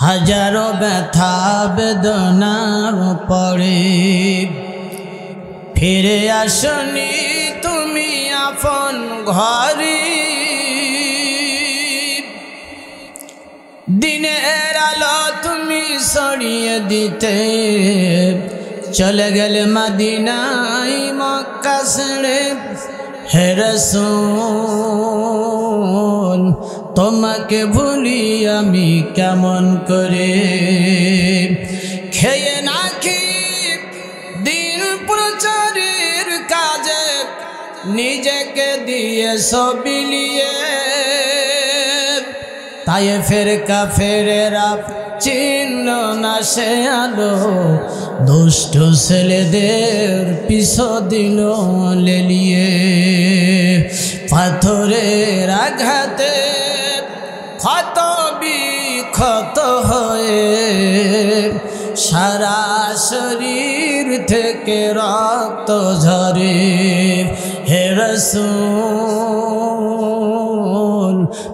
হাজারো ব্যথা বেদনার পরে ফিরে আসনি তুমি আপন ঘরে। দিনের আলো তুমি ছড়িয়ে দিতে চলে গেলে মদিনায় মক্কা ছেড়ে। হে রাসূল তোমাকে ভুলি আমি কেমন করে, খেয়ে না খেয়ে দিন প্রচারের কাজে নিজেকে দিয়ে বিলিয়ে। তায়েফের কাফেরেরা চিহ্ন না সে আলো, দুষ্ট ছেলেদের পিছু দিল লেলিয়ে। পাথরের আঘাতে ক্ষত বিক্ষত হয়ে সারা শরীর থেকে রক্ত ঝরে। হে রাসূল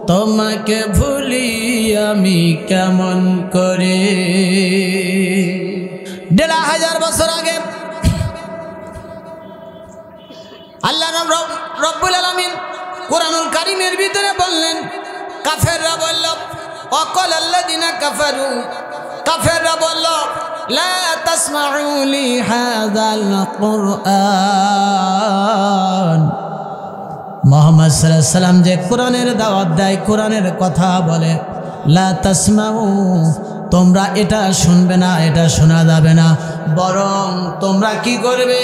তোমাকে ভুলি আমি কেমন করে। ১৫০০ বছর আগে আল্লাহ রব্বুল আলামিন কুরআনুল কারীমের ভিতরে বললেন, কাফেররা বলল ওয়াকাল আল্লাযিনা কাফারু, কাফেররা বলল লা তাসমাউ লি হাযাল কুরআন। মুহাম্মদ সাল্লাল্লাহু আলাইহি সাল্লাম যে কোরআনের দাওয়াত দেয়, কোরআনের কথা বলে, লা তাসমাউ তোমরা এটা শুনবে না, এটা শোনা যাবে না, বরং তোমরা কি করবে,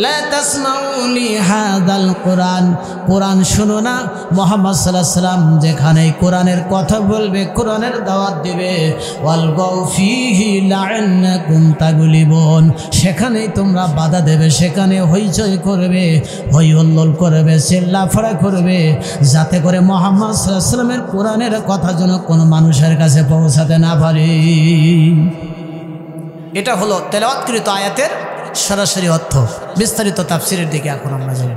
লা তাসমাউ লি হাযাল কুরআন, কোরআন শুনো না। মুহাম্মদ সাল্লাল্লাহু আলাইহি সাল্লাম যেখানে কোরআনের কথা বলবে, কোরআনের দাওয়াত দিবে, ওয়ালগাউ ফীহি লাআন্নাকুম তাগলিবুন, সেখানেই তোমরা বাধা দেবে, সেখানে হইচই করবে, হই হল্লোল করবে, চিল্লাফাড়া করবে, যাতে করে মুহাম্মদ সাল্লাল্লাহু আলাইহি সাল্লামের কোরআনের কথা যেন কোনো মানুষের কাছে পৌঁছাতে না পারে। এটা হলো তেলাওয়াতকৃত আয়াতের সরাসরি অর্থ। বিস্তারিত তাফসীরের দিকে এখন আমরা যাই।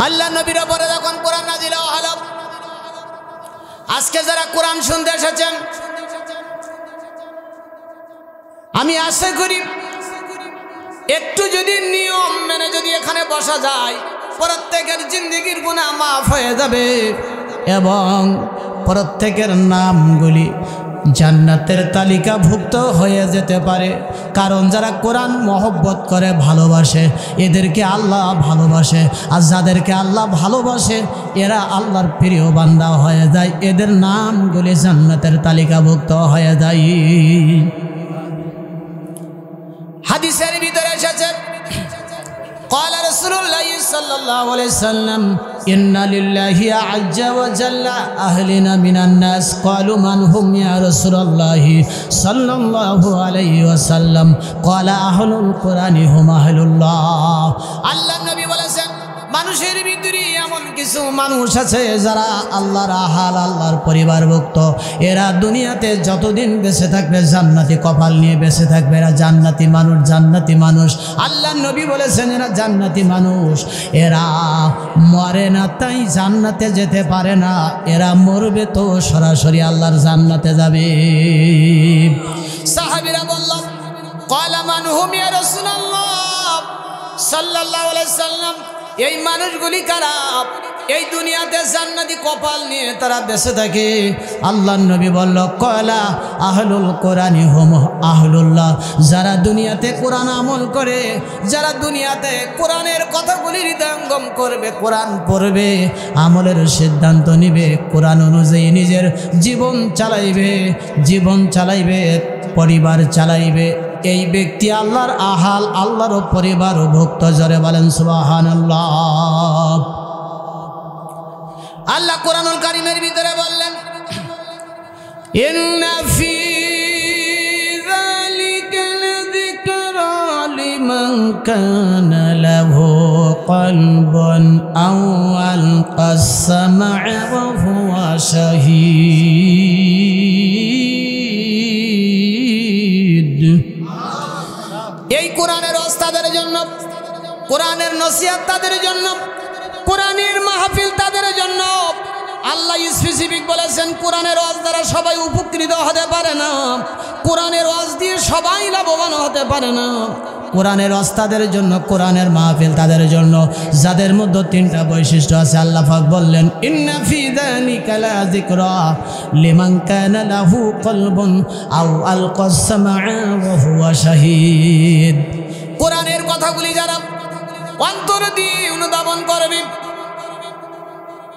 আল্লাহ নবীর উপরে যখন কোরআন নাযিল হলো, আজকে যারা কোরআন শুনতে এসেছেন, আমি আশা করি একটু যদি নিয়ম মেনে যদি এখানে বসা যায়, প্রত্যেকের জিন্দেগির গুনাহ মাফ হয়ে যাবে এবং প্রত্যেকের নামগুলি জান্নাতের তালিকাভুক্ত হয়ে যেতে পারে। কারণ যারা কোরআন মহব্বত করে, ভালোবাসে, এদেরকে আল্লাহ ভালোবাসে, আর যাদেরকে আল্লাহ ভালোবাসে এরা আল্লাহর প্রিয় বান্দা হয়ে যায়, এদের নামগুলি জান্নাতের তালিকাভুক্ত হয়ে যায়। হাদিসের ভিতরে এসেছে, قال رسول الله صلى الله عليه وسلم إن لله عز وجل أهلنا من الناس قالوا من هم يا رسول الله صلى الله عليه وسلم قال أهل القرآن هم أهل الله। আল্লাহ নবী বলেছেন, মানুষের ভিতরে এমন কিছু মানুষ আছে যারা আল্লাহর আহাল, আল্লাহর পরিবারভুক্ত, এরা দুনিয়াতে যতদিন বেঁচে থাকবে জান্নাতি কপাল নিয়ে বেঁচে থাকবে, এরা জান্নাতি মানুষ, জান্নাতি মানুষ। আল্লাহ নবী বলেছেন এরা জান্নাতি মানুষ, এরা মরে না তাই জান্নাতে যেতে পারে না, এরা মরবে তো সরাসরি আল্লাহর জান্নাতে যাবে। সাহাবীরা বলল, ক্বালা মান হুম ইয়া রাসূলুল্লাহ সাল্লাল্লাহু আলাইহি সাল্লাম, এই মানুষগুলি কারা? এই দুনিয়াতে জান্নাতি কপাল নিয়ে তারা বেঁচে থাকে। আল্লাহর নবী বলল, ক্বালা আহলুল কোরআনি হুম আহলুল্লাহ, যারা দুনিয়াতে কোরআন আমল করে, যারা দুনিয়াতে কোরআনের কথাগুলি হৃদয়ঙ্গম করবে, কোরআন পড়বে, আমলের সিদ্ধান্ত নিবে, কোরআন অনুযায়ী নিজের জীবন চালাইবে, জীবন চালাইবে, পরিবার চালাইবে, এই ব্যক্তি আল্লাহর আহাল, আল্লাহর পরিবার ভুক্ত। জোরে বলেন সুবহানাল্লাহ। আল্লাহ কোরআনুল কারীমের ভিতরে বললেন, ইন্না ফি যালিকা লাযিকরা লিমান কানা লাহু কলবুন আও আলকাস সামআ ওয়া হুয়া শাহীদ। এই কোরআনের ওস্তাদের জন্য, কোরআনের নসিহত তাদের জন্য, কোরআনের মাহফিল তাদের জন্য আল্লাহ স্পেসিফিক বলেছেন কোরআনের ওয়াজ দ্বারা সবাই উপকৃত হতে পারে না, কোরআনের ওয়াজ দিয়ে সবাই লাভবান হতে পারে না। কোরআনের ওয়াজ তাদের জন্য, কোরআনের মাহফিল তাদের জন্য যাদের মধ্যে তিনটা বৈশিষ্ট্য আছে। আল্লাহ পাক বললেন ইন্না ফি যালিকা লা যিকরা লিমান কানা লাহু কলবুন আও আলকাস সামআ ওয়া হুয়া শাহীদ। কোরআনের কথাগুলি যারা অন্তর দিয়ে অনুধাবন করবে,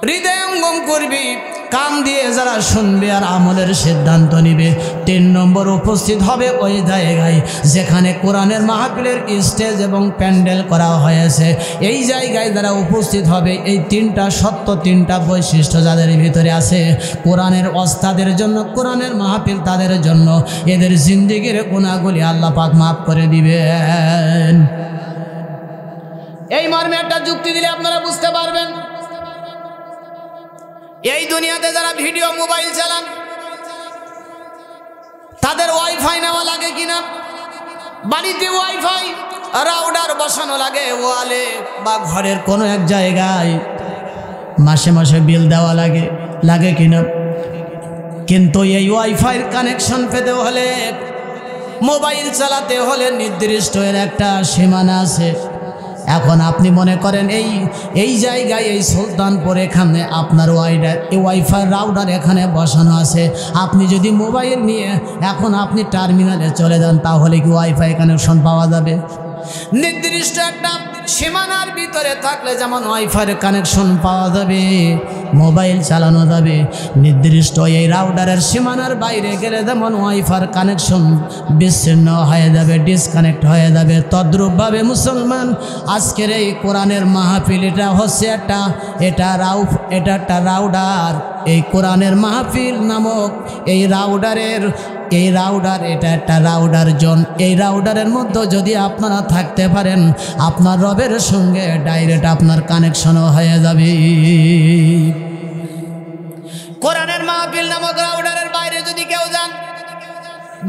হৃদয়ঙ্গম করবি, কান দিয়ে যারা শুনবে আর আমলের সিদ্ধান্ত নিবে, 3 নম্বর উপস্থিত হবে ওই জায়গায় যেখানে কোরআনের মাহফিলের স্টেজ এবং প্যান্ডেল করা হয়েছে। এই জায়গায় যারা উপস্থিত হবে, এই তিনটা সত্য, তিনটা বৈশিষ্ট্য যাদের ভিতরে আছে, কোরআনের ওস্তাদের জন্য, কোরআনের মাহফিল তাদের জন্য, এদের জিন্দেগির গুনাহগুলি আল্লাহ পাক মাফ করে দিবেন। এই মর্মে একটা যুক্তি দিলে আপনারা বুঝতে পারবেন। এই দুনিয়াতে যারা ভিডিও মোবাইল চালান তাদের ওয়াইফাই নেওয়া লাগে কিনা? বাড়িতে ওয়াইফাই রাউটার বসানো লাগে ওয়ালে বা ঘরের কোনো এক জায়গায়, মাসে মাসে বিল দেওয়া লাগে কিনা? কিন্তু এই ওয়াইফাইয়ের কানেকশন পেতে হলে, মোবাইল চালাতে হলে নির্দিষ্ট এর একটা সীমানা আছে। এখন আপনি মনে করেন এই জায়গায়, এই সুলতানপুর, এখানে আপনার ওয়াইফাই রাউটার এখানে বসানো আছে। আপনি যদি মোবাইল নিয়ে এখন আপনি টার্মিনালে চলে যান, তাহলে কি ওয়াইফাই কানেকশন পাওয়া যাবে? নির্দিষ্ট একটা সীমানার ভিতরে থাকলে যেমন ওয়াইফাইয়ের কানেকশন পাওয়া যাবে, মোবাইল চালানো যাবে, নির্দিষ্ট এই রাউটারের সীমানার বাইরে গেলে যেমন ওয়াইফাইয়ের কানেকশন বিচ্ছিন্ন হয়ে যাবে, ডিসকানেক্ট হয়ে যাবে, তদ্রূপভাবে মুসলমান আজকের এই কোরআনের মাহফিল এটা হচ্ছে এটা একটা রাউটার। এই কোরআনের মাহফিল নামক এই রাউডার এটা একটা রাউডার জোন। এই রাউডারের মধ্যে যদি আপনারা থাকতে পারেন, আপনার রবের সঙ্গে ডাইরেক্ট আপনার কানেকশনও হয়ে যাবে। কোরআনের মাহফিল নামক রাউডারের বাইরে যদি কেউ যান,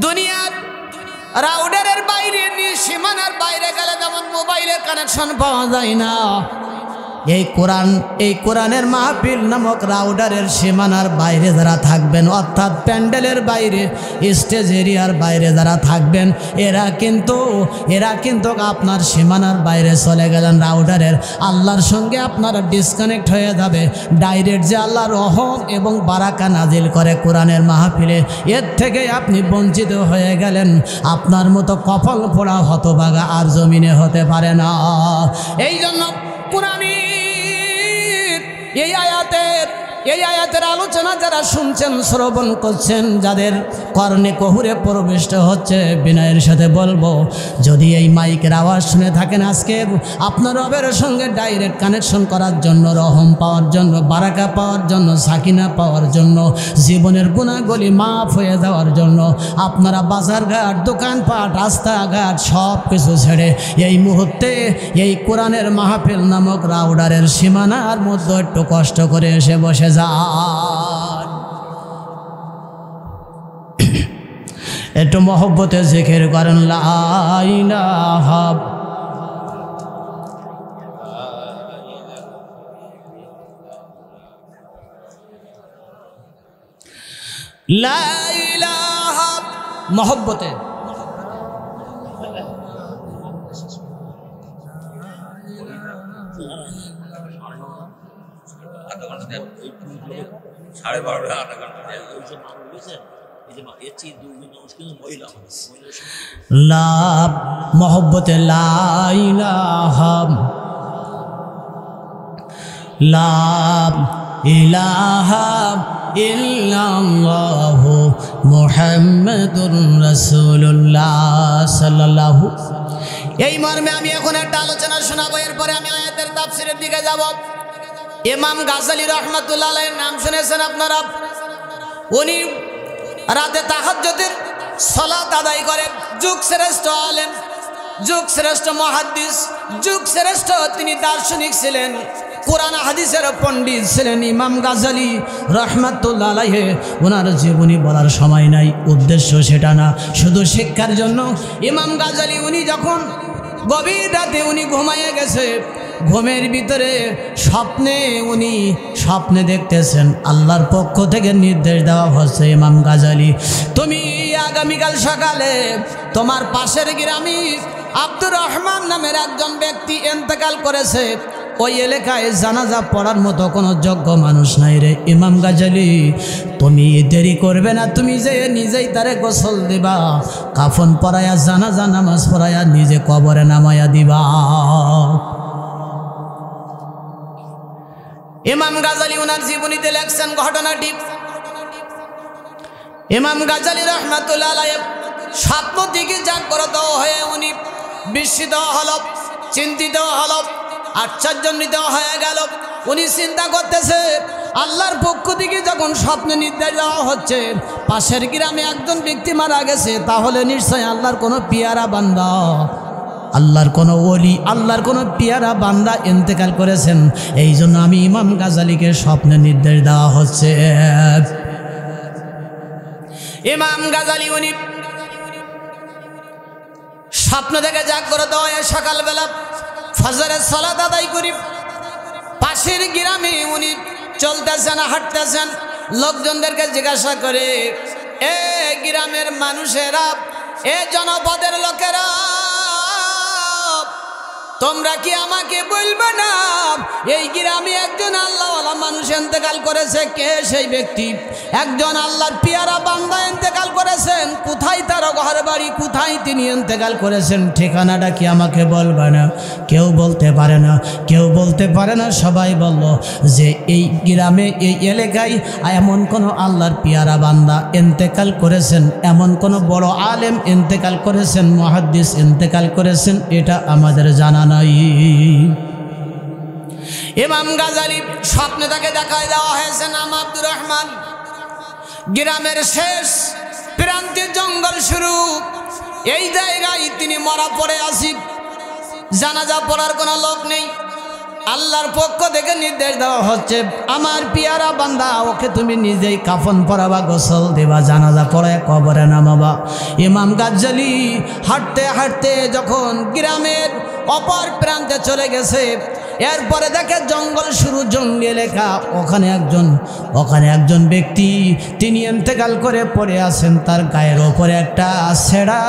দুনিয়ার রাউডারের বাইরে নিয়ে সীমানার বাইরে গেলে যেমন মোবাইলের কানেকশন পাওয়া যায় না, এই কোরআনের মাহফিল নামক রাউডারের সীমানার বাইরে যারা থাকবেন, অর্থাৎ প্যান্ডেলের বাইরে, স্টেজ এরিয়ার বাইরে যারা থাকবেন, এরা কিন্তু আপনার সীমানার বাইরে চলে গেলেন রাউডারের, আল্লাহর সঙ্গে আপনারা ডিসকানেক্ট হয়ে যাবে। ডাইরেক্ট যে আল্লাহ রহম এবং বারাকা নাজিল করে কোরআনের মাহফিলে, এর থেকে আপনি বঞ্চিত হয়ে গেলেন। আপনার মতো কপাল পোড়া হতভাগা আর জমিনে হতে পারে না। এই জন্য কোরআনের এই আয়াতের আলোচনা যারা শুনছেন, শ্রবণ করছেন, যাদের কর্ণে কহুরে প্রবিষ্ট হচ্ছে, বিনয়ের সাথে বলবো, যদি এই মাইকের আওয়াজ শুনে থাকেন, আজকে আপনার রবের সঙ্গে ডাইরেক্ট কানেকশন করার জন্য, রহম পাওয়ার জন্য, বারাকা পাওয়ার জন্য, সাকিনা পাওয়ার জন্য, জীবনের গুনাহগুলি মাফ হয়ে যাওয়ার জন্য, আপনারা বাজারঘাট, দোকানপাট, রাস্তাঘাট সব কিছু ছেড়ে এই মুহূর্তে এই কোরআনের মাহফিল নামক রাউডারের সীমানার মধ্যে একটু কষ্ট করে এসে বসে যান। একটু মহব্বতে জিকির করেন লা ইলাহা লা ইলাহা, মহব্বতে লাভ মহব্বতে লা ইলাহা ইল্লাল্লাহু মুহাম্মাদুর রাসূলুল্লাহ সাল্লাল্লাহু। এই মর্মে আমি এখন একটা আলোচনা শোনাবো, এরপরে আমি আয়াতের তাফসীরের দিকে যাব। ইমাম গাজ্জালী রাহমাতুল্লাহ আলাইহির নাম শুনেছেন আপনারা। উনি রাতে তাহাজ্জুদের সালাত আদায় করে, যুগ শ্রেষ্ঠ আলেম, যুগ শ্রেষ্ঠ মুহাদ্দিস, যুগ শ্রেষ্ঠ তিনি দার্শনিক ছিলেন, কোরআন হাদিসের পণ্ডিত ছিলেন ইমাম গাজ্জালী রাহমাতুল্লাহ আলাইহি। ওনার জীবনী বলার সময় নাই, উদ্দেশ্য সেটা না, শুধু শিক্ষার জন্য। ইমাম গাজ্জালী উনি যখন গভীর রাতে উনি ঘুমাইয়ে গেছে, ঘুমের ভিতরে স্বপ্নে উনি স্বপ্নে দেখতেছেন আল্লাহর পক্ষ থেকে নির্দেশ দেওয়া হচ্ছে, ইমাম গাজালি তুমি আগামীকাল সকালে তোমার পাশের গ্রামে আব্দুর রহমান নামের একজন ব্যক্তি ইন্তেকাল করেছে, ওই এলাকায় জানাজা পড়ার মতো কোনো যোগ্য মানুষ নাই রে। ইমাম গাজালি তুমি দেরি করবে না, তুমি যে নিজেই তারে গোসল দিবা, কাফন পরায়া জানাজা নামাজ পড়ায়া নিজে কবরে নামায়া দিবা। ইমাম গাজালি ওনার জীবনীতে লেখছেন ঘটনাটি। ইমাম গাজালি রহমাতুল্লাহ আলাইহি স্বপ্ন থেকে জাগ্রত হয়ে উনি বিস্মিত হল, চিন্তিত হল, আশ্চর্যান্বিত হয়ে গেল। উনি চিন্তা করতেছে আল্লাহর পক্ষ থেকে যখন স্বপ্নে নির্দেশ দেওয়া হচ্ছে পাশের গ্রামে একজন ব্যক্তি মারা গেছে, তাহলে নিশ্চয় আল্লাহর কোনো পিয়ারা বান্দা, আল্লাহর কোনো ওলি, আল্লাহর কোনো পিয়ারা বান্দা ইন্তেকাল করেছেন। এই জন্য আমি ইমাম গাজালিকে স্বপ্নে নির্দেশ দেওয়া হচ্ছে। ইমাম গাজালি উনি স্বপ্ন থেকে জাগ্রত হয়ে সকালবেলা ফজরের সালাত আদায় করি পাশের গ্রামে উনি চলতেছেন, হাঁটতেছেন। লোকজনদেরকে জিজ্ঞাসা করে, এ গ্রামের মানুষেরা, এ জনপদের লোকেরা, তোমরা কি আমাকে বলবে না এই গ্রামে একজন আল্লাহওয়ালা মানুষ ইন্তেকাল করেছে? কে সেই ব্যক্তি? একজন আল্লাহর পিয়ারা বান্দা ইন্তেকাল করেছেন। কোথায় তার ঘর বাড়ি, কোথায় তিনি ইন্তেকাল করেছেন, ঠিকানাটা কি আমাকে বলবে না? কেউ বলতে পারে না, কেউ বলতে পারে না। সবাই বলল যে এই গ্রামে, এই এলাকায় এমন কোনো আল্লাহর পিয়ারা বান্দা ইন্তেকাল করেছেন, এমন কোনো বড় আলেম ইন্তেকাল করেছেন, মুহাদ্দিস ইন্তেকাল করেছেন, এটা আমাদের জানা নাই। ইমাম গাজালি স্বপ্নে তাকে দেখায় দেওয়া হয়েছে নাম আব্দুর রহমান। গ্রামের শেষ প্রান্তে জঙ্গল শুরু, এই জায়গায় তিনি মরা পড়ে আসি, জানাজা পড়ার কোনো লোক নেই। আল্লাহর পক্ষ থেকে নির্দেশ দেওয়া হচ্ছে আমার পিয়ারা বান্দা, ওকে তুমি নিজেই কাফন পরাবা, গোসল দেবা, জানাজা পড়ে কবরে নামাবা। ইমাম গাজ্জালি হাঁটতে হাঁটতে যখন গ্রামের অপর প্রান্তে চলে গেছে, এরপরে দেখে জঙ্গল শুরু, জঙ্গলি এলাকা। ওখানে একজন ব্যক্তি তিনি ইন্তেকাল করে পড়ে আছেন, তার গায়ের ওপরে একটা ছেঁড়া,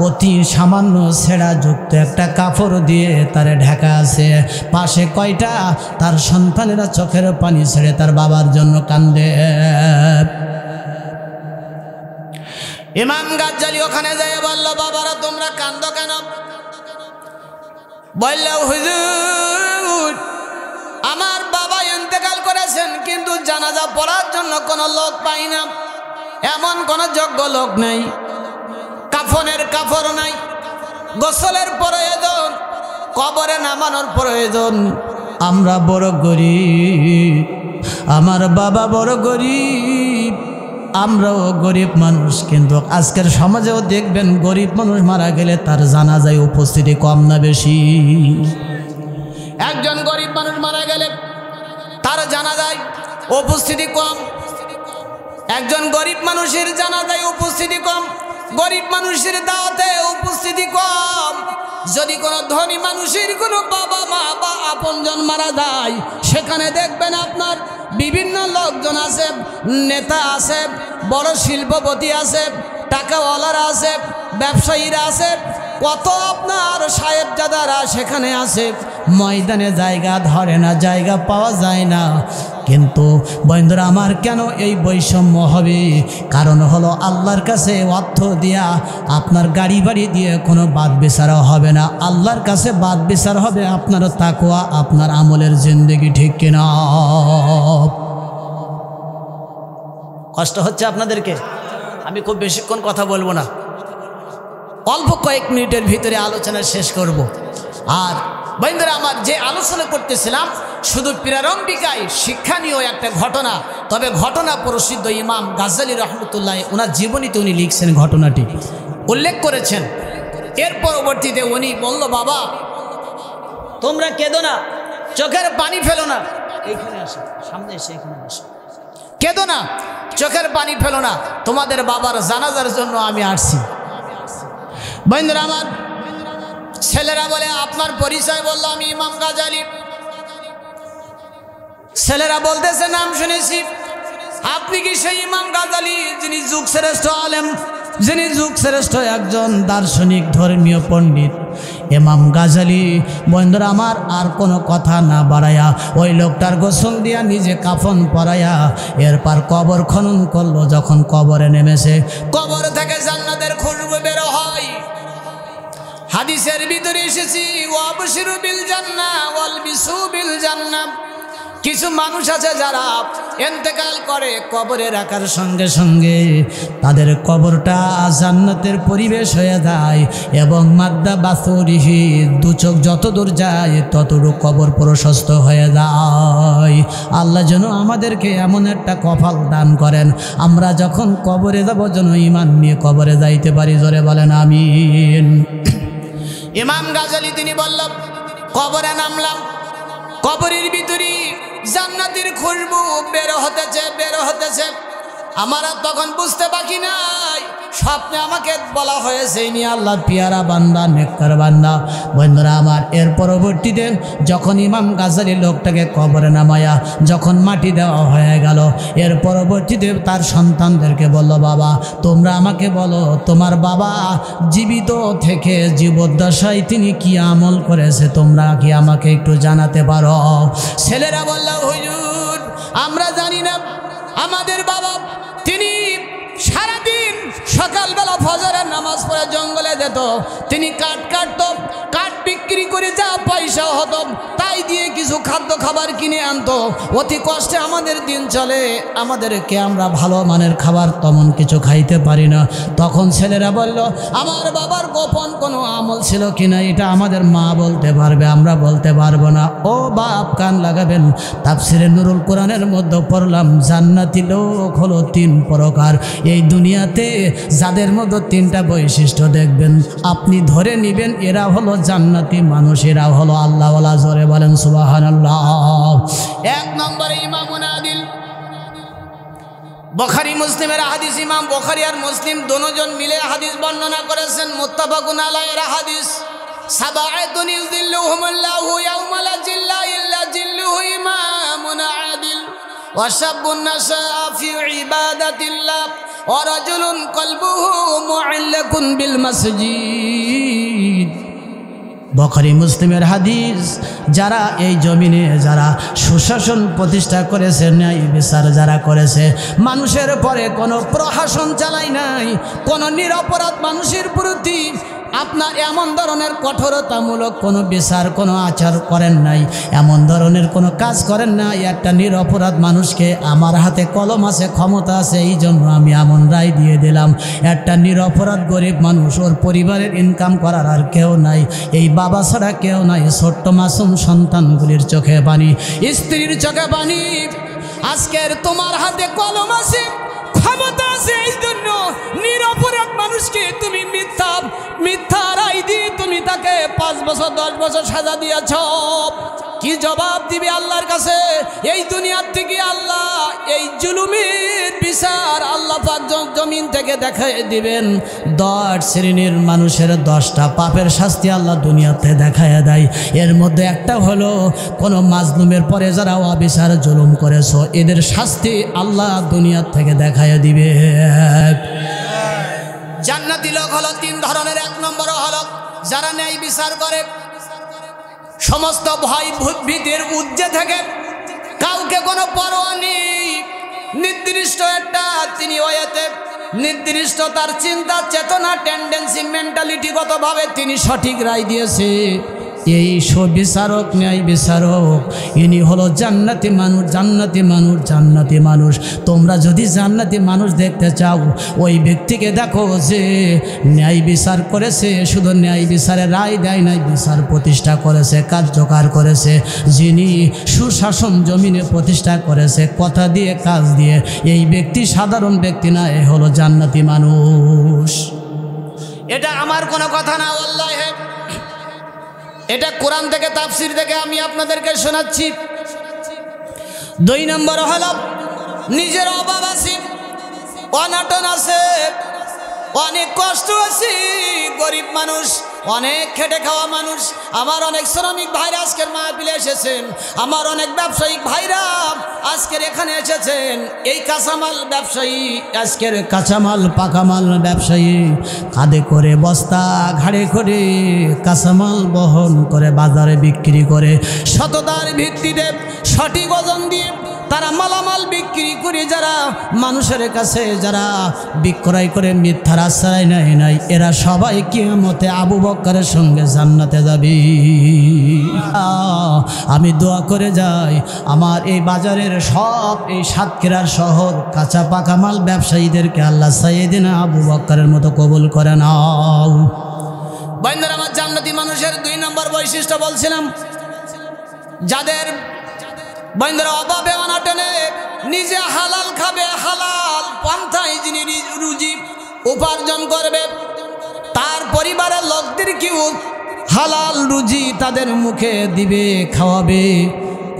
অতি সামান্য ছেঁড়া যুক্ত একটা কাপড় দিয়ে তারে ঢাকা আছে। পাশে কয়টা তার সন্তানেরা চোখের পানি ছেড়ে তার বাবার জন্য কান্দে। ইমাম গাজ্জালি ওখানে যেয়ে বলল, বাবারা তোমরা কান্দো কেন? বলল, হুজুর আমার বাবা ইন্তেকাল করেছেন, কিন্তু জানাজা পড়ার জন্য কোনো লোক পাই না, এমন কোনো যোগ্য লোক নেই, কাফনের কাপড় নাই, গোসলের প্রয়োজন, কবরে নামানোর প্রয়োজন। আমরা বড় গরিব, আমার বাবা বড় গরিব, আমরাও গরিব মানুষ। কিন্তু আজকের সমাজেও দেখবেন গরিব মানুষ মারা গেলে তার জানাজায় উপস্থিতি কম না বেশি? একজন গরিব মানুষ মারা গেলে তার জানাজায় উপস্থিতি কম, একজন গরিব মানুষের জানাজায় উপস্থিতি কম, গরিব মানুষের দাওয়াতে উপস্থিতি কম। যদি কোনো ধনী মানুষের কোনো বাবা মা বা আপনজন মারা যায়, সেখানে দেখবেন আপনার বিভিন্ন লোকজন আছে, নেতা আছে, বড় শিল্পপতি আছে, টাকাওয়ালারা আছে, ব্যবসায়ীরা আছে, কত আপনার সাহেবজাদারা সেখানে আছে। ময়দানে জায়গা ধরে না, জায়গা পাওয়া যায় না। কিন্তু বন্ধুরা আমার, কেন এই বৈষম্য হবে? কারণ হলো আল্লাহর কাছে অর্থ দিয়া, আপনার গাড়ি বাড়ি দিয়ে কোনো বাদ বিচার হবে না। আল্লাহর কাছে বাদ বিচার হবে আপনার তাকওয়া, আপনার আমলের জিন্দেগি। ঠিক কিনা? কষ্ট হচ্ছে আপনাদেরকে? আমি খুব বেশিক্ষণ কথা বলবো না, অল্প কয়েক মিনিটের ভিতরে আলোচনা শেষ করব। আর বন্ধুরা আমার, যে আলোচনা করতেছিলাম শুধু প্রারম্ভিকায় শিক্ষণীয় একটা ঘটনা, তবে ঘটনা প্রসিদ্ধ ইমাম গাজ্জালি রহমতুল্লাহ ওনার জীবনীতে উনি লিখছেন, ঘটনাটি উল্লেখ করেছেন। এর পরবর্তীতে উনি বলল, বাবা তোমরা কেঁদো না, চোখের পানি ফেলো না, এইখানে আসো, সামনে এসে এখানে আসো, কেঁদো না, চোখের পানি ফেলো না, তোমাদের বাবার জানাজার জন্য আমি আসছি। বন্ধুরা আমার, ছেলেরা বলে আপনার পরিচয়? বলল আমি ইমাম গাজালি। ছেলেরা বলতেছে নাম শুনেছি। আপনি কি সেই ইমাম গাজালি যিনি যুগ শ্রেষ্ঠ আলেম, যিনি যুগ শ্রেষ্ঠ একজন দার্শনিক ধর্মীয় পণ্ডিত? ইমাম গাজালি বন্ধুরা আমার আর কোনো কথা না বাড়াইয়া ওই লোকটার গোসল দিয়া নিজে কাফন পরাইয়া এরপর কবর খনন করলো। যখন কবরে নেমেছে, কবর থেকে জান্নাতের খুশবু বের হয়। হাদিসের ভিতরে এসেছি ওয়াবশিরু বিল জান্নাহ ওয়ালবিসু বিল জান্নাহ। কিছু মানুষ আছে যারা ইন্তেকাল করে, কবরে রাখার সঙ্গে সঙ্গে তাদের কবরটা জান্নাতের পরিবেশ হয়ে যায় এবং মাদ্দা বাসরিহি, দু চোখ যত দূর যায় ততটুকু কবর প্রশস্ত হয়ে যায়। আল্লাহ যেন আমাদেরকে এমন একটা কপাল দান করেন, আমরা যখন কবরে যাব যেন ঈমান নিয়ে কবরে যাইতে পারি। জোরে বলেন আমিন। ইমাম গাজালি তিনি বললেন কবরে নামলাম, কবরের ভিতরে জান্নাতের খুশবু বের হতেছে। আমার তখন বুঝতে বাকি নাই, স্বপ্নে আমাকে বলা হয়েছে ইনি আল্লাহর পিয়ারা বান্দা, নেককার বান্দা। বন্ধুরা আমার, এর পরবর্তীতে যখন ইমাম গাজালি লোকটাকে কবরে নামায়া যখন মাটি দেওয়া হয়ে গেল, এর পরবর্তীতে তার সন্তানদেরকে বলল, বাবা তোমরা আমাকে বলো তোমার বাবা জীবিত থেকে জীবদ্দশায় তিনি কি আমল করেছে, তোমরা কি আমাকে একটু জানাতে পারো? ছেলেরা বলল, হুজুর আমরা জানি না। আমাদের বাবা তিনি সারাদিন সকালবেলা ফজরের নামাজ পড়ে জঙ্গলে যেত, তিনি কাঠ কাটতো, কাঠ বিক্রি করে যা পয়সা হতো তাই দিয়ে কিছু খাদ্য খাবার কিনে আনতো। অতি কষ্টে আমাদের দিন চলে, আমাদেরকে আমরা ভালো মানের খাবার তেমন কিছু খাইতে পারি না। তখন ছেলেরা বলল, আমার বাবার গোপন কোনো আমল ছিল কিনা এটা আমাদের মা বলতে পারবে, আমরা বলতে পারবো না। ও বাপ কান লাগাবেন, তাফসিরে নুরুল কোরআনের মধ্যে পড়লাম জান্নাতি লোক হলো তিন প্রকার। এই দুনিয়াতে যাদের মধ্যে তিনটা বৈশিষ্ট্য দেখবেন, আপনি ধরে নেবেন এরা হলো জান্নাতি মানুষ, এরা হলো আল্লাহওয়ালা। জোরে বলেন সুবহানাল্লাহ। এক নম্বরে ইমামুন আদিল। বুখারী মুসলিমের হাদিস, ইমাম বুখারী আর মুসলিম দুজন মিলে হাদিস বর্ণনা করেছেন, মুত্তাফাকুন আলাইহির হাদিস। সাবাআতুন ইযিল্লুহুমুল্লাহু ইয়াওমা লা জিল্লা ইল্লা জিল্লুহু ইমামুন আদিল ওয়া শাবুন নাশাআ ফি ইবাদাতিল্লাহ ওয়া রাজুলুন কলবুহু মুআল্লাকুন বিল মাসজিদ। বুখারী মুসলিমের হাদিস। যারা এই জমিনে যারা সুশাসন প্রতিষ্ঠা করেছে, ন্যায় বিচার যারা করেছে, মানুষের পরে কোনো প্রশাসন চালাই নাই, কোনো নিরপরাধ মানুষের প্রতি আপনার এমন ধরনের কঠোরতামূলক কোনো বিচার কোনো আচার করেন নাই, এমন ধরনের কোনো কাজ করেন নাই। একটা নিরপরাধ মানুষকে আমার হাতে কলম আছে, ক্ষমতা আছে, এই জন্য আমি এমন রায় দিয়ে দিলাম। একটা নিরপরাধ গরিব মানুষ, ওর পরিবারের ইনকাম করার আর কেউ নাই, এই বাবা ছাড়া কেউ নাই, ছোট্ট মাসুম সন্তানগুলির চোখে পানি, স্ত্রীর চোখে পানি। আজকের তোমার হাতে কলম আছে, ক্ষমতা আছে, এই জন্য নিরপরাধ মানুষকে তুমি মিথ্যা রায় দিয়ে তুমি তাকে 5 বছর 10 বছর সাজা দিয়েছ। কি জবাব দিবে আল্লাহর কাছে? এই দুনিয়ার থেকে আল্লাহ এই জুলুমের বিচার আল্লাহ পাক জমিন থেকে দেখায় দিবেন। 10 শ্রেণীর মানুষের 10টা পাপের শাস্তি আল্লাহ দুনিয়াতে দেখায় দেয়। এর মধ্যে একটা হলো কোনো মাজলুমের পরে যারা অবিচার জুলুম করেছো, এদের শাস্তি আল্লাহ দুনিয়ার থেকে দেখায় দিবে। জান্নাতি লোক হলো 3 ধরনের। 1 নম্বর হলো যারা ন্যায় বিচার করে, সমস্ত ভয় ভীতির ঊর্ধ্বে থেকে কাউকে কোনো পরোয়া নেই, নির্দিষ্ট একটা তিনি ওয়াতে নির্দিষ্ট তার চিন্তা চেতনা টেন্ডেন্সি মেন্টালিটিগতভাবে তিনি সঠিক রায় দিয়েছে। এই সুবিচারক ন্যায় বিচারক ইনি হলো জান্নাতি মানুষ, জান্নাতি মানুষ, জান্নাতি মানুষ। তোমরা যদি জান্নাতি মানুষ দেখতে চাও, ওই ব্যক্তিকে দেখো যে ন্যায় বিচার করেছে, শুধু ন্যায় বিচারে রায় দেয় নাই, বিচার প্রতিষ্ঠা করেছে, কার্যকর করেছে, যিনি সুশাসন জমিনে প্রতিষ্ঠা করেছে কথা দিয়ে কাজ দিয়ে। এই ব্যক্তি সাধারণ ব্যক্তি না, এ হলো জান্নাতি মানুষ। এটা আমার কোনো কথা না, আল্লাহ এটা কোরআন থেকে তাফসীর থেকে আমি আপনাদেরকে শোনাচ্ছি। 2 নম্বর হলো নিজের অভাব আছে, অনাটন আছে, অনেক কষ্ট আছে, গরিব মানুষ, অনেক খেটে খাওয়া মানুষ, আমার অনেক শ্রমিক ভাইরা আজকের মাহফিলে এসেছেন, আমার অনেক ব্যবসায়িক ভাইরা আজকের এখানে এসেছেন। এই কাঁচামাল ব্যবসায়ী, আজকের কাঁচামাল পাকামাল ব্যবসায়ী কাঁধে করে বস্তা, ঘাড়ে করে কাঁচামাল বহন করে বাজারে বিক্রি করে সততার ভিত্তিতে সঠিক ওজন দিয়ে তারা মালামাল বিক্রি করে যারা মানুষের কাছে যারা বিক্রয় করে মিথ্যার আশ্রয় নেয় নাই, এরা সবাই কিয়ামতে আবু বকরের সঙ্গে জান্নাতে যাবে। আমি দোয়া করে যাই আমার এই বাজারের সব এই সাতক্ষীরার শহর কাঁচা পাকা মাল ব্যবসায়ীদেরকে আল্লাহ সাইয়েদিনা আবু বকরের মতো কবুল করে নাও। বন্ধুরা আমার, জান্নাতি মানুষের 2 নম্বর বৈশিষ্ট্য বলছিলাম, যাদের বন্ধুরা অভাবে অনাটনে নিজে হালাল খাবে, হালাল পন্থায় যিনি রুজি উপার্জন করবে, তার পরিবারের লোকদেরকেও হালাল রুজি তাদের মুখে দিবে, খাওয়াবে।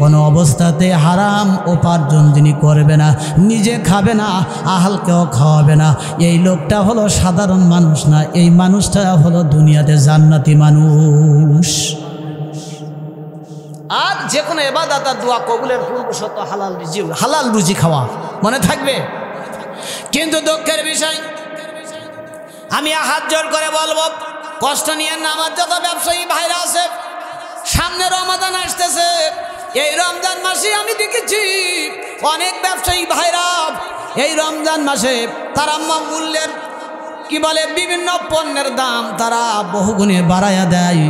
কোনো অবস্থাতে হারাম উপার্জন যিনি করবে না, নিজে খাবে না, আহালকেও খাওয়াবে না, এই লোকটা হলো সাধারণ মানুষ না, এই মানুষটা হলো দুনিয়াতে জান্নাতি মানুষ। আর যে কোনো ইবাদত আর দোয়া কবুলের পূর্বশর্ত হালাল রুজি খাওয়া, মনে থাকবে। কিন্তু দুঃখের বিষয়, আমি হাত জোর করে বলবো, কষ্ট নিয়ে না আমার যত ব্যবসায়ী ভাইরা আছে, সামনে রমাদান আসতেছে, এই রমজান মাসে আমি দেখেছি অনেক ব্যবসায়ী ভাইরা এই রমজান মাসে তারা মূল্যের কি বলে বিভিন্ন পণ্যের দাম তারা বহুগুণে বাড়াইয়া দেয়।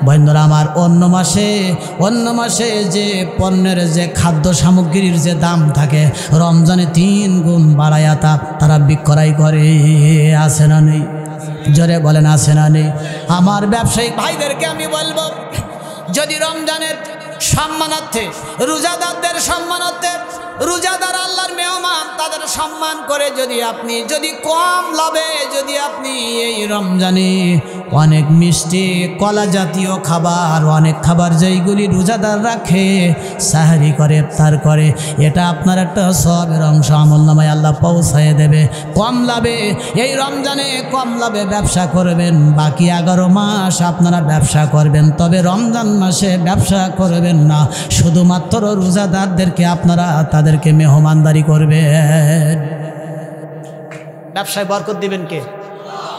বন্ধুরা আমার, অন্য মাসে যে পণ্যের যে খাদ্য সামগ্রীর যে দাম থাকে, রমজানে 3 গুণ বাড়াইয়া তারা বিক্রয় করে। আছে না নেই? জোরে বলেন, আছে না নেই? আমার ব্যবসায়িক ভাইদেরকে আমি বলবো, যদি রমজানের সম্মানার্থে, রোজাদারদের সম্মানার্থে, রোজাদার আল্লাহর মেহমান, তাদের সম্মান করে যদি কম লাভে যদি আপনি এই রমজানে অনেক মিষ্টি কলা জাতীয় খাবার, অনেক খাবার যেইগুলি রোজাদার রাখে, সাহারি করে, ইফতার করে, এটা আপনার একটা সওয়াবের অংশ আমলনামায় আল্লাহ পৌঁছায় দেবে। কম লাভে এই রমজানে কম লাভে ব্যবসা করবেন, বাকি 11 মাস আপনারা ব্যবসা করবেন, তবে রমজান মাসে ব্যবসা করবেন না। শুধুমাত্র রোজাদারদেরকে আপনারা তাদেরকে মেহমানদারি করবেন। ব্যবসায় বরকত দিবেন কে?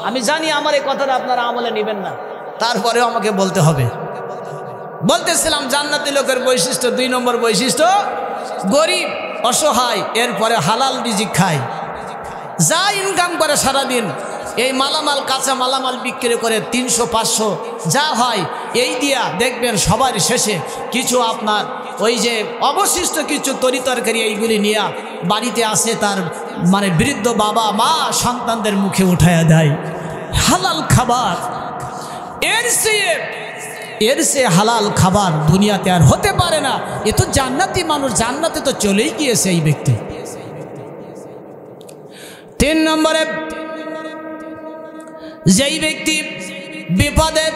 আমি জানি আমার এই কথাটা আপনারা আমলে নেবেন না, তারপরেও আমাকে বলতে হবে। বলতেছিলাম জান্নাতি লোকের বৈশিষ্ট্য, 2 নম্বর বৈশিষ্ট্য, গরিব অসহায়, এরপরে হালাল রিজিক খায়, যা ইনকাম করে সারাদিন এই মালামাল, কাঁচা মালামাল বিক্রি করে 300-500 যা হয় এই দিয়া দেখবেন সবার শেষে কিছু আপনার ওই যে অবশিষ্ট কিছু তরিতরকারি এইগুলি নিয়ে বাড়িতে আসে, তার মানে বৃদ্ধ বাবা মা সন্তানদের মুখে উঠাইয়া দেয়। হালাল খাবার, এর চেয়ে হালাল খাবার দুনিয়াতে আর হতে পারে না। এ তো জান্নাতি মানুষ, জান্নাতে তো চলেই গিয়েছে এই ব্যক্তি। 3 নম্বরে, যেই ব্যক্তি বিপদে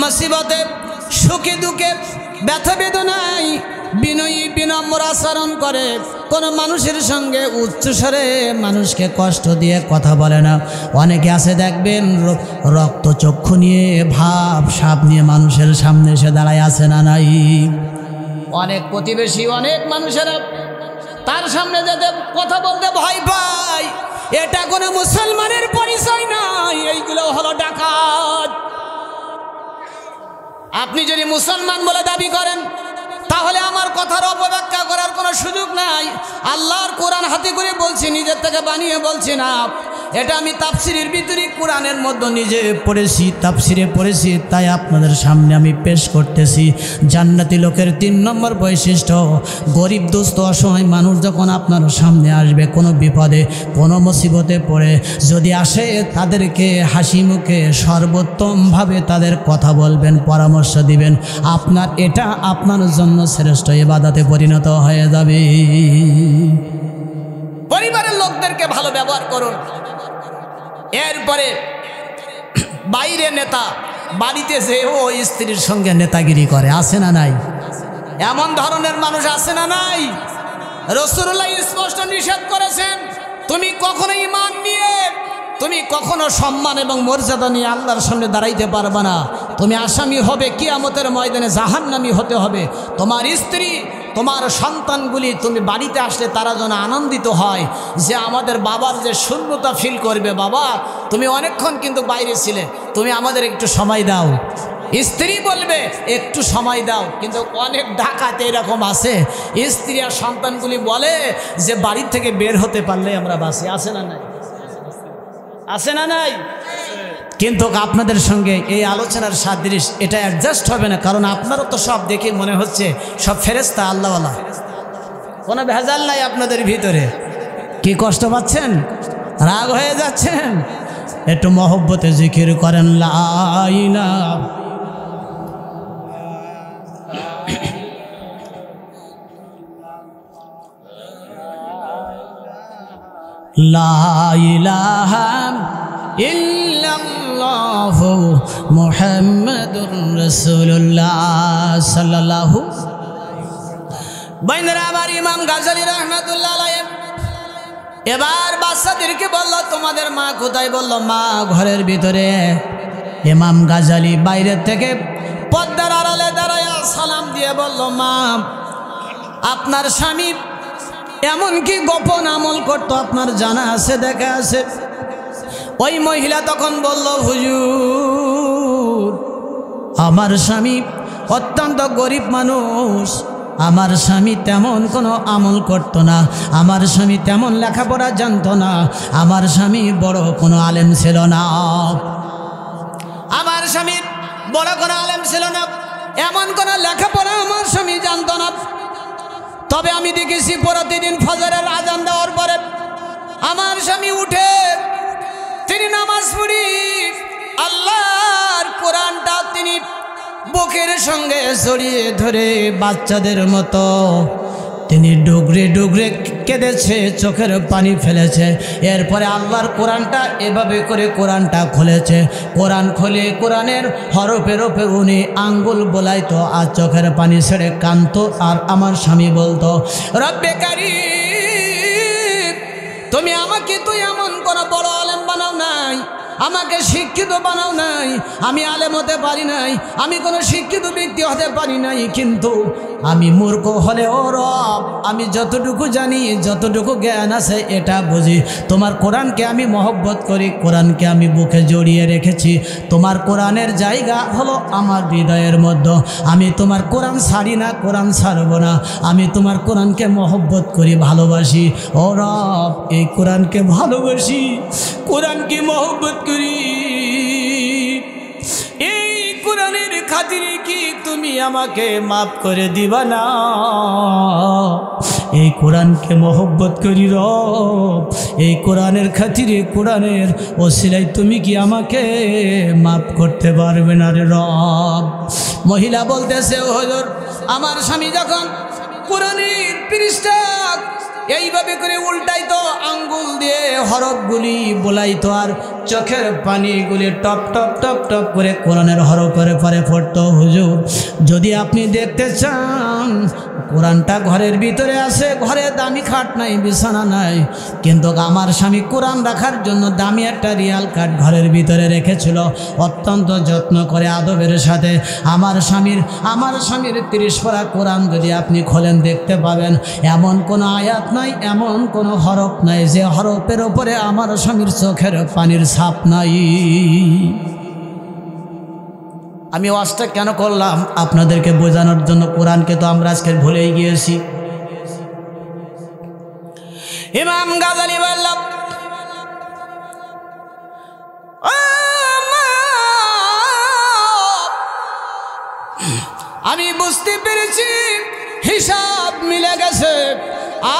মুসিবতে সুখে দুঃখে ব্যথা বেদনায় বিনয়ী বিনম্র আচরণ করে, কোনো মানুষের সঙ্গে উচ্চস্বরে মানুষকে কষ্ট দিয়ে কথা বলে না। অনেকে আছে দেখবেন রক্তচক্ষু নিয়ে, ভাব সাপ নিয়ে মানুষের সামনে এসে দাঁড়ায়, আছে না নাই? অনেক প্রতিবেশী, অনেক মানুষেরা তার সামনে যেতে কথা বলতে ভয় পায়। এটা কোনো মুসলমানের পরিচয় নয়, এইগুলো হলো ডাকাত। আপনি যদি মুসলমান বলে দাবি করেন, তাহলে আমার কথার অপব্যাখ্যা করার কোনো সুযোগ নাই। আল্লাহর কোরআন হাতে করে বলছি, নিজের থেকে বানিয়ে বলছি না। এটা আমি তাফসিরের ভিতরে কোরআনের মধ্যে নিজে পড়েছি, তাফসিরে পড়েছি, তাই আপনাদের সামনে আমি পেশ করতেছি। জান্নাতি লোকের 3 নম্বর বৈশিষ্ট্য, গরিব দুস্থ অসহায় মানুষ যখন আপনার সামনে আসবে, কোনো বিপদে কোনো মুসিবতে পড়ে যদি আসে, তাদেরকে হাসি মুখে সর্বোত্তমভাবে তাদের কথা বলবেন, পরামর্শ দিবেন। এটা আপনার জন্য শ্রেষ্ঠ ইবাদতে পরিণত হয়ে যাবে। পরিবারের লোকদেরকে ভালো ব্যবহার করুন। এরপরে বাইরে নেতা, বাড়িতে যেও স্ত্রীর সঙ্গে নেতাগিরি করে, আছে না নাই? এমন ধরনের মানুষ আছে না নাই? রাসূলুল্লাহ স্পষ্ট নিষেধ করেছেন, তুমি কখনো ঈমান নিয়ে তুমি কখনো সম্মান এবং মর্যাদা নিয়ে আল্লাহর সামনে দাঁড়াইতে পারবে না। তুমি আসামি হবে, কিয়ামতের ময়দানে জাহান্নামী হতে হবে। তোমার স্ত্রী, তোমার সন্তানগুলি তুমি বাড়িতে আসলে তারা যেন আনন্দিত হয় যে আমাদের বাবার যে শূন্যতা ফিল করবে, বাবা তুমি অনেকক্ষণ কিন্তু বাইরে ছিলে, তুমি আমাদের একটু সময় দাও। স্ত্রী বলবে একটু সময় দাও। কিন্তু অনেক ডাকাতে এরকম আছে, স্ত্রী আর সন্তানগুলি বলে যে বাড়ির থেকে বের হতে পারলে আমরা বাঁচি। আছে না নাই? আছে না নাই? কিন্তু আপনাদের সঙ্গে এই আলোচনার সাদৃশ এটা অ্যাডজাস্ট হবে না, কারণ আপনারও তো সব দেখে মনে হচ্ছে সব ফেরেশতা, আল্লাহওয়ালা, কোনো ভেজাল নাই আপনাদের ভিতরে। কি কষ্ট পাচ্ছেন? রাগ হয়ে যাচ্ছেন? একটু মহব্বতে জিকির করেন লা ইলাহা লা ইলাহা ইল্লাল্লাহু মুহাম্মাদুর রাসূলুল্লাহ সাল্লাল্লাহু। বাইনরা আমার ইমাম গাজালি রাহমাতুল্লাহ আলাইহি এবার বাচ্চাদেরকে বলল তোমাদের মা কোথায়? বলল মা ঘরের ভিতরে। ইমাম গাজালি বাইরের থেকে পর্দার আড়ালে দাঁড়ায় সালাম দিয়ে বলল মা আপনার স্বামী এমন কি গোপন আমল করতো আপনার জানা আছে, দেখা আছে? ওই মহিলা তখন বলল হুজুর আমার স্বামী অত্যন্ত গরিব মানুষ, আমার স্বামী তেমন কোনো আমল করতো না, আমার স্বামী তেমন লেখাপড়া জানতো না, আমার স্বামী বড় কোনো আলেম ছিল না, আমার স্বামী বড় কোনো আলেম ছিল না, এমন কোনো লেখাপড়া আমার স্বামী জানতো না। তবে আমি দেখেছি প্রতিদিন ফজরের আজান দেওয়ার পরে আমার স্বামী উঠে তিনি নামাজ পড়ি আল্লাহর কোরআনটা তিনি বুকের সঙ্গে জড়িয়ে ধরে বাচ্চাদের মতো তিনি ডুগরে ডুগরে কেঁদেছে, চোখের পানি ফেলেছে। এরপরে আল্লাহর কোরআনটা এভাবে করে কোরআনটা খুলেছে, কোরআন খুলে কোরআনের হরফের ওপর উনি আঙ্গুল বোলাইতো আর চোখের পানি ছেড়ে কাঁদতো। আর আমার স্বামী বলতো রব্বে কারীম তুমি আমাকে তুই এমন কোনো বড় আলেম বানাও নাই, আমাকে শিক্ষিত বানাও নাই, আমি আলেম হতে পারি নাই, আমি কোনো শিক্ষিত ব্যক্তি হতে পারি নাই, কিন্তু আমি মূর্খ হলেও রব আমি যতটুকু জানি যতটুকু জ্ঞান আছে এটা বুঝি। তোমার কোরআনকে আমি মহব্বত করি, কোরআনকে আমি বুকে জড়িয়ে রেখেছি, তোমার কোরআনের জায়গা হলো আমার হৃদয়ের মধ্যে। আমি তোমার কোরআন ছাড়ি না, কোরআন ছাড়ব না, আমি তোমার কোরআনকে মহব্বত করি, ভালোবাসি। ও রব এই কোরআনকে ভালোবাসি, কোরআনকে মহব্বত করি, এই কোরআনের খাতিরে কি তুমি আমাকে মাফ করে দিবা না? এই কোরআনকে মহব্বত করি রব, এই কোরআনের খাতিরে কোরআনের ওসিলায় তুমি কি আমাকে মাফ করতে পারবে না রে রব? মহিলা বলতেছে হুজুর আমার স্বামী যখন কোরআনের পৃষ্ঠা এইভাবে করে উল্টাইতো, আঙ্গুল দিয়ে হরফগুলি বোলাইতো আর চোখের পানিগুলি টপ টপ টপ টপ করে কোরআনের হরফের পরে পড়তো। হুজুর যদি আপনি দেখতে চান কোরআনটা ঘরের ভিতরে আছে, ঘরে দামি খাট নাই, বিছানা নাই, কিন্তু আমার স্বামী কোরআন রাখার জন্য দামি একটা রিয়াল কাঠ ঘরের ভিতরে রেখেছিল, অত্যন্ত যত্ন করে আদবের সাথে। আমার স্বামীর 30 পারা কোরআন যদি আপনি খোলেন দেখতে পাবেন এমন কোনো আয়াত নাই, এমন কোনো হরফ নাই যে হরফের ওপরে আমার স্বামীর চোখের পানির ছাপ নাই। আমি ওয়াজটা কেন করলাম আপনাদেরকে বোঝানোর জন্য। কোরআনকে তো আমরা আজকে ভুলেই গিয়েছি। ইমাম গাজালি বললাম আমি বুঝতে পেরেছি হিসাব মিলে গেছে,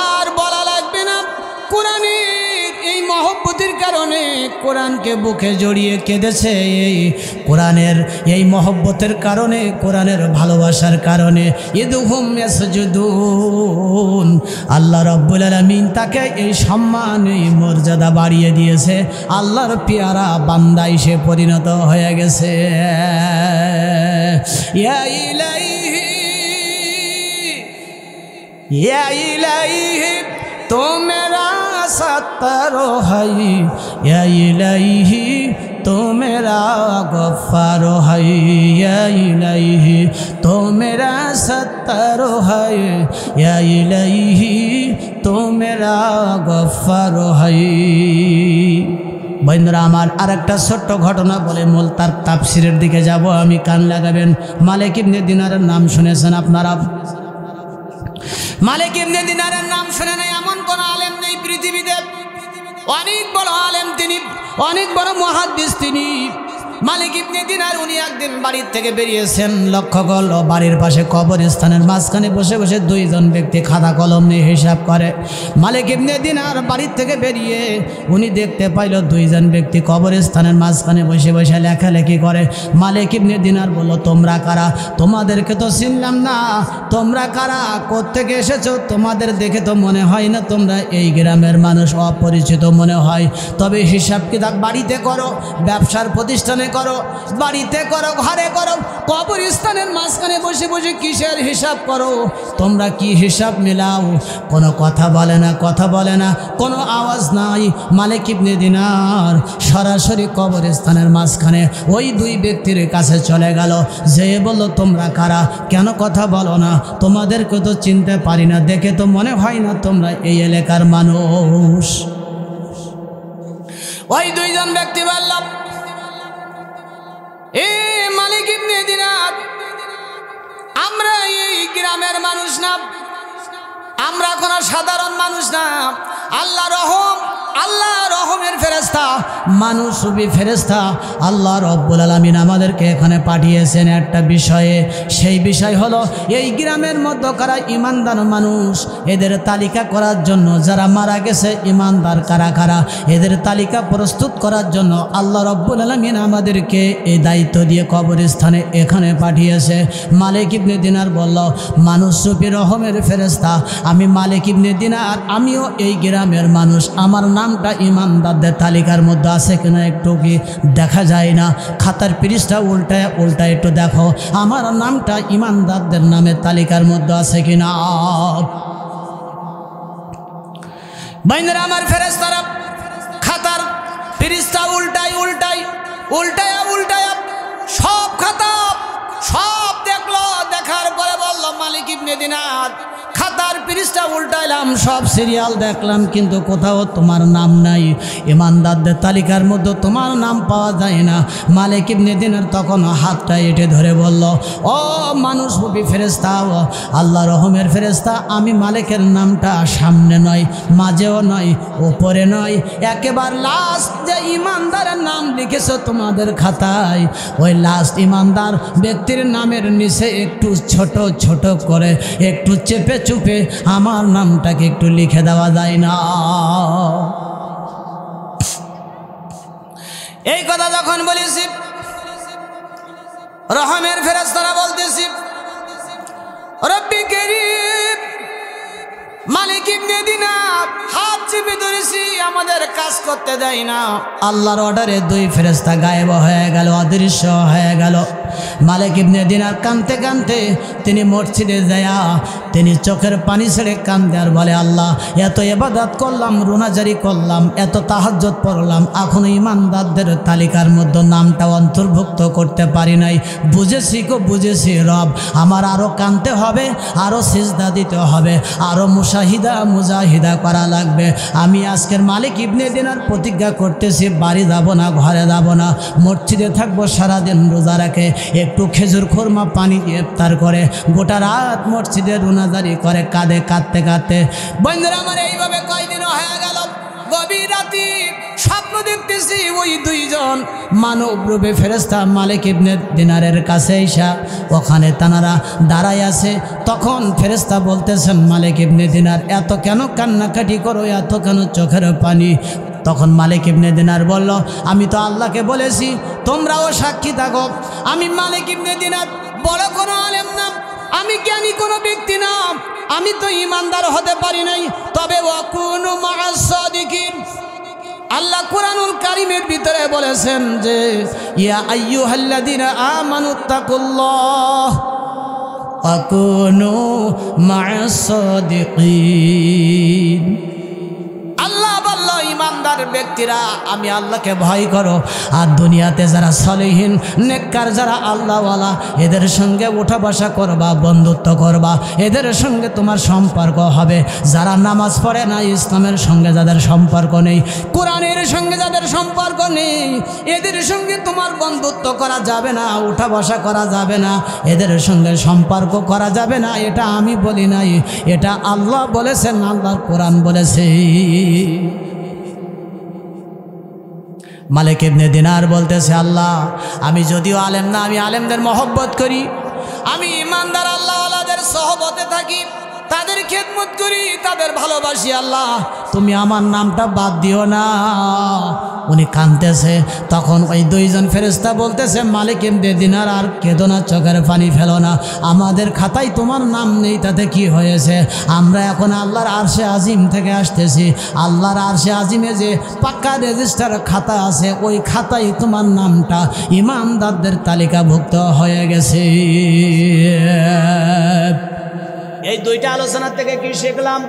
আর বলা লাগবে না। কোরআনের এই মহব্বতের কারণে কোরআনকে বুকে জড়িয়ে কেঁদেছে, এই কোরআনের এই মহব্বতের কারণে, কোরআনের ভালোবাসার কারণে ইদহুম ইয়াসজুদুন। আল্লাহ রাব্বুল আলামিন তাকে এই সম্মান এই মর্যাদা বাড়িয়ে দিয়েছে, আল্লাহর পেয়ারা বান্দায় সে পরিণত হয়ে গেছে। ইয়া ইলাহি ইয়া ইলাহি তো মেরা सत्तर है या इलाही तो मेरा गफ्फार है या इलाही तो मेरा सत्तर है या इलाही तो मेरा गफ्फार है। বন্ধুরা আমার আরেকটা ছোট্ট ঘটনা বলে মূল তার তাফসিরের দিকে যাব, আমি কান লাগাবেন। মালিক ইবনে দিনারের নাম শুনেছেন আপনারা? মালিক ইবনে দিনারের নাম শুনে নাই এমন কোন আলেম নেই পৃথিবীতে। অনেক বড় আলেম তিনি, অনেক বড় মুহাদ্দিস তিনি। মালিক ইবনে দিনার উনি একদিন বাড়ির থেকে বেরিয়েছেন, লক্ষ্য করল বাড়ির পাশে কবরস্থানের মাঝখানে বসে বসে দুইজন ব্যক্তি খাতা কলম নিয়ে হিসাব করে। মালিক ইবনে দিনার বাড়ির থেকে বেরিয়ে উনি দেখতে পাইল দুইজন ব্যক্তি কবরস্থানের মাঝখানে বসে বসে লেখালেখি করে। মালিক ইবনে দিনার বলল, তোমরা কারা? তোমাদেরকে তো চিনলাম না, তোমরা কারা, কোত্থেকে এসেছো? তোমাদের দেখে তো মনে হয় না তোমরা এই গ্রামের মানুষ, অপরিচিত মনে হয়। তবে হিসাব কিতাব বাড়িতে করো, ব্যবসার প্রতিষ্ঠানে করো, বাড়িতে করো, ঘরে করো, কবরস্থানের মাঝখানে বসে বসে কিসের হিসাব করো? তোমরা কি হিসাব মিলাও? কোনো কথা বলে না, কথা বলে না, কোনো আওয়াজ নাই। মালিক ইবনে দিনার সরাসরি কবরস্থানের মাঝখানে ওই দুই ব্যক্তির কাছে চলে গেল, যে বলল, তোমরা কারা, কেন কথা বলো না? তোমাদেরকে তো চিনতে পারি না, দেখে তো মনে হয় না তোমরা এই এলাকার মানুষ। ওই দুইজন ব্যক্তি বলল, এ মালিক ইবনে দিনার, আমরা এই গ্রামের মানুষ না, আমরা কোনো সাধারণ মানুষ না। আল্লাহ রহমের ফেরেশতা, মানুষ রূপী ফেরেশতা আল্লাহ রব্বুল আলামিন আমাদেরকে এখানে পাঠিয়েছেন একটা বিষয়ে। সেই বিষয় হলো এই গ্রামের মধ্যে কারা ইমানদার মানুষ, এদের তালিকা করার জন্য। যারা মারা গেছে ইমানদার কারা কারা, এদের তালিকা প্রস্তুত করার জন্য আল্লাহ রব্বুল আলামিন আমাদেরকে এই দায়িত্ব দিয়ে কবরস্থানে এখানে পাঠিয়েছে। মালিক ইবনে দিনার বলল, মানুষ রূপী রহমের ফেরেশতা, আমি মালিক ইবনে দিনার, আমিও এই গ্রামের মানুষ। আমার নামটা ইমানদারদের তালিকার মধ্যে আছে কিনা একটু কি দেখা যায় না? খাতার পৃষ্ঠা উল্টায় উল্টায় একটু দেখো, আমার নামটা ইমানদারদের নামের তালিকার মধ্যে আছে কিনা। বাইন্দরা আমার ফেরেশতারা খাতার পৃষ্ঠা উল্টায় উল্টায় উল্টায় উল্টায় সব খাতা সব দেখলো, দেখার পরে বলল, মালিক ইবনে দিনার, খাতার পৃষ্ঠা উল্টাইলাম, সব সিরিয়াল দেখলাম, কিন্তু কোথাও তোমার নাম নাই, ইমানদারদের তালিকার মধ্যে তোমার নাম পাওয়া যায় না। মালিক ইবনে দিনার তখন হাতটা এঁটে ধরে বলল, ও মানুষ রূপী ফেরেশতা, আল্লাহ রহমের ফেরেশতা, আমি মালিকের নামটা সামনে নয়, মাঝেও নয়, উপরে নয়, একেবারে লাস্ট যে ইমানদারের নাম লিখেছো তোমাদের খাতায়, ওই লাস্ট ইমানদার ব্যক্তির নামের নিচে একটু ছোট ছোট করে, একটু চেপে চুপে আমার নামটাকে একটু লিখে দেওয়া যায় না? এই কথা যখন বলেছি, রহমের ফেরেশতারা বলতেছি, রব্বি কারীম, মালিক ইবনে দিনার হাত চেপে ধরেছি, আমাদের কাজ করতে দেয় না। আল্লাহর অর্ডারে দুই ফেরেশতা গায়েব হয়ে গেল, অদৃশ্য হয়ে গেল। মালিক ইবনে দিনার কাঁদতে কাঁদতে তিনি মসজিদে যায়া তিনি চোখের পানি ছেড়ে কাঁদে আর বলে, আল্লাহ, এত ইবাদত করলাম, রোনাজারি করলাম, এত তাহাজ্জুদ পড়লাম, এখনো ইমানদারদের তালিকার মধ্যে নামটা অন্তর্ভুক্ত করতে পারি নাই। বুঝেছি গো, বুঝেছি রব, আমার আরও কাঁদতে হবে, আরও সিজদা দিতে হবে, আরও মুজাহিদা করা লাগবে। আমি আজকের মালিক ইবনে দিনার প্রতিজ্ঞা করতেছি, বাড়ি যাব না, ঘরে যাব না, মসজিদে থাকবো, সারাদিন রোজা রাখে, একটু খেজুর খুরমা পানি দিয়ে ইফতার করে, গোটা রাত মসজিদে রোনাজারি করে, কাঁদে কাঁদতে কাঁদতে। বন্ধুরা আমার এইভাবে কয়দিন হয়ে গেল, গভীর রাতে স্বপ্ন দেখতেছি ওই দুইজন মানব রূপে ফেরেশতা মালিক ইবনে দিনারের কাছে এসে ওখানে তানারা দাঁড়ায় আছে। তখন ফেরেশতা বলতেছেন, মালিক ইবনে দিনার, এত কেন কান্নাকাটি করো, এত কেন চোখের পানি? তখন মালিক ইবনে দিনার বলল, আমি তো আল্লাহকে বলেছি, তোমরাও সাক্ষী থাকো, আমি মালিক ইবনে দিনার বড় কোনো আলেম না, আমি জ্ঞানী কোনো ব্যক্তি না, আমি তো ইমানদার হতে পারি নাই, তবে ওয়াকুনু মা'আস সাদিকিন। আল্লাহ কুরআনুল কারীমের ভিতরে বলেছেন যে, ইয়া আইয়ুহাল্লাযীনা আমানুত্তাকুল্লাহ ওয়াকুনু মা'আস সাদিকিন। আল্লাহ ইমানদার ব্যক্তিরা আমি আল্লাহকে ভয় করো, আর দুনিয়াতে যারা সলিহীন নেককার যারা আল্লাহওয়ালা এদের সঙ্গে উঠা বসা করবা, বন্ধুত্ব করবা, এদের সঙ্গে তোমার সম্পর্ক হবে। যারা নামাজ পড়ে না, ইসলামের সঙ্গে যাদের সম্পর্ক নেই, কোরআনের সঙ্গে যাদের সম্পর্ক নেই, এদের সঙ্গে তোমার বন্ধুত্ব করা যাবে না, উঠা বসা করা যাবে না, এদের সঙ্গে সম্পর্ক করা যাবে না। এটা আমি বলি নাই, এটা আল্লাহ বলেছেন, আল্লাহর কোরআন বলেছে। মালিক ইবনে দিনার বলতেছে, আল্লাহ আমি যদিও আলেম না, আমি আলেমদের মহব্বত করি, আমি ইমানদার আল্লাহওয়ালাদের সহবতে থাকি, তাদের খেদমত করি, তাদের ভালোবাসি। আল্লাহ তুমি আমার নামটা বাদ দিও না। উনি কাঁদতেছে। তখন ওই দুইজন ফেরেশতা বলতেছে, মালিক ইবনে দিনার আর কেঁদো না, চোখের পানি ফেলো না, আমাদের খাতায় তোমার নাম নেই, তাতে কি হয়েছে? আমরা এখন আল্লাহর আরশে আজিম থেকে আসতেছি, আল্লাহর আরশে আজিমে যে পাক্কা রেজিস্টার খাতা আছে, ওই খাতায় তোমার নামটা ইমানদারদের তালিকাভুক্ত হয়ে গেছে। এই দুইটা আলোচনা থেকে কি শিখলাম?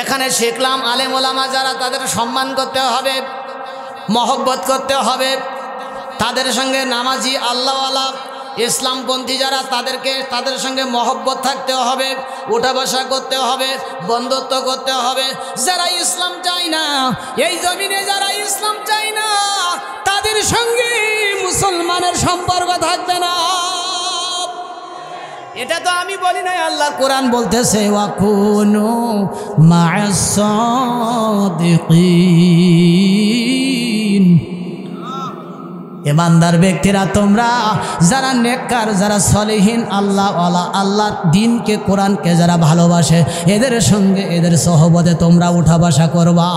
এখানে শিখলাম আলেম ওলামা যারা, তাদের সম্মান করতে হবে, মহব্বত করতে হবে, তাদের সঙ্গে নামাজি আল্লাহওয়ালা ইসলামপন্থী যারা, তাদের সঙ্গে মহব্বত থাকতে হবে, উঠা বসা করতে হবে, বন্ধুত্ব করতে হবে। যারা ইসলাম চায় না, এই জমিনে যারা ইসলাম চায় না, তাদের সঙ্গে মুসলমানের সম্পর্ক থাকবে না। এটা তো আমি বলি নাই, আল্লাহ কোরআন বলতেছে, ওয়াকুনু মা'আস সাদিকিন। ইমানদার ব্যক্তিরা তোমরা যারা নেককার, যারা সলিহীন আল্লাহওয়ালা, আল্লাহর দ্বীনকে কোরআনকে যারা ভালোবাসে, এদের সঙ্গে এদের সহবতে তোমরা উঠা বসা করবা।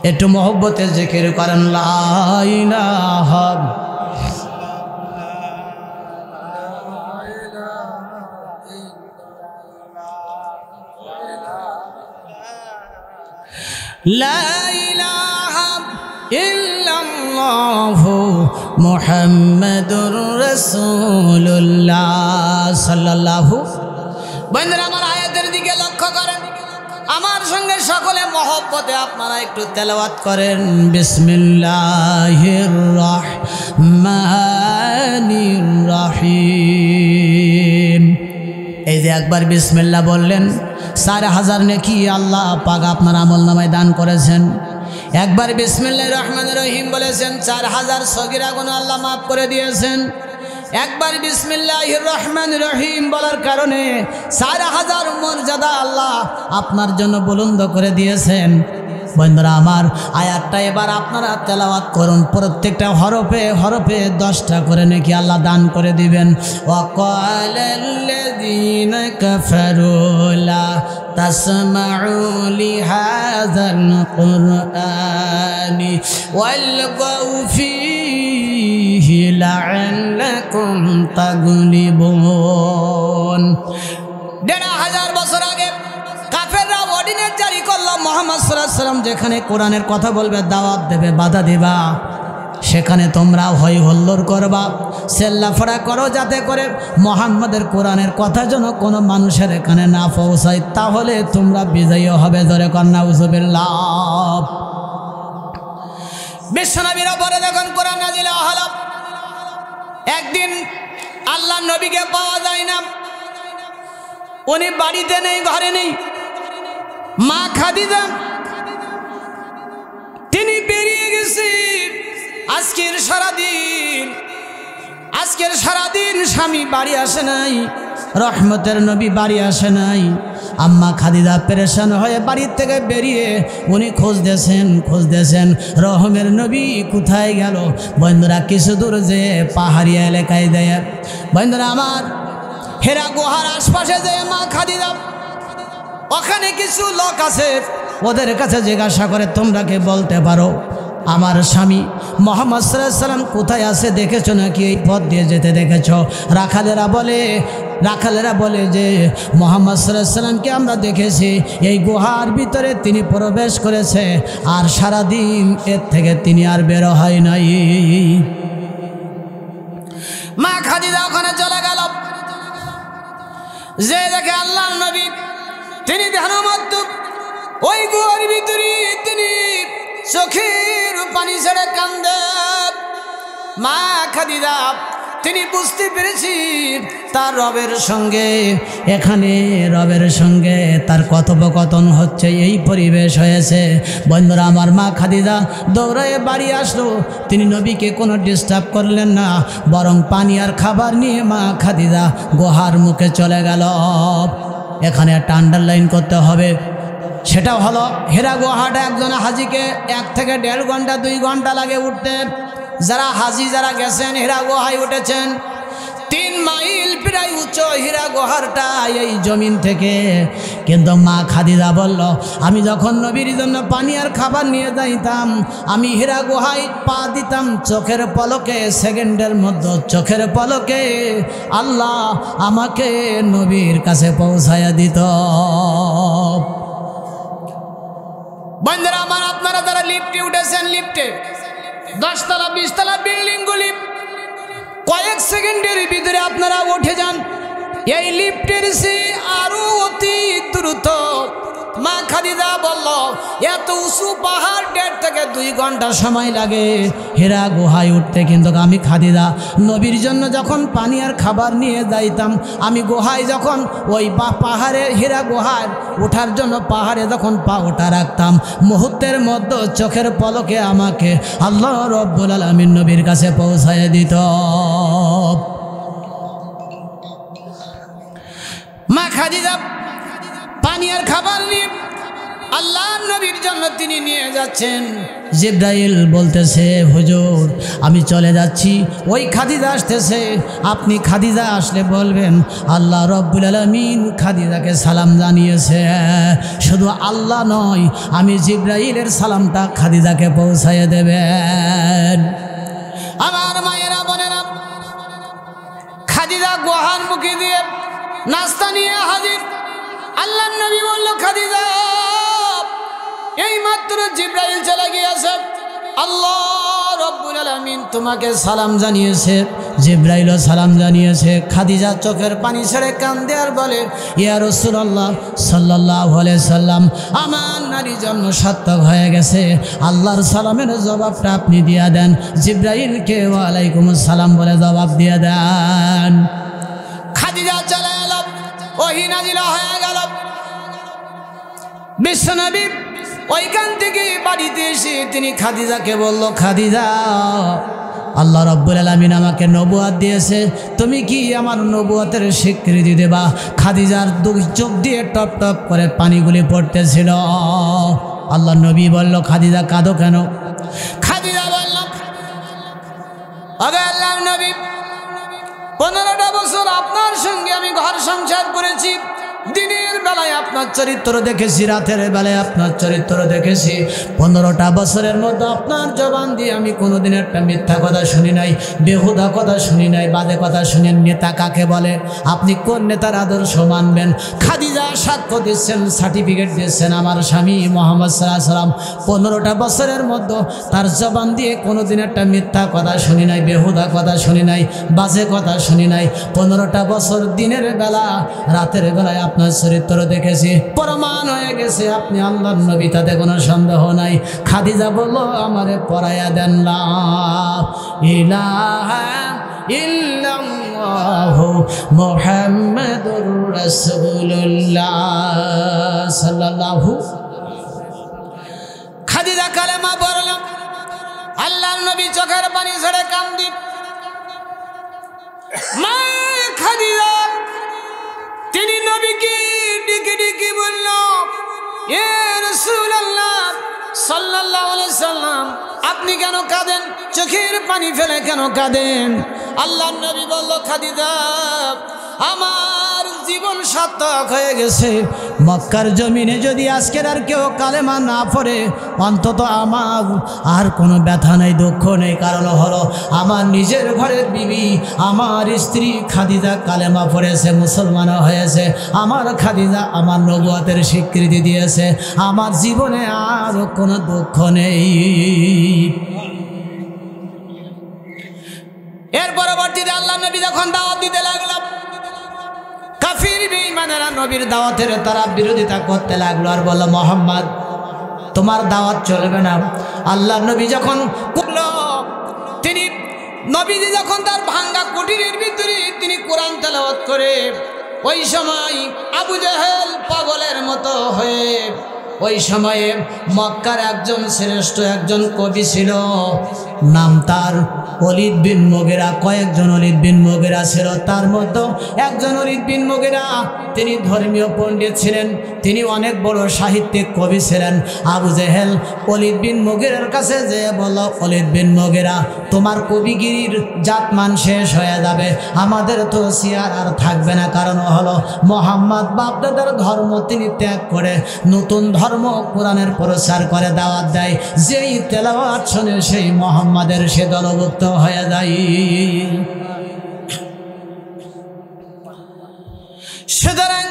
একটু মহব্বতে জিকির করেন, লা ইলাহা লা ইলাহা ইল্লাল্লাহু মুহাম্মাদুর রাসূলুল্লাহ সাল্লাল্লাহু। বন্ধুরা আমার আয়াতের দিকে লক্ষ্য করেন, আমার সঙ্গে সকলে মহব্বতে আপনারা একটু তেলাওয়াত করেন, বিসমিল্লাহির রহমানির রহিম। এই যে একবার বিসমিল্লাহ বললেন, 4000 নেকি আল্লাহ পাক আপনার আমলনামায় দান করেছেন। একবার বিসমিল্লাহির রহমানির রহিম বলেছেন, 4000 সগীরা গুনাহ আল্লাহ মাফ করে দিয়েছেন। একবার বিসমিল্লাহির রহমানির রহিম বলার কারণে 4000 মর্যাদা আল্লাহ আপনার জন্য বুলন্দ করে দিয়েছেন। বন্ধুরা আমার, আয়াতটা এবার আপনারা তেলাওয়াত করুন, প্রত্যেকটা হরফে হরফে 10টা করে নেকি আল্লাহ দান করে দিবেন। ওয়াকালাল্লাযীনা কাফারু লা তাসমাউ লিহাযাল কুরআনি ওয়ালগাউ ফীহি লাআল্লাকুম তাগলিবুন। 1500 বছর আগে কাফেররা অর্ডিনেন্স জারি করলো, মুহাম্মদ সাল্লাল্লাহু আলাইহি ওয়াসাল্লাম যেখানে কোরআনের কথা বলবে, দাওয়াত দেবে, বাধা দিবা, সেখানে তোমরা হই হল্লোড় করবা, চেল্লাফাড়া করো, যাতে করে মুহাম্মাদের কোরআনের কথা যেন কোনো মানুষের এখানে না পৌঁছায়, তাহলে তোমরা বিজয়ী হবে। ধরে কন্যা উযুবিল্লাহ। বিশ্বনবীর উপরে যখন কোরআন নাযিল হলো, একদিন আল্লাহ নবীকে পাওয়া যায় না, উনি বাড়িতে নেই, ঘরে নেই। মা খাদিজা তিনি বেরিয়ে গেছে। আজকের সারাদিন স্বামী বাড়ি আসে নাই, রহমতের নবী বাড়ি আসে নাই। আম্মা খাদিজা পেরেশান হয়ে বাড়ির থেকে বেরিয়ে উনি খুঁজতেছেন রহমের নবী কোথায় গেল। বন্ধুরা কিছু দূর যে পাহাড়িয়া এলাকায় দেয়, বন্ধুরা আমার, হেরা গুহার আশপাশে যে মা খাদিজা, ওখানে কিছু লোক আছে, ওদের কাছে জিজ্ঞাসা করে, তোমরা কে বলতে পারো আমার স্বামী মুহাম্মদ সাল্লাল্লাহু আলাইহি ওয়াসাল্লাম কোথায় আছে, দেখেছো নাকি, এই পথ দিয়ে যেতে দেখেছো? রাখালেরা বলে যে মুহাম্মদ সাল্লাল্লাহু আলাইহি ওয়াসাল্লামকে আমরা দেখেছি, এই গুহার ভিতরে তিনি প্রবেশ করেছে, আর সারাদিন এর থেকে তিনি আর বের হয় নাই। মা খাদিজা ওখানে চলে গেল, যে দেখে আল্লাহর নবী তিনি ধ্যানমত্ত, ওই গুহার ভিতরে তিনি চোখের পানি ছেড়ে কান্দেন। মা খাদিজা তিনি বুঝতে পেরেছি তার রবের সঙ্গে, এখানে রবের সঙ্গে তার কথোপকথন হচ্ছে, এই পরিবেশ হয়েছে। বন্ধুরা আমার, মা খাদিজা দৌড়ায় বাড়ি আসলো। তিনি নবীকে কোনো ডিস্টার্ব করলেন না, বরং পানি আর খাবার নিয়ে মা খাদিজা গুহার মুখে চলে গেল। এখানে একটা আন্ডারলাইন করতে হবে, সেটা হলো হীরা গুহাটা একজন হাজিকে 1 থেকে 1.5 ঘন্টা 2 ঘন্টা লাগে উঠতে। যারা হাজি যারা গেছেন হীরা গুহায় উঠেছেন, 3 মাইল প্রায় উঁচু হীরা গুহারটা এই জমিন থেকে। কিন্তু মা খাদিজা বলল, আমি যখন নবীর জন্য পানি আর খাবার নিয়ে যাইতাম, আমি হীরা গুহায় পা দিতাম, চোখের পলকে, সেকেন্ডের মধ্যে চোখের পলকে আল্লাহ আমাকে নবীর কাছে পৌঁছায়া দিত। বন্ধুরা আমার, আপনারা যারা লিফটে উঠেছেন, লিফটে 10 তলা 20 তলা বিল্ডিংগুলি কয়েক সেকেন্ডের ভিতরে আপনারা উঠে যান। এই লিফটের সে আরো অতি দ্রুত। মা খাদিজা বলল, এত উঁচু পাহাড় 1.5 থেকে 2 ঘন্টা সময় লাগে হীরা গুহায় উঠতে। কিন্তু আমি খাদিজা নবীর জন্য যখন পানি আর খাবার নিয়ে যাইতাম, আমি গুহায় যখন ওই পাহাড়ে হীরা গুহায় ওঠার জন্য পাহাড়ে যখন পা ওঠা রাখতাম, মুহূর্তের মধ্যে চোখের পলকে আমাকে আল্লাহ রব্বুল আলামিন নবীর কাছে পৌঁছায় দিত। মা খাদিজা পানি আর খাবার নিয়ে আল্লাহ নবীর জন্য তিনি নিয়ে যাচ্ছেন। জিবরাইল বলতেছে, হুজুর আমি চলে যাচ্ছি, ওই খাদিজা আসতেছে, আপনি খাদিজা আসলে বলবেন আল্লাহ রব্বুল আলামিন খাদিজাকে সালাম জানিয়েছে। শুধু আল্লাহ নয়, আমি জিবরাইলের সালামটা খাদিজাকে পৌঁছায় দেবেন। আমার মায়েরা বোনেরা, খাদিজা গুহার মুখে দিয়ে নাস্তা নিয়ে হাজির। আল্লাহ নবী বলল, খাদিজা এই মাত্র জিবরাইল চলে গিয়েছে, আল্লাহ রব্বুল আলামিন তোমাকে সালাম জানিয়েছে। জিবরাইলও সালাম জানিয়েছে। খাদিজা চোখের পানি ছেড়ে কান্দে আর বলে, ইয়া রাসূলুল্লাহ সাল্লাল্লাহু আলাইহি সাল্লাম, আমার নারী জন্ম সার্থক হয়ে গেছে, আল্লাহর সালামের জবাবটা আপনি দিয়ে দেন। জিবরাইলকে ওয়া আলাইকুমুস সালাম বলে জবাব দিয়ে দেন। খাদিজা চলে এলো, ওহী নাযিল হয়ে গেল। বিশ্বনবী ওইখান থেকে বাড়িতে এসে তিনি খাদিজাকে বলল, খাদিজা আল্লাহ রব্বুল আলামিন আমাকে নবুয়ত দিয়েছে, তুমি কি আমার নবুয়তের স্বীকৃতি দেবা? খাদিজার 2 চোখ দিয়ে টপ টপ করে পানিগুলি পড়তেছিল। আল্লাহ নবী বলল, খাদিজা কাঁদো কেন? খাদিজা বলল, আগে আল্লাহ নবী 15টা বছর আপনার সঙ্গে আমি ঘর সংসার করেছি। দিনের বেলায় আপনার চরিত্র দেখেছি, রাতের বেলায় আপনার চরিত্র দেখেছি। 15টা বছরের মধ্যে আপনার জবান দিয়ে আমি কোনোদিন একটা মিথ্যা কথা শুনি নাই, বেহুদা কথা শুনি নাই, বাজে কথা শুনেন। নেতা কাকে বলে? আপনি কোন নেতার আদর্শ মানবেন? খাদিজা সাক্ষ্য দিচ্ছেন, সার্টিফিকেট দিচ্ছেন, আমার স্বামী মুহাম্মদ সাল্লাল্লাহু আলাইহি ওয়াসাল্লাম 15টা বছরের মধ্যে তার জবান দিয়ে কোনোদিন একটা মিথ্যা কথা শুনি নাই, বেহুদা কথা শুনি নাই, বাজে কথা শুনি নাই। 15টা বছর দিনের বেলা রাতের বেলায় আপনার চরিত্র দেখেছি, প্রমাণ হয়ে গেছে আপনি আল্লাহর নবী, তাতে কোনো সন্দেহ নাই। খাদিজা বলল, আমারে পড়ায়া দেন লা ইলাহা ইল্লাল্লাহু মুহাম্মাদুর রাসূলুল্লাহ সাল্লাল্লাহু। খাদিজা কালেমা পড়ল। আল্লাহর নবী চোখের পানি ছেড়ে কান্দি। মা খাদিজা তিনি নবীকে ডেকে ডেকে বলল, এ রাসূলুল্লাহ সাল্লাল্লাহু আলাইহি সাল্লাম, আপনি কেন কাঁদেন? চোখের পানি ফেলে কেন কাঁদেন? আল্লাহর নবী বলল, খাদিজা আমার জীবন সার্থক হয়ে গেছে। মক্কার জমিনে যদি আজকের আর কেউ কালেমা না পড়ে, অন্তত আমার আর কোনো ব্যথা নেই, দুঃখ নেই। কারণ হলো আমার নিজের ঘরের বিবি, আমার স্ত্রী খাদিজা কালেমা পড়েছে, মুসলমান হয়েছে। আমার খাদিজা আমার নবুয়তের স্বীকৃতি দিয়েছে। আমার জীবনে আর কোনো দুঃখ নেই। এর পরবর্তীতে আল্লাহ নবী যখন দাওয়াত দিতে লাগলাম, কাফির বেঈমান বেঈমানেরা নবীর দাওয়াতের তারা বিরোধিতা করতে লাগলো আর বলল, মুহাম্মদ তোমার দাওয়াত চলবে না। আল্লাহ নবী যখন তিনি নবীজি যখন তার ভাঙ্গা কুটিরের ভিতরে তিনি কোরআন তেলাওয়াত করে, ওই সময় আবু জাহেল পাগলের মতো হয়ে, ওই সময়ে মক্কার একজন শ্রেষ্ঠ একজন কবি ছিল, নাম তার ওলীদ বিন মুগীরা। কয়েকজন ওলীদ বিন মুগীরা ছিল, তার মধ্যে একজন ওলীদ বিন মুগীরা তিনি ধর্মীয় পণ্ডিত ছিলেন, তিনি অনেক বড় সাহিত্যিক কবি ছিলেন। আবু জেহেল ওলীদ বিন মুগীরার কাছে যে বলল, ওলীদ বিন মুগীরা তোমার কবিগিরির জাতমান শেষ হয়ে যাবে, আমাদের তো সিয়ার আর থাকবে না। কারণ হলো মুহাম্মদ বাপদাদার ধর্ম তিনি ত্যাগ করে নতুন ধর্ম কোরআনের প্রচার করে দাওয়াত দেয়, যেই তেলাওয়াত শুনে সেই মুহাম্মাদের সে দলভুক্ত হয়ে যায়। সুতরাং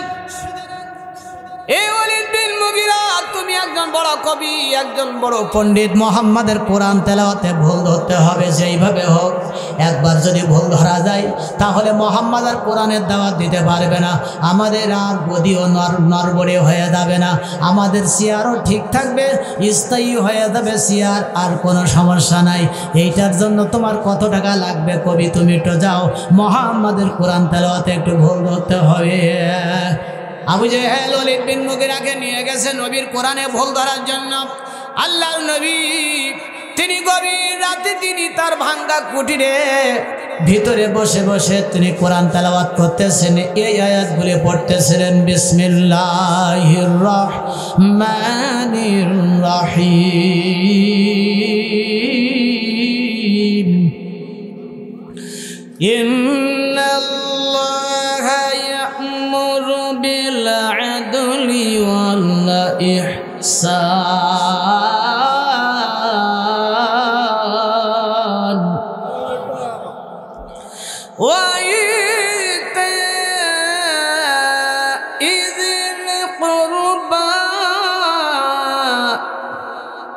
এই ওলীদ বিন মুগীরা তুমি একজন বড় কবি, একজন বড় পণ্ডিত, মুহাম্মাদের কোরআন তেলাওয়াতে ভুল ধরতে হবে যেইভাবে হোক। একবার যদি ভুল ধরা যায় তাহলে মুহাম্মদ আর কোরআনের দাওয়াত দিতে পারবে না, আমাদের আর গদিও নরবরে হয়ে যাবে না, আমাদের সিয়ারও ঠিক থাকবে, স্থায়ী হয়ে যাবে সিয়ার, আর কোনো সমস্যা নাই। এইটার জন্য তোমার কত টাকা লাগবে কবি, তুমি একটু যাও, মুহাম্মাদের কোরআন তেলাওয়াতে একটু ভুল ধরতে হবে। আবু জেহেল ওলীদ বিন মুগীরাকে নিয়ে গেছে নবীর কোরআনে ভুল ধরার জন্য। আল্লাহর নবী তিনি গভীর রাতে তিনি তার ভাঙ্গা কুটিরে ভিতরে বসে বসে তিনি কোরআন তেলাওয়াত করতেছেন, এই আয়াতগুলি পড়তেছিলেন, বিসমিল্লাহির রহমানির রহিম, ইন্নাল্লাহা ইয়া'মুরু বিল আদলি ওয়াল ইহসান ওয়া ইতা'i যিল কুরবা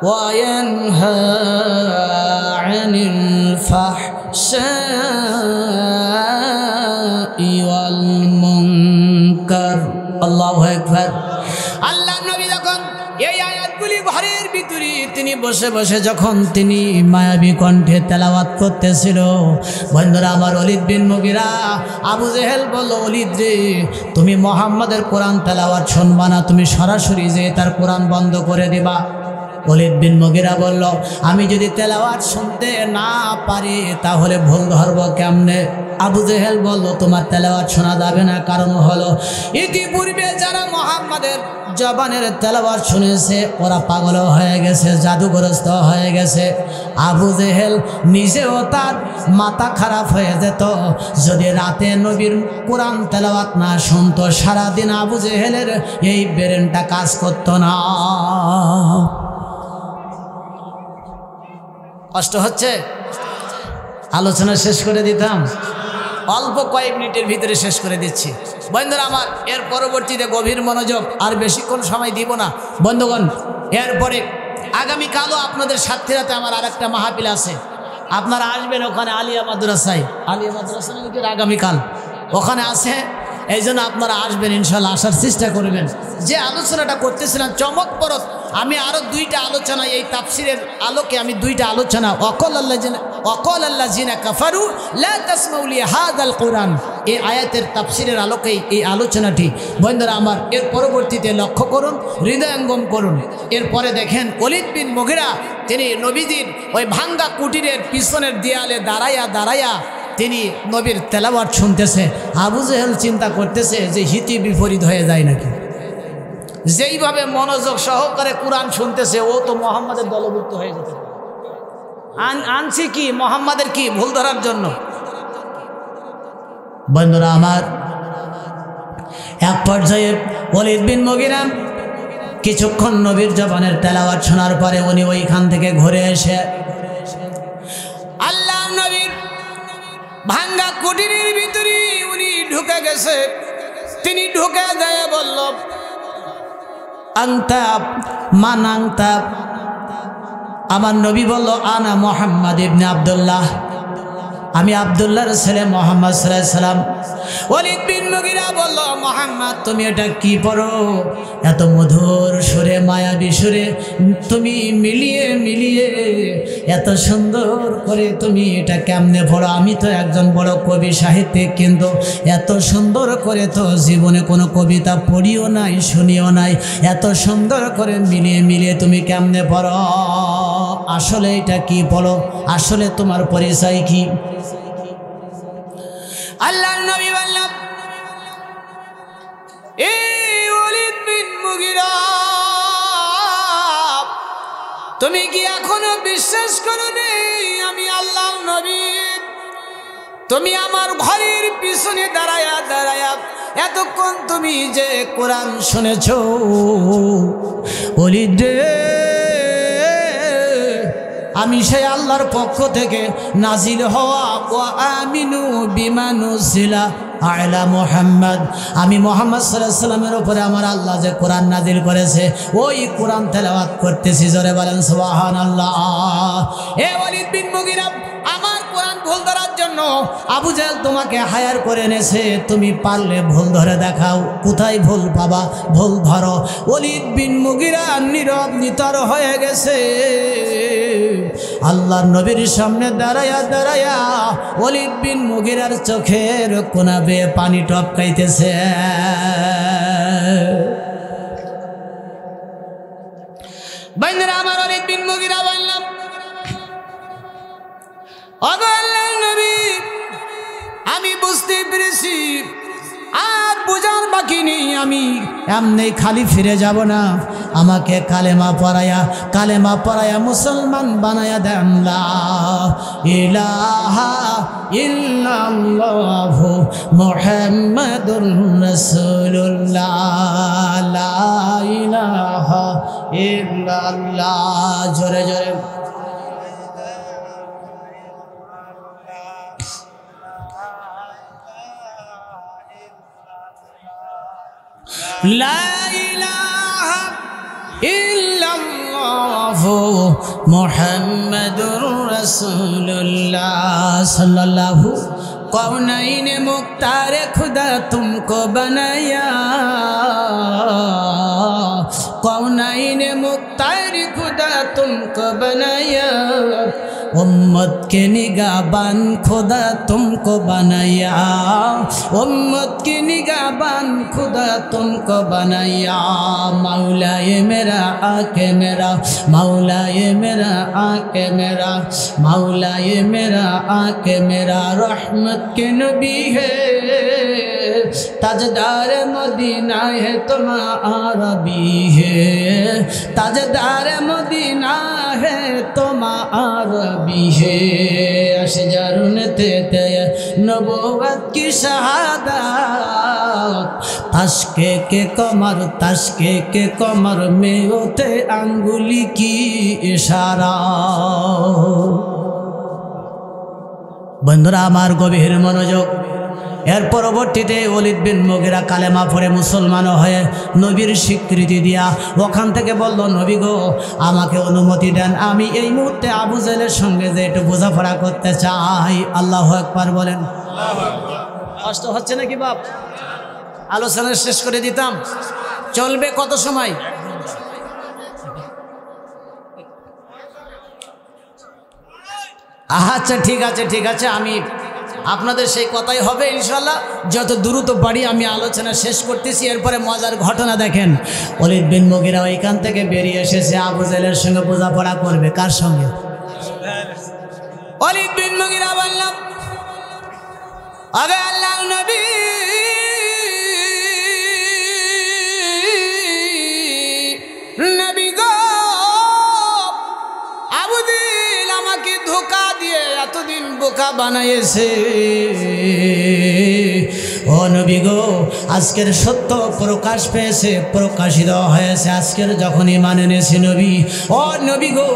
ওয়া ইয়ানহা আনিল ফাহশা'i ওয়াল মুনকার। আল্লাহু আকবার। আল্লাহ নবী যখন এই আয়াতগুলি ঘরের ভিতরে তিনি বসে বসে যখন তিনি মায়াবী কণ্ঠে তেলাওয়াত করতেছিল, বন্ধুরা আমার, ওলীদ বিন মুগীরা আবু জেহেল বলল, ওলীদ রে তুমি মুহাম্মাদের কোরআন তেলাওয়াত শুনবা না, তুমি সরাসরি যে তার কোরআন বন্ধ করে দিবা। ওলীদ বিন মুগীরা বলল, আমি যদি তেলাওয়াত শুনতে না পারি তাহলে ভুল ধরব কেমনে? আবু জেহেল বলল, তোমার তেলাওয়াত শোনা যাবে না, কারণ হলো ইতিপূর্বে যারা মুহাম্মাদের জবানের তেলাওয়াত শুনেছে ওরা পাগল হয়ে গেছে, জাদুগ্রস্ত হয়ে গেছে। আবু জেহেল নিজেও তার মাথা খারাপ হয়ে যেত যদি রাতে নবীর কোরআন তেলাওয়াত না শুনতো, সারাদিন আবু জেহেলের এই ব্রেনটা কাজ করতো না। কষ্ট হচ্ছে? আলোচনা শেষ করে দিতাম, অল্প কয়েক মিনিটের ভিতরে শেষ করে দিচ্ছি। বন্ধুরা আমার, এর পরবর্তীতে গভীর মনোযোগ, আর বেশিক্ষণ সময় দিব না বন্ধুগণ। এরপরে আগামীকালও আপনাদের সাথীরাতে আমার আর একটা মাহফিল আছে, আপনারা আসবেন ওখানে, আলিয়া মাদ্রাসায়। আলিয়া মাদ্রাসা আগামীকাল ওখানে আছে, এই জন্য আপনারা আসবেন ইনশাল্লাহ, আসার চেষ্টা করবেন। যে আলোচনাটা করতেছিলাম চমকপ্রদ, আমি আরও দুইটা আলোচনা এই তাফসিরের আলোকে আমি দুইটা আলোচনা, ওয়াকাল আল্লাযিনা কাফারু লা তাসমাউ লিহাযাল কুরআন, এই আয়াতের তাফসিরের আলোকেই এই আলোচনাটি। বন্ধুরা আমার, এর পরবর্তীতে লক্ষ্য করুন, হৃদয়ঙ্গম করুন। এরপরে দেখেন ওলীদ বিন মুগীরা তিনি নবীজির ওই ভাঙ্গা কুটিরের পিছনের দেয়ালে দাঁড়াইয়া দাঁড়াইয়া তিনি নবীর তেলাওয়াত শুনতেছে। আবু জেহেল চিন্তা করতেছে যে হিতে বিপরীত হয়ে যায় নাকি, যেইভাবে মনোযোগ সহকারে কোরআন শুনতেছে ও তো মুহাম্মাদের দলভুক্ত হয়ে যেতে আনছি কি মুহাম্মাদের কি ভুল ধরার জন্য। বন্ধুরা আমার, এক পর্যায়ে ওলীদ বিন মুগীরা কিছুক্ষণ নবীর জবানের তেলাওয়াত শোনার পরে উনি ওইখান থেকে ঘুরে এসে আল্লাহ নবীর ভাঙ্গা কুটিরের ভিতরে উনি ঢুকে গেছে। তিনি ঢুকে যায় বলল, আনতা মান আনতা। আমার নবী বলল, আনা মুহাম্মদ ইবনে আব্দুল্লাহ, আমি আব্দুল্লাহর ছেলে মুহাম্মদ সাল্লাল্লাহু আলাইহি সাল্লাম। ওয়ালিদ বিন মুগিরা বলল, মুহাম্মদ তুমি এটা কি পড়ো? এত মধুর সুরে, মায়াবী সুরে তুমি মিলিয়ে মিলিয়ে এত সুন্দর করে তুমি এটা কেমনে পড়ো? আমি তো একজন বড় কবি সাহিত্যিক, কিন্তু এত সুন্দর করে তো জীবনে কোনো কবিতা পড়িও নাই, শুনিও নাই। এত সুন্দর করে মিলিয়ে মিলিয়ে তুমি কেমনে পড়ো? আসলে এটা কি পড়ো? আসলে তোমার পরিচয় কি? আল্লাহর নবী বললেন, এই ওয়ালিদ বিন মুগিরা, তুমি কি এখনো বিশ্বাস করো নি আমি আল্লাহর নবী? তুমি আমার ঘরের পিছনে দাঁড়ায়া দাঁড়ায়া এতক্ষণ তুমি যে কোরআন শুনেছো, ওয়ালিদ রে, আমি সেই আল্লাহর পক্ষ থেকে নাজিল হওয়া ওয়া আমিনু বিমা নুজিলা আলা মুহাম্মদ, আমি মুহাম্মদ সাল্লাল্লাহু আলাইহি সাল্লামের উপরে আমার আল্লাহ যে কোরআন নাজিল করেছে ওই কোরআন তেলাওয়াত করতেছি। জোরে বলেন সুবহানাল্লাহ। এ ওয়ালিদ বিন মুগিরা, আমার কোরআন ভুল ধরার জন্য আবু জাহেল তোমাকে হায়ার করে এনেছে। তুমি পারলে ভুল ধরে দেখাও, কোথায় ভুল পাবা, ভুল ধরো। ওয়ালিদ বিন মুগিরা নীরব নিতর হয়ে গেছে। আল্লাহর নবীর সামনে দাঁড়ায়া দাঁড়ায়া ওয়ালিদ বিন মুগিরার চোখের কোনা বেয়ে পানি টপকাইতেছে। বাইন্দরা আমার ওয়ালিদ বিন মুগিরা বললাম, ওগো আল্লাহর নবী, আমি বুঝতে পেরেছি আর বোঝার বাকি নেই, আমি এমনি খালি ফিরে যাব না। আমাকে কালেমা পড়ায়া মুসলমান বানায়া দেন। লা ইলাহা ইল্লাল্লাহু মুহাম্মাদুর রাসূলুল্লাহ, লা ইলাহা ইল্লাল্লাহ। জোরে জোরে লা ইলাহা ইল্লাল্লাহু মুহাম্মাদুর রাসূলুল্লাহ সাল্লাল্লাহু। কওনাইন মুক্তার খুদা তুমকো বানায়া, कौनाइन मुख्तार खुदा तुमको बनाया, उम्मत के निगाहबान खुदा तुमको बनाया, उम्मत की निगाहबान खुदा तुमको बनाया। मौलाए मेरा आके मेरा, मौलाए मेरा आके मेरा, मौलाए मेरा आके मेरा रहमत के नबी है, ताजदार मदीना है तुम्हारा भी है, ताजदार मदीना है तुम्हारा भी है। अशजरुन तेते नबूवत की शहादत, तशके के कमर में होते अंगुली की इशारा। बंधुरा आमार गभीर मनोयोग। एर परवर्तीते ওয়ালিদ বিন মুগিরা কালেমা পড়ে মুসলমান হয়ে নবীর স্বীকৃতি দিয়া ওখান থেকে বলল, নবী গো আমাকে অনুমতি দেন, আমি এই মুহূর্তে আবু জাহেলের সঙ্গে যে একটু বোঝাপড়া করতে চাই। আল্লাহু আকবার বলেন। কষ্ট হচ্ছে নাকি বাপ? আলোচনা শেষ করে দিতাম, চলবে কত সময়? আচ্ছা ঠিক আছে ঠিক আছে, আমি আপনাদের সেই কথাই হবে ইনশাআল্লাহ। যত দ্রুত পারি আমি আলোচনা শেষ করতেছি। এরপরে মজার ঘটনা দেখেন, ওয়ালিদ বিন মুগিরা ওইখান থেকে বেরিয়ে এসেছে আবু জাহেলের সঙ্গে বোঝাপড়া করবে। কার সঙ্গে? ওয়ালিদ বিন মুগিরা বললাম, আগে আল্লাহর নবী নবী গো, আবু জাহেল আমাকে ধোঁকা দিয়ে এতদিন বোকা বানাইছে। ও নবী গো, আজকের সত্য প্রকাশ পেয়েছে, প্রকাশিত হয়েছে আজকের যখন ঈমান এনেছি নবী। ও নবী গো,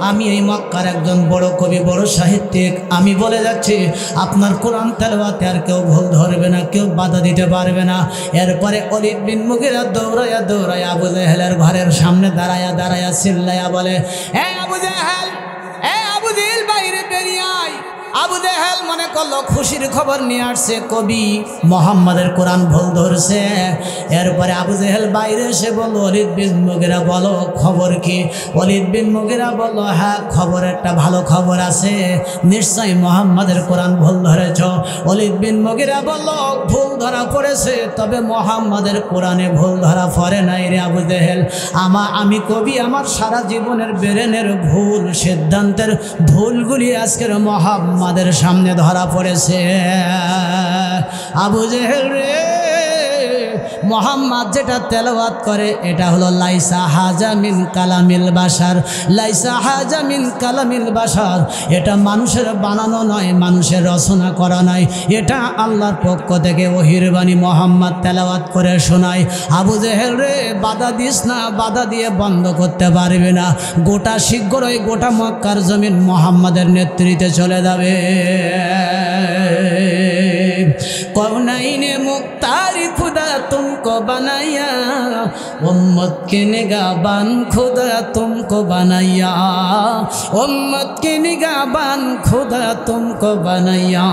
আমি এই মক্কার একজন বড় কবি, বড় সাহিত্যিক। আমি বলে যাচ্ছি আপনার কোরআন তেলাওয়াতে আর কেউ ভুল ধরবে না, কেউ বাধা দিতে পারবে না। এরপরে ওয়ালিদ বিন মুগিরা দৌড়াইয়া দৌড়াইয়া আবু জাহেলের ঘরের সামনে দাঁড়াইয়া দাঁড়াইয়া চিল্লাইয়া বলে, এ আবু জাহেল, এ আবু জাহেল, বাইরে বেরিয়ে আয়, আবু জেহেল মনে করলো খুশির খবর নিয়ে আসছে, কবি মোহাম্মদের কোরআন ভুল ধরছে। এরপরে আবু জেহেল বাইরে এসে বলল, ওলীদ বিন মুগীরা বলো খবর কি? ওলীদ বিন মুগীরা বলল, হ্যাঁ খবর একটা ভালো খবর আছে, নিশ্চয়ই মোহাম্মদের কোরআন ভুল ধরেছ। ওলীদ বিন মুগীরা বলল, ভুল ধরা পড়েছে, তবে মোহাম্মদের কোরআনে ভুল ধরা পড়ে নাই রে আবু জেহেল। আমি কবি, আমার সারা জীবনের ব্রেনের ভুল সিদ্ধান্তের ভুলগুলি আজকের মোহাম্মদের সামনে ধরা পড়েছে। আবু জেহেল রে, মোহাম্মদ যেটা তেলাওয়াত করে এটা হলো লাইসা হাজা মিন কালামিল বাশার, লাইসা হাজা মিন কালামিল বাশার। এটা মানুষের বানানো নয়, মানুষের রচনা করা নয়, এটা আল্লাহর পক্ষ থেকে ওহির বাণী মোহাম্মদ তেলাওয়াত করে শোনায়। আবু জেহেল রে, বাধা দিস না, বাধা দিয়ে বন্ধ করতে পারবে না। গোটা শীঘ্রই গোটা মক্কার জমিন মোহাম্মদের নেতৃত্বে চলে যাবে। কৌনাইনে মুক্তারি খুদা तुमको बनाया, उम्मत के निगाहबान खुदा तुमको बनाया, उम्मत के निगाहबान खुदा तुमको बनाया।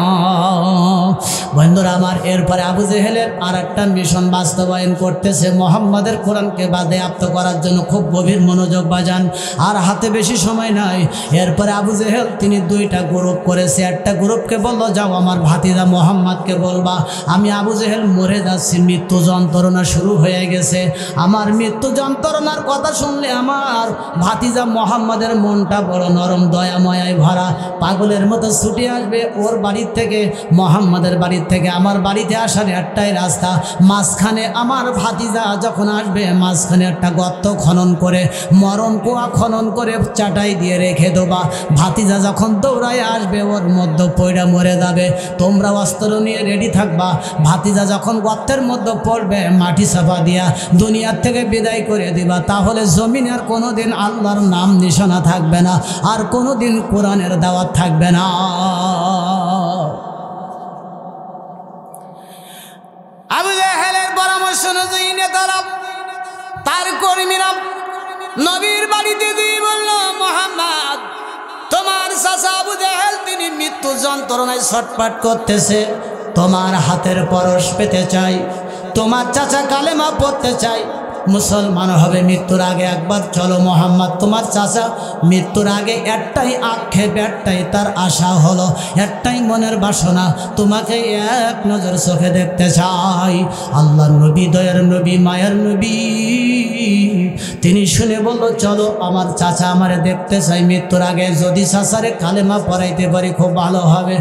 বন্ধুরা আমার, এরপরে আবু জেহেলের আর একটা মিশন বাস্তবায়ন করতেছে, মোহাম্মদের কোরআনকে বাজেয়াপ্ত করার জন্য খুব গভীর মনোযোগ বাজান, আর হাতে বেশি সময় নাই। এরপরে আবু জেহেল তিনি দুইটা গ্রুপ করেছে। একটা গ্রুপকে বলল, যাও আমার ভাতিজা মোহাম্মদকে বলবা আমি আবু জেহেল মরে যাচ্ছি, মৃত্যু যন্ত্রণা শুরু হয়ে গেছে, আমার মৃত্যু যন্ত্রণার কথা শুনলে আমার ভাতিজা মোহাম্মদের মনটা বড় নরম, দয়াময়ায় ভরা, পাগলের মতো ছুটে আসবে ওর বাড়ির থেকে, মোহাম্মদের বাড়ির থেকে আমার বাড়িতে আসার একটাই রাস্তা, মাঝখানে আমার ভাতিজা যখন আসবে মাঝখানে একটা গর্ত খনন করে, মরণ কুয়া খনন করে চাটাই দিয়ে রেখে দেবা। ভাতিজা যখন দৌড়ায় আসবে ওর মধ্যে পয়রা মরে যাবে, তোমরা অস্ত্র নিয়ে রেডি থাকবা। ভাতিজা যখন গর্তের মধ্যে পড়বে মাটি চাপা দিয়া দুনিয়ার থেকে বিদায় করে দিবা, তাহলে জমিনে আর কোনোদিন আল্লাহর নাম নিশানা থাকবে না, আর কোনোদিন কোরআনের দাওয়াত থাকবে না। আবু জেহেলের পরামর্শ অনুযায়ী নেতারা, তার কর্মীরা নবীর বাড়িতে দিয়ে বলল, মুহাম্মদ তোমার চাচা আবু জেহেল তিনি মৃত্যু যন্ত্রণায় ছটফট করতেছে, তোমার হাতের পরশ পেতে চাই, তোমার চাচা কালেমা পড়তে চাই, মুসলমান হবে মৃত্যুর আগে একবার। চলো মোহাম্মদ, তোমার চাচা মৃত্যুর আগে একটাই আক্ষেপ, একটাই তার আশা হলো, একটাই মনের বাসনা, তোমাকে এক নজর চোখে দেখতে চাই। আল্লাহ নবী, দয়ার নবী, মায়ার নবী তিনি শুনে বলল, চলো আমার চাচা আমারে দেখতে চাই মৃত্যুর আগে, যদি চাচারে কালেমা পড়াইতে পারি খুব ভালো হবে।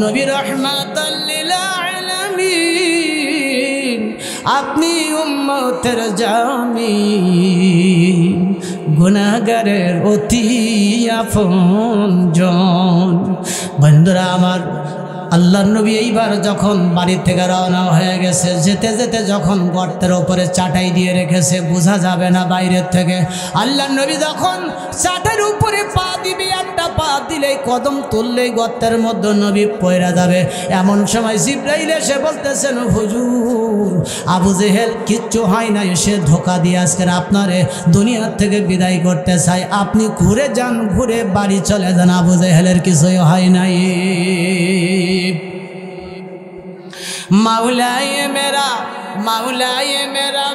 নবী রাহমাতাল লিল আলামিন, আপনি উম্মতের জামি, গুনাহগারের অতি আপনজন। বন্ধুরা আমার, আল্লাহর নবী এইবার যখন বাড়ি থেকে রওনা হয়ে গেছে, যেতে যেতে যখন গর্তের ওপরে চাটাই দিয়ে রেখেছে, বোঝা যাবে না বাইরের থেকে। আল্লাহর নবী যখন চাটের উপরে পা দিবে, একটা পা দিলেই কদম তুললেই গর্তের মধ্যে নবী পয়রা যাবে। এমন সময় জিবরাইল এসে বলতেছেন, হুজুর আবু জেহেল কিচ্ছু হয় না, সে ধোকা দিয়ে আজকের আপনারে দুনিয়ার থেকে বিদায় করতে চাই, আপনি ঘুরে যান, ঘুরে বাড়ি চলে যান, আবু জেহেলের কিছুই হয় নাই। मौलाए मेरा, मौलाए मेरा,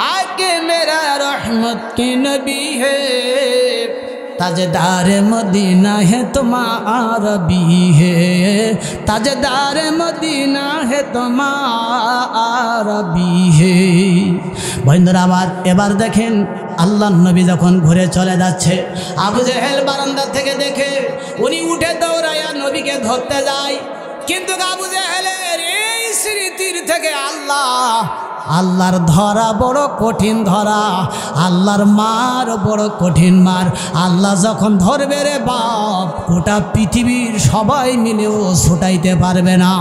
आके मेरा रहमत की नबी है, ताजदार मदीना है तुम्हारा भी है, ताजदार मदीना है तुम्हारा भी है। বন্ধুরা আমার, এবার দেখেন আল্লাহর নবী যখন ঘুরে চলে যাচ্ছে, আবু জেহেল বারান্দা থেকে দেখে উনি উঠে দৌড়ায়া নবীকে ধরতে যায়, কিন্তু আবু জেহেলের এই স্মৃতির থেকে আল্লাহর ধরা বড় কঠিন ধরা, আল্লাহর মার বড় কঠিন মার। আল্লাহ যখন ধরবে রে বাপ, গোটা পৃথিবীর সবাই মিলেও ছুটাইতে পারবে না।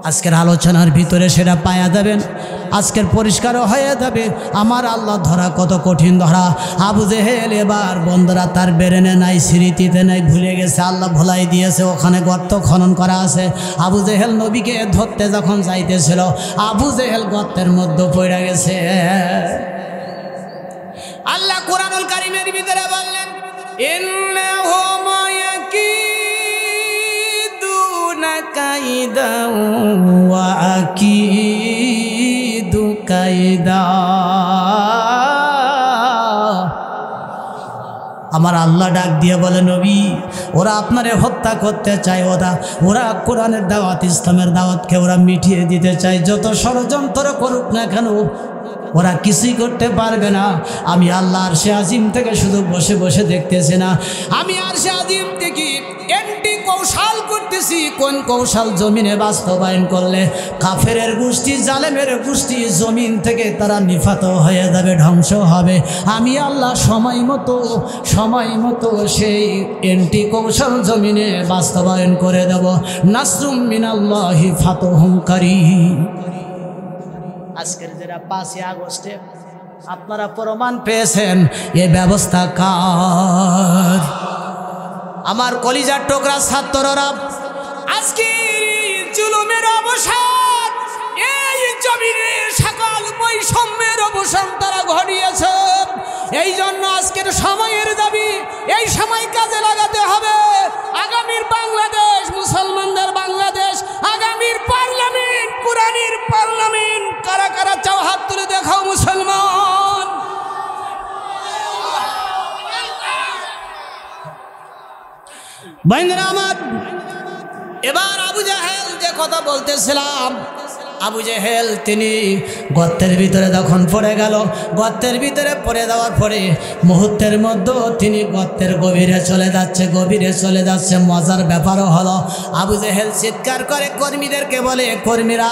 আজকের আলোচনার ভিতরে সেটা পাওয়া যাবেন, আজকের পরিষ্কারও হয়ে যাবে আমার আল্লাহ ধরা কত কঠিন ধরা। আবু জেহেল এবার বন্ধুরা তার বেরেনে নাই, স্মৃতিতে নাই, ভুলে গেছে, আল্লাহ ভোলাই দিয়েছে, ওখানে গর্ত খনন করা আছে। আবু জেহেল নবীকে ধরতে যখন যাইতেছিল, আবু জেহেল গর্তের মধ্যে পড়ে গেছে। আল্লাহ কুরআনুল কারীমের ভিতরে বললেন, ইন্নাহু কাইদা ওয়া আকিদু কাইদা। আমার আল্লাহ ডাক দিয়ে বলে, নবী ওরা আপনারে হত্যা করতে চায়, ওরা কোরআনের দাওয়াত ইসলামের দাওয়াতকে ওরা মিটিয়ে দিতে চায়। যত ষড়যন্ত্র করুক না কেন ওরা কিছুই করতে পারবে না। আমি আল্লাহ আরশে আজিম থেকে শুধু বসে বসে দেখতেছি না, আমি আরশে আজিম থেকে এন্টি কৌশল করতেছি। কোন কৌশল? জমিনে বাস্তবায়ন করলে কাফেরের গোষ্ঠী, জালেমের গোষ্ঠী জমিন থেকে তারা নিফাত হয়ে যাবে, ধ্বংস হবে। আমি আল্লাহ সময় মতো সেই এন্টি কৌশল জমিনে বাস্তবায়ন করে দেব। নাসরুম মিনাল্লাহি ফাতহুম কারীম। আজকের যেটা 5ই আগস্টে আপনারা প্রমাণ পেয়েছেন, এ ব্যবস্থা কার? আমার কলিজার টুকরা ছাত্ররা, আজকে জুলুমের অবসান, এই জমিনে সকল বৈষম্যের অবসান তারা ঘটিয়েছে। এই জন্য আজকের সময়ের দাবি, এই সময় কাজে লাগাতে হবে। আগামীর বাংলাদেশ, মুসলমানদের বাংলাদেশ, আগামীর পার্লামেন্ট, কোরআনের পার্লামেন্ট। কারা কারা চাও হাত তুলে দেখাও মুসলমান। ভাইরা আমার, এবার আবু জাহেল যে কথা বলতেছিলাম, আবু জাহেল তিনি গর্তের ভিতরে যখন পড়ে গেল, গর্তের ভিতরে পড়ে যাওয়ার পরে মুহূর্তের মধ্যে তিনি গর্তের গভীরে চলে যাচ্ছে। মজার ব্যাপারও হলো, আবু জাহেল চিৎকার করে কর্মীদেরকে বলে, কর্মীরা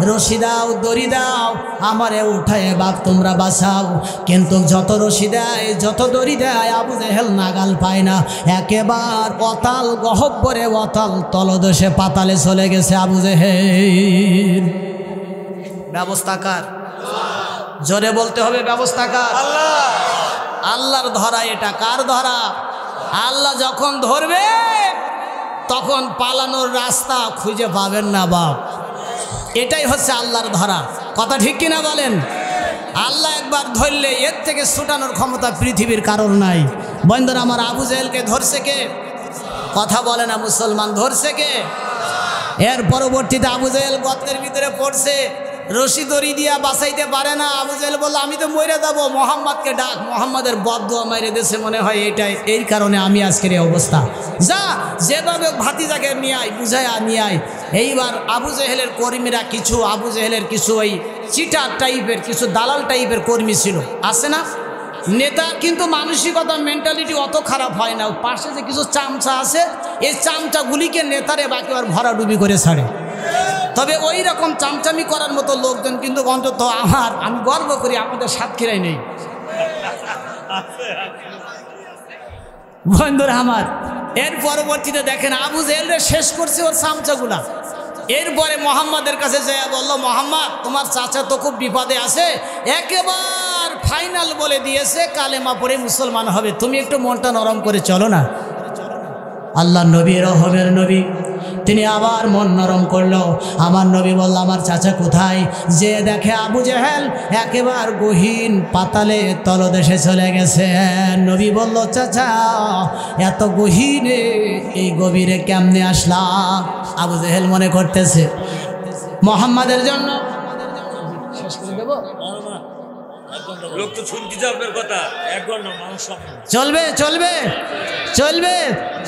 রশি দাও, দড়ি দাও, আমারে উঠায় বাপ তোমরা বাঁচাও। কিন্তু যত রশি দেয়, যত দড়ি দেয়, আবু জাহেল নাগাল পায় না। একেবার অতাল গহব্বরে, অতাল তলদেশে পাতালে চলে গেছে আবু জাহেল। ব্যবস্থা কার? জোরে বলতে হবে, ব্যবস্থা কার? আল্লাহর ধরা। এটা কার ধরা? আল্লাহ যখন ধরবে তখন পালানোর রাস্তা খুঁজে পাবেন না বাপ। এটাই হচ্ছে আল্লাহর ধরা। কথা ঠিক কিনা বলেন? আল্লাহ একবার ধরলে এর থেকে ছুটানোর ক্ষমতা পৃথিবীর কারণ নাই। বন্ধুরা আমার, আবু জাহেলকে ধরছে কে? কথা বলে না মুসলমান, ধরছে কে? এর পরবর্তীতে আবু জাহেল গর্তের ভিতরে পড়ছে, রশি দড়ি দিয়া বাঁচাইতে পারে না। আবু জাহেল বলল, আমি তো মরে যাবো, মোহাম্মদকে ডাক। মোহাম্মদের বদদুয়া মেরে দিয়েছে মনে হয়, এই কারণে আমি আজকের এই অবস্থা। যা যেভাবে ভাতিজাকে নিয়ে আয়, বুঝায় নিয়ে আয়। এইবার আবু জাহেলের কর্মীরা কিছু, আবু জাহেলের কিছু ওই চিটার টাইপের, কিছু দালাল টাইপের কর্মী ছিল, আছে না? নেতা কিন্তু মানসিকতা, মেন্টালিটি অত খারাপ হয় না। পাশে যে কিছু চামচা আছে, এই চামচাগুলিকে নেতারে বাকি আর ভরাডুবি করে ছাড়ে। তবে ওই রকম চামচামি করার মতো লোকজন কিন্তু অন্তত আমি গর্ব করি আমাদের সাতক্ষীরায় নেই। বন্ধুরা আমার, এর পরবর্তীতে দেখেন আবু জাহেলরে শেষ করছে ওর চামচাগুলা। এরপরে মোহাম্মদের কাছে যায় বলল, মোহাম্মদ তোমার চাচা তো খুব বিপদে আছে, একেবার ফাইনাল বলে দিয়েছে কালেমা পড়ে মুসলমান হবে, তুমি একটু মনটা নরম করে চলো না। আল্লাহ নবী, রহমের নবী, তিনি আবার মন নরম করলো। আমার নবী বলল, আমার চাচা কোথায়? যে দেখে আবু জাহেল একেবার গহীন পাতালে তলদেশে চলে গেছে। নবী বলল, চাচা এত গহীনে, এই গভীরে কেমনে আসলাম? আবু জাহেল মনে করতেছে মোহাম্মদের জন্য শেষ করে দেব। চলবে।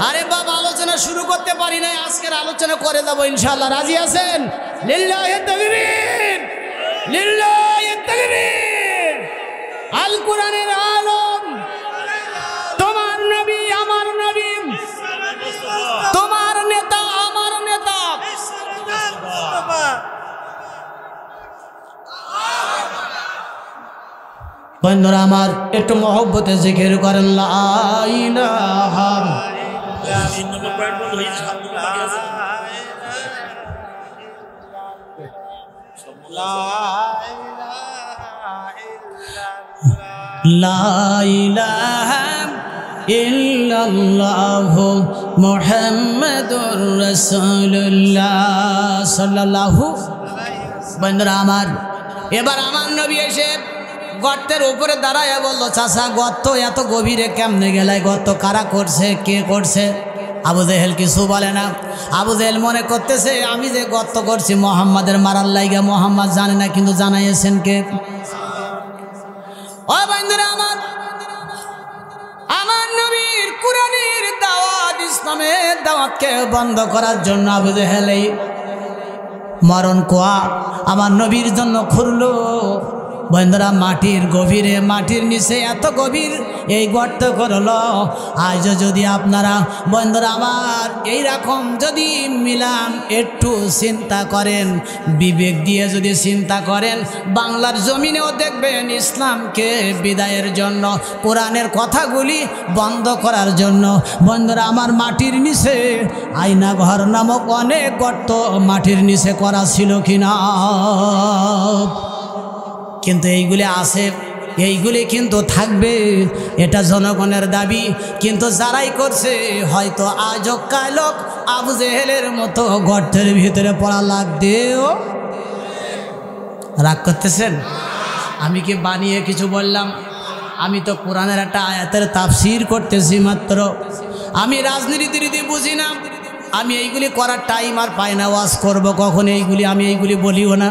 আরে বাবা, আলোচনা শুরু করতে পারি নাই, আজকের আলোচনা করে দেবো ইনশাআল্লাহ। রাজি আছেন? লিল্লাহি তাকবীর, লিল্লাহি তাকবীর। আল কোরআনের আলম, তোমার নবী আমার নবী, তোমার নেতা আমার নেতা। বন্ধুরা আমার, একটু মহব্বতে জিকির করেন, লা ইলাহা ইল্লাল্লাহু মুহাম্মাদুর রাসূলুল্লাহ সাল্লাল্লাহু। বন্ধুরা আমার, এবার আমার নবী এসে গর্তের উপরে দাঁড়ায় বলল, চাচা গর্ত এত গভীরে কেমনে গেলে? গর্ত কারা করছে, কে করছে? আবু জেহেল কিছু বলে না। আবু জেহেল মনে করতেছে আমি যে গর্ত করছি মোহাম্মদের মারার লাইগা, মোহাম্মদ জানে না কিন্তু জানাইয়েছেন কে? ও বন্ধুরা আমার নবীর কুরআনের দাওয়াত, ইসলামের দাওয়াতকে বন্ধ করার জন্য আবু জেহেল এই মরণ কুয়া আমার নবীর জন্য খুঁড়লো। বন্ধুরা মাটির গভীরে, মাটির নিচে এত গভীর এই গর্ত করলো। আজ যদি আপনারা বন্ধুরা আমার এইরকম যদি মিলান একটু চিন্তা করেন, বিবেক দিয়ে যদি চিন্তা করেন, বাংলার জমিনেও দেখবেন ইসলামকে বিদায়ের জন্য, কোরআনের কথাগুলি বন্ধ করার জন্য বন্ধুরা আমার মাটির নিচে আয়না ঘর নামক অনেক গর্ত মাটির নিচে করা ছিল কিনা? কিন্তু এইগুলি আছে, এইগুলি কিন্তু থাকবে, এটা জনগণের দাবি। কিন্তু যারাই করছে হয়তো আজও কালক আবু জেহেলের মতো গর্তের ভিতরে পড়া লাগবেও। রাগ করতেছেন? আমি কি বানিয়ে কিছু বললাম? আমি তো কোরআনের একটা আয়াতের তাফসীর করতেছি মাত্র। আমি রাজনীতি রীতি বুঝি না, আমি এইগুলি করার টাইম আর পাই না। ওয়াজ করবো কখন এইগুলি, আমি এইগুলি বলিও না।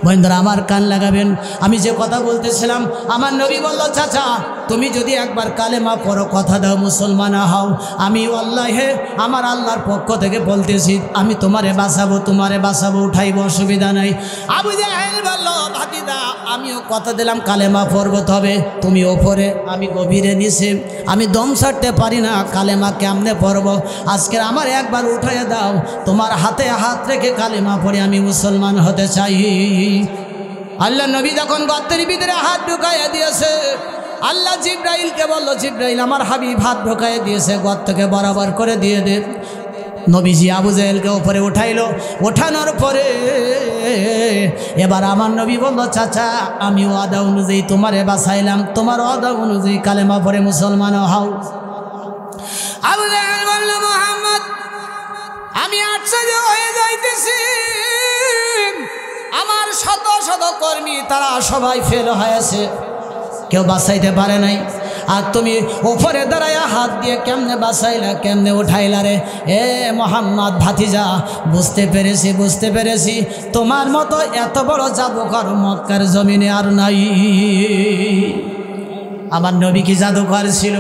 বন্ধুরা আমার কান লাগাবেন, আমি যে কথা বলতেছিলাম, আমার নবী বলল চাচা তুমি যদি একবার কালেমা পড়ো, কথা দাও মুসলমান হও, আমি আল্লাহে আমার আল্লাহর পক্ষ থেকে বলতেছি আমি তোমারে বাঁচাবো, উঠাইব, অসুবিধা নাই। আবু জাহেল বলল ভাতিদা আমিও কথা দিলাম কালেমা পড়বো, তবে তুমি ওপরে আমি গভীরে নিচে, আমি দম ছাড়তে পারি না, কালেমা কেমনে পড়বো? আজকের আমার একবার উঠাইয়া দাও, তোমার হাতে হাত রেখে কালেমা পড়ে আমি মুসলমান হতে চাই। আল্লাহ নবী যখন গর্তের ভিতরে হাত ঢুকাইয়া দিয়েছে, আল্লাহ জিব্রাইলকে বলল জিব্রাইল আমার হাবিব হাত ঢুকাইয়া দিয়েছে, গর্তকে বরাবর করে দিয়ে দে। নবীজি আবু জেহেলকে উপরে উঠাইলো, ওঠানোর পরে এবার আমার নবী বলল চাচা আমি ওয়াদা অনুযায়ী তোমারে বাঁচাইলাম, তোমার ওয়াদা অনুযায়ী কালেমা পড়ে মুসলমান হও। আবু জেহেল বলল মুহাম্মদ আমি আশ্চর্য হয়ে যাইতেছি, আমার শত শত কর্মী তারা সবাই ফেল হয়েছে, কেউ বাঁচাইতে পারে নাই, আর তুমি উপরে দাঁড়াইয়া হাত দিয়ে কেমনে বাঁচাইলা, কেমনে উঠাইলা রে? এ মোহাম্মদ ভাতিজা বুঝতে পেরেছি তোমার মতো এত বড় জাদুকর মক্কার জমিনে আর নাই। আমার নবী কি জাদুকর ছিল?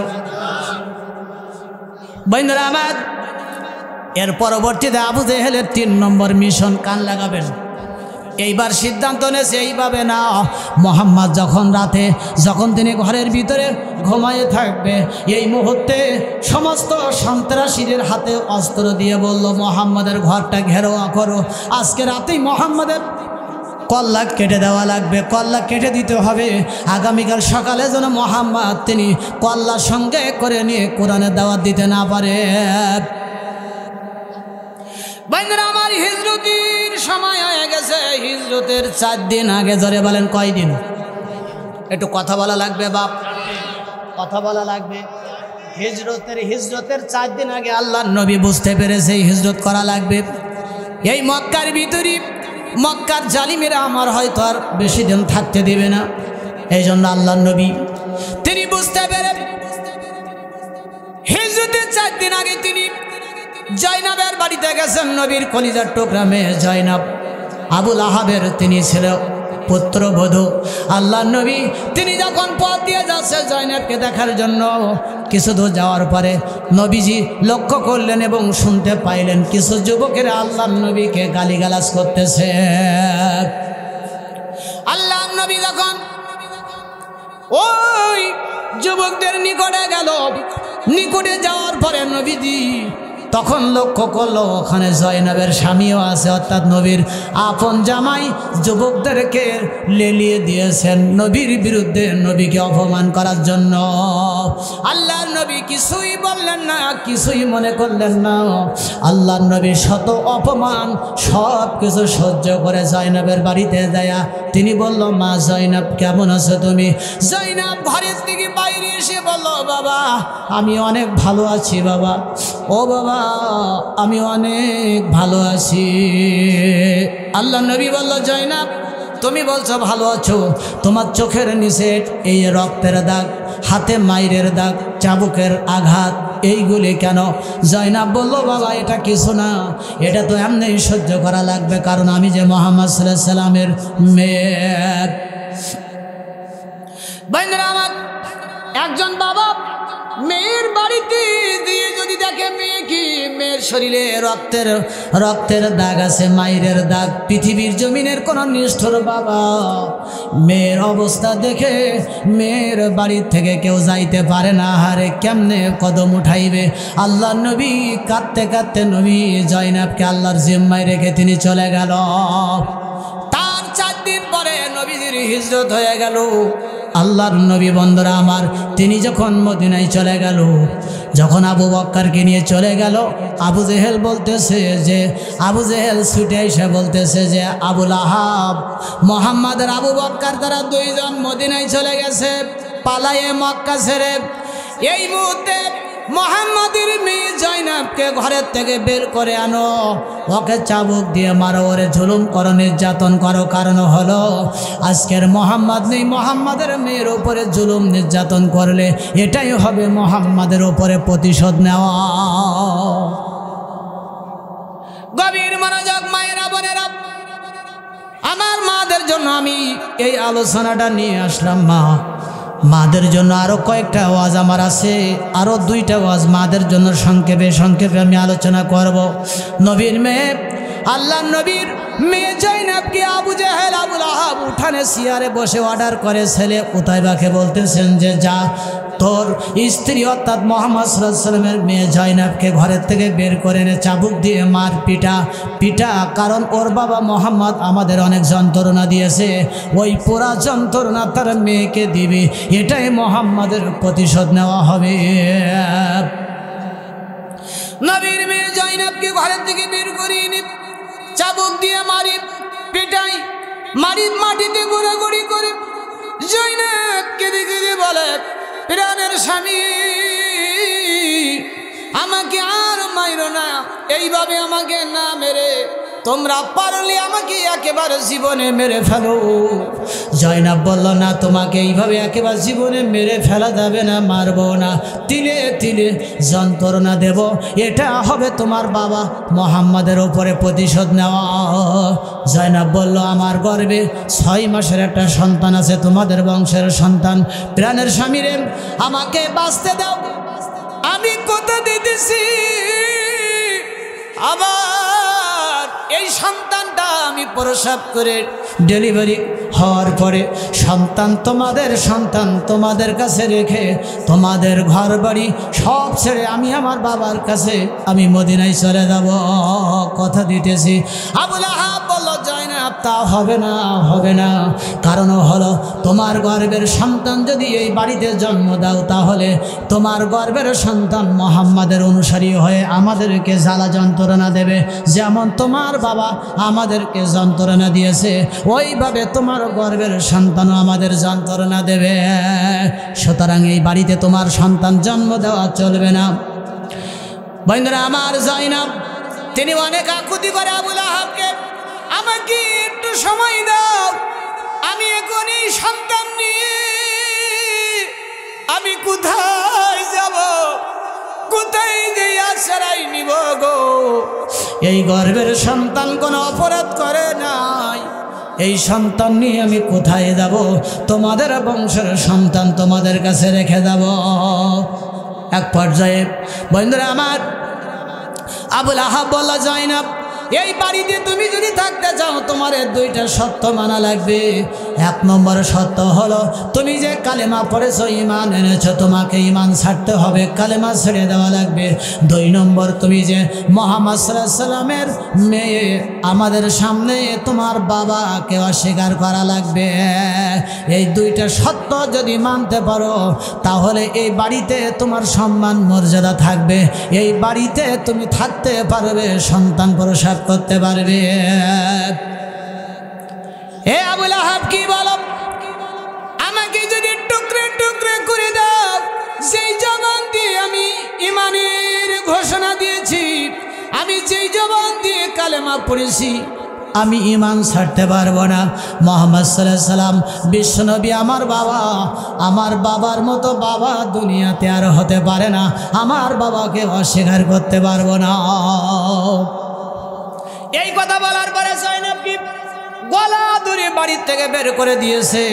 বন্ধুরা আমার এর পরবর্তীতে আবু জেহেলের ৩ নম্বর মিশন, কান লাগাবেন। এইবার সিদ্ধান্ত নেছে এইভাবে না, মোহাম্মদ যখন রাতে যখন তিনি ঘরের ভিতরে ঘুমায়ে থাকবে, এই মুহূর্তে সমস্ত সন্ত্রাসীদের হাতে অস্ত্র দিয়ে বলল মোহাম্মদের ঘরটা ঘেরাও করো, আজকে রাতেই মোহাম্মদের কল্লা কেটে দেওয়া লাগবে, কল্লা কেটে দিতে হবে, আগামীকাল সকালে যেন মোহাম্মদ তিনি কল্লার সঙ্গে করে নিয়ে কোরআনের দাওয়াত দিতে না পারে। বন্ধুরা আমার হিজরতের সময় হয়ে গেছে, হিজরতের 4 দিন আগে, ধরে বলেন কয়দিন? একটু কথা বলা লাগবে বাপ, কথা বলা লাগবে। হিজরতের 4 দিন আগে আল্লাহর নবী বুঝতে পেরেছে হিজরত করা লাগবে। এই মক্কার ভিতরে মক্কার জালিমেরা আমার হয়তো আর বেশি দিন থাকতে দেবে না, এই জন্য আল্লাহর নবী তিনি বুঝতে পেরে হিজরতের 4 দিন আগে তিনি জয়নাবের বাড়িতে গেছেন। নবীর কলিজার টুকরা মেয়ে জয়নাব, আবুল আহাবের তিনি ছিল পুত্রবধূ। আল্লাহর নবী তিনি যখন পথ দিয়ে যাচ্ছে জয়নাবকে দেখার জন্য, কিছু দূর যাওয়ার পরে নবীজি লক্ষ্য করলেন এবং শুনতে পাইলেন কিছু যুবকেরা আল্লাহর নবীকে গালিগালাজ করতেছে। আল্লাহর নবী যখন ওই যুবকদের নিকটে গেল, নিকটে যাওয়ার পরে নবীজি তখন লক্ষ্য করলো ওখানে জয়নাবের স্বামীও আছে, অর্থাৎ নবীর আপন জামাই যুবকদেরকে লেলিয়ে দিয়েছেন নবীর বিরুদ্ধে, নবীকে অপমান করার জন্য। আল্লাহর নবী কিছুই বললেন না, কিছুই মনে করলেন না। আল্লাহর নবী শত অপমান সব কিছু সহ্য করে জয়নাবের বাড়িতে যায় তিনি বলল মা জয়নাব কেমন আছো তুমি? জয়নাব ঘরের থেকে বাইরে এসে বলল বাবা আমি অনেক ভালো আছি বাবা, ও বাবা আমি অনেক ভালো আছি। আল্লাহ নবী বলল জয়নাব তুমি বলছো ভালো আছো, তোমার চোখের নিচে এই রক্তের দাগ, হাতে মাইরের দাগ, চাবুকের আঘাত, এইগুলি কেন? জয়নাব বলল, বাবা এটা কিছু না, এটা তো এমনি সহ্য করা লাগবে, কারণ আমি যে মুহাম্মদ সাল্লাল্লাহু আলাইহি সাল্লামের মেয়ে। বন্ধুরা আমার, একজন বাবা মেয়ের বাড়িতে দিয়ে যদি দেখে মেয়ে কি, মেয়ের শরীরে রক্তের দাগ আছে, মায়ের দাগ, পৃথিবীর জমিনের কোন নিষ্ঠুর বাবা মেয়ের অবস্থা দেখে মেয়ের বাড়ির থেকে কেউ যাইতে পারে না। হারে কেমনে কদম উঠাইবে? আল্লাহর নবী কাঁদতে কাঁদতে নবী জয়নাবকে আল্লাহর জিম্মায় রেখে তিনি চলে গেল। তার 4 দিন পরে নবীজির হিজরত হয়ে গেল। আল্লাহর নবী বন্ধুরা আমার, তিনি যখন মদিনায় চলে গেল, যখন আবু বক্করকে নিয়ে চলে গেল, আবু জেহেল বলতেছে যে, আবু জেহেল ছুটে এসে বলতেছে যে, আবুল আহাব মুহাম্মাদের আবু বক্কর তারা 2 জন মদিনায় চলে গেছে পালায়ে মক্কা ছেড়ে। এই মুহূর্তে মুহাম্মাদের মেয়ে জয়নাবকে ঘরের থেকে বের করে আনো, ওকে চাবুক দিয়ে মারো, ওরে জুলুম করো, নির্যাতন করো। কারণ হলো আজকের মুহাম্মদ নেই, মুহাম্মাদের মেয়ের উপরে জুলুম নির্যাতন করলে এটাই হবে মুহাম্মাদের উপরে প্রতিশোধ নেওয়া। গভীর মনোযোগ মায়েরা বোনেরা, আমার মাদের জন্য আমি এই আলোচনাটা নিয়ে আসলাম। মাদের জন্য আরো কয়েকটা ওয়াজ আমার আছে, আরো 2টা ওয়াজ মাদের জন্য সংক্ষেপে আমি আলোচনা করব। নবীর মেয়ে, আল্লাহর নবীর মেয়ে জয়নাবকে আবু জেহেল আবুল আহাব উঠানে চেয়ারে বসে অর্ডার করে ছেলে উতাইবাকে বলতেছেন যে, যা তোর স্ত্রী অর্থাৎ মুহাম্মদ সাল্লাল্লাহু আলাইহি ওয়াসাল্লামের মেয়ে জয়নাবকে ঘরের থেকে বের করে এনে চাবুক দিয়ে মার, পিটা, কারণ ওর বাবা মুহাম্মদ আমাদের অনেক যন্ত্রণা দিয়েছে, ওই পুরা যন্ত্রণা তার মেয়েকে দিবি, এটাই মুহাম্মাদের প্রতিশোধ নেওয়া হবে। নবীর মেয়ে জয়নাবকে ঘরের থেকে বের করে এনে চাবুক দিয়ে মারি, পিটাই, মাটিতে গোড়াগড়ি করে জয়নাবকে দেখে বলে, প্রাণের স্বামী আমাকে আর মাইরো না, এইভাবে আমাকে না মেরে তোমরা পারলে আমাকে একেবারে জীবনে মেরে ফেলো। জয়নাব বলল, না, তোমাকে এইভাবে একেবারে জীবনে মেরে ফেলা যাবে না, মারবো না, তিলে তিলে যন্ত্রণা দেব, এটা হবে তোমার বাবা মুহাম্মাদের উপরে প্রতিশোধ নেওয়া। জয়নাব বলল, আমার গর্ভে 6 মাসের একটা সন্তান আছে, তোমাদের বংশের সন্তান, প্রাণের স্বামীরে আমাকে বাঁচতে দাও, আমি কথা দিতেছি আবার এই সন্তানটা আমি প্রসব করে ডেলিভারি হওয়ার পরে সন্তান তোমাদের কাছে রেখে তোমাদের ঘর বাড়ি সব ছেড়ে আমি আমার বাবার কাছে আমি মদিনায় চলে যাব, কথা দিতেছি। আবুল আহাব বলল, জয়নাব তা হবে না, কারণ হলো তোমার গর্ভের সন্তান যদি এই বাড়িতে জন্ম দাও, তাহলে তোমার গর্ভের সন্তান মুহাম্মাদের অনুসারী হয়ে আমাদেরকে জ্বালা যন্ত্রণা দেবে, যেমন তোমার বাবা আমাদেরকে যন্ত্রণা দিয়েছে, ওইভাবে তোমার গর্ভের সন্তানও আমাদের যন্ত্রণা দেবে। সুতরাং এই বাড়িতে তোমার সন্তান জন্ম দেওয়া চলবে না। বন্ধুরা আমার, জয়নাব তিনি অনেক আকুতি করে আবুল আহাবকে, আমাকে একটু সময় দাও, আমি এখন এই সন্তান নিয়ে আমি কোথায় যাব, কোথায় যে আশ্রয় নিব গো? এই গর্ভের সন্তান কোনো অপরাধ করে নাই, এই সন্তান নিয়ে আমি কোথায় যাব? তোমাদের বংশের সন্তান তোমাদের কাছে রেখে যাব। এক পর্যায়ে বন্ধুরা আমার, আবুল আহাব বলল, জয়নাব এই বাড়িতে তুমি যদি থাকতে চাও তোমার 2টা শর্ত মানা লাগবে। 1 নম্বর শর্ত হলো তুমি যে কালেমা পড়েছো, ঈমান এনেছো, তোমাকে ঈমান ছাড়তে হবে, কালেমা ছেড়ে দেওয়া লাগবে। 2 নম্বর তুমি যে মুহাম্মদ সাল্লাল্লাহু আলাইহি ওয়াসাল্লামের মেয়ে, আমাদের সামনে তোমার বাবাকে অস্বীকার করা লাগবে। এই 2টা শর্ত যদি মানতে পারো তাহলে এই বাড়িতে তোমার সম্মান মর্যাদা থাকবে, এই বাড়িতে তুমি থাকতে পারবে, সন্তান প্রসব করতে পারবে। হে আবুল আহাব কি বলো, আমাকে যদি টুকরে টুকরে করে দাও, যেই জবান দিয়ে আমি ঈমানের ঘোষণা দিয়েছি, আমি যেই জবান দিয়ে কালেমা পড়েছি, আমি ঈমান ছাড়তে পারবো না। মুহাম্মদ সাল্লাল্লাহু আলাইহি সাল্লাম বিশ্বনবী আমার বাবার মতো বাবা দুনিয়াতে আর হতে পারে না, আমার বাবাকে অস্বীকার করতে পারবো না। এই কথা বলার পরে জয়নবকে গলা ধরে বাড়ির থেকে বের করে দিয়েছে।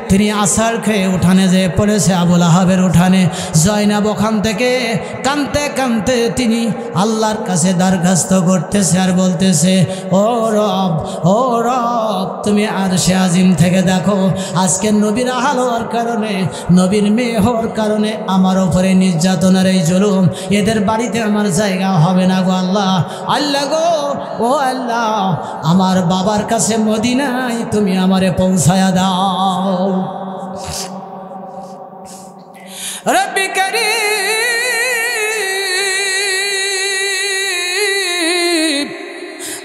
তিনি আছার খেয়ে উঠানে যেয়ে পড়েছে, আবুল আহাবের উঠানে। জয়নব ওখান থেকে কাঁদতে কাঁদতে তিনি আল্লাহর কাছে দরখাস্ত করতেছে আর বলতেছে, ও রব তুমি আরশে আজিম থেকে দেখো, আজকে নবীর আহাল হওয়ার কারণে, নবীর মেয়ে হওয়ার কারণে আমার ওপরে নির্যাতনের এই জুলুম, এদের বাড়িতে আমার জায়গা হবে না গো আল্লাহ। আল্লাহ গো, ও আল্লাহ, আমার বাবার কাছে মদিনায় তুমি আমারে পৌঁছায়া দাও। রব্বি কারীম,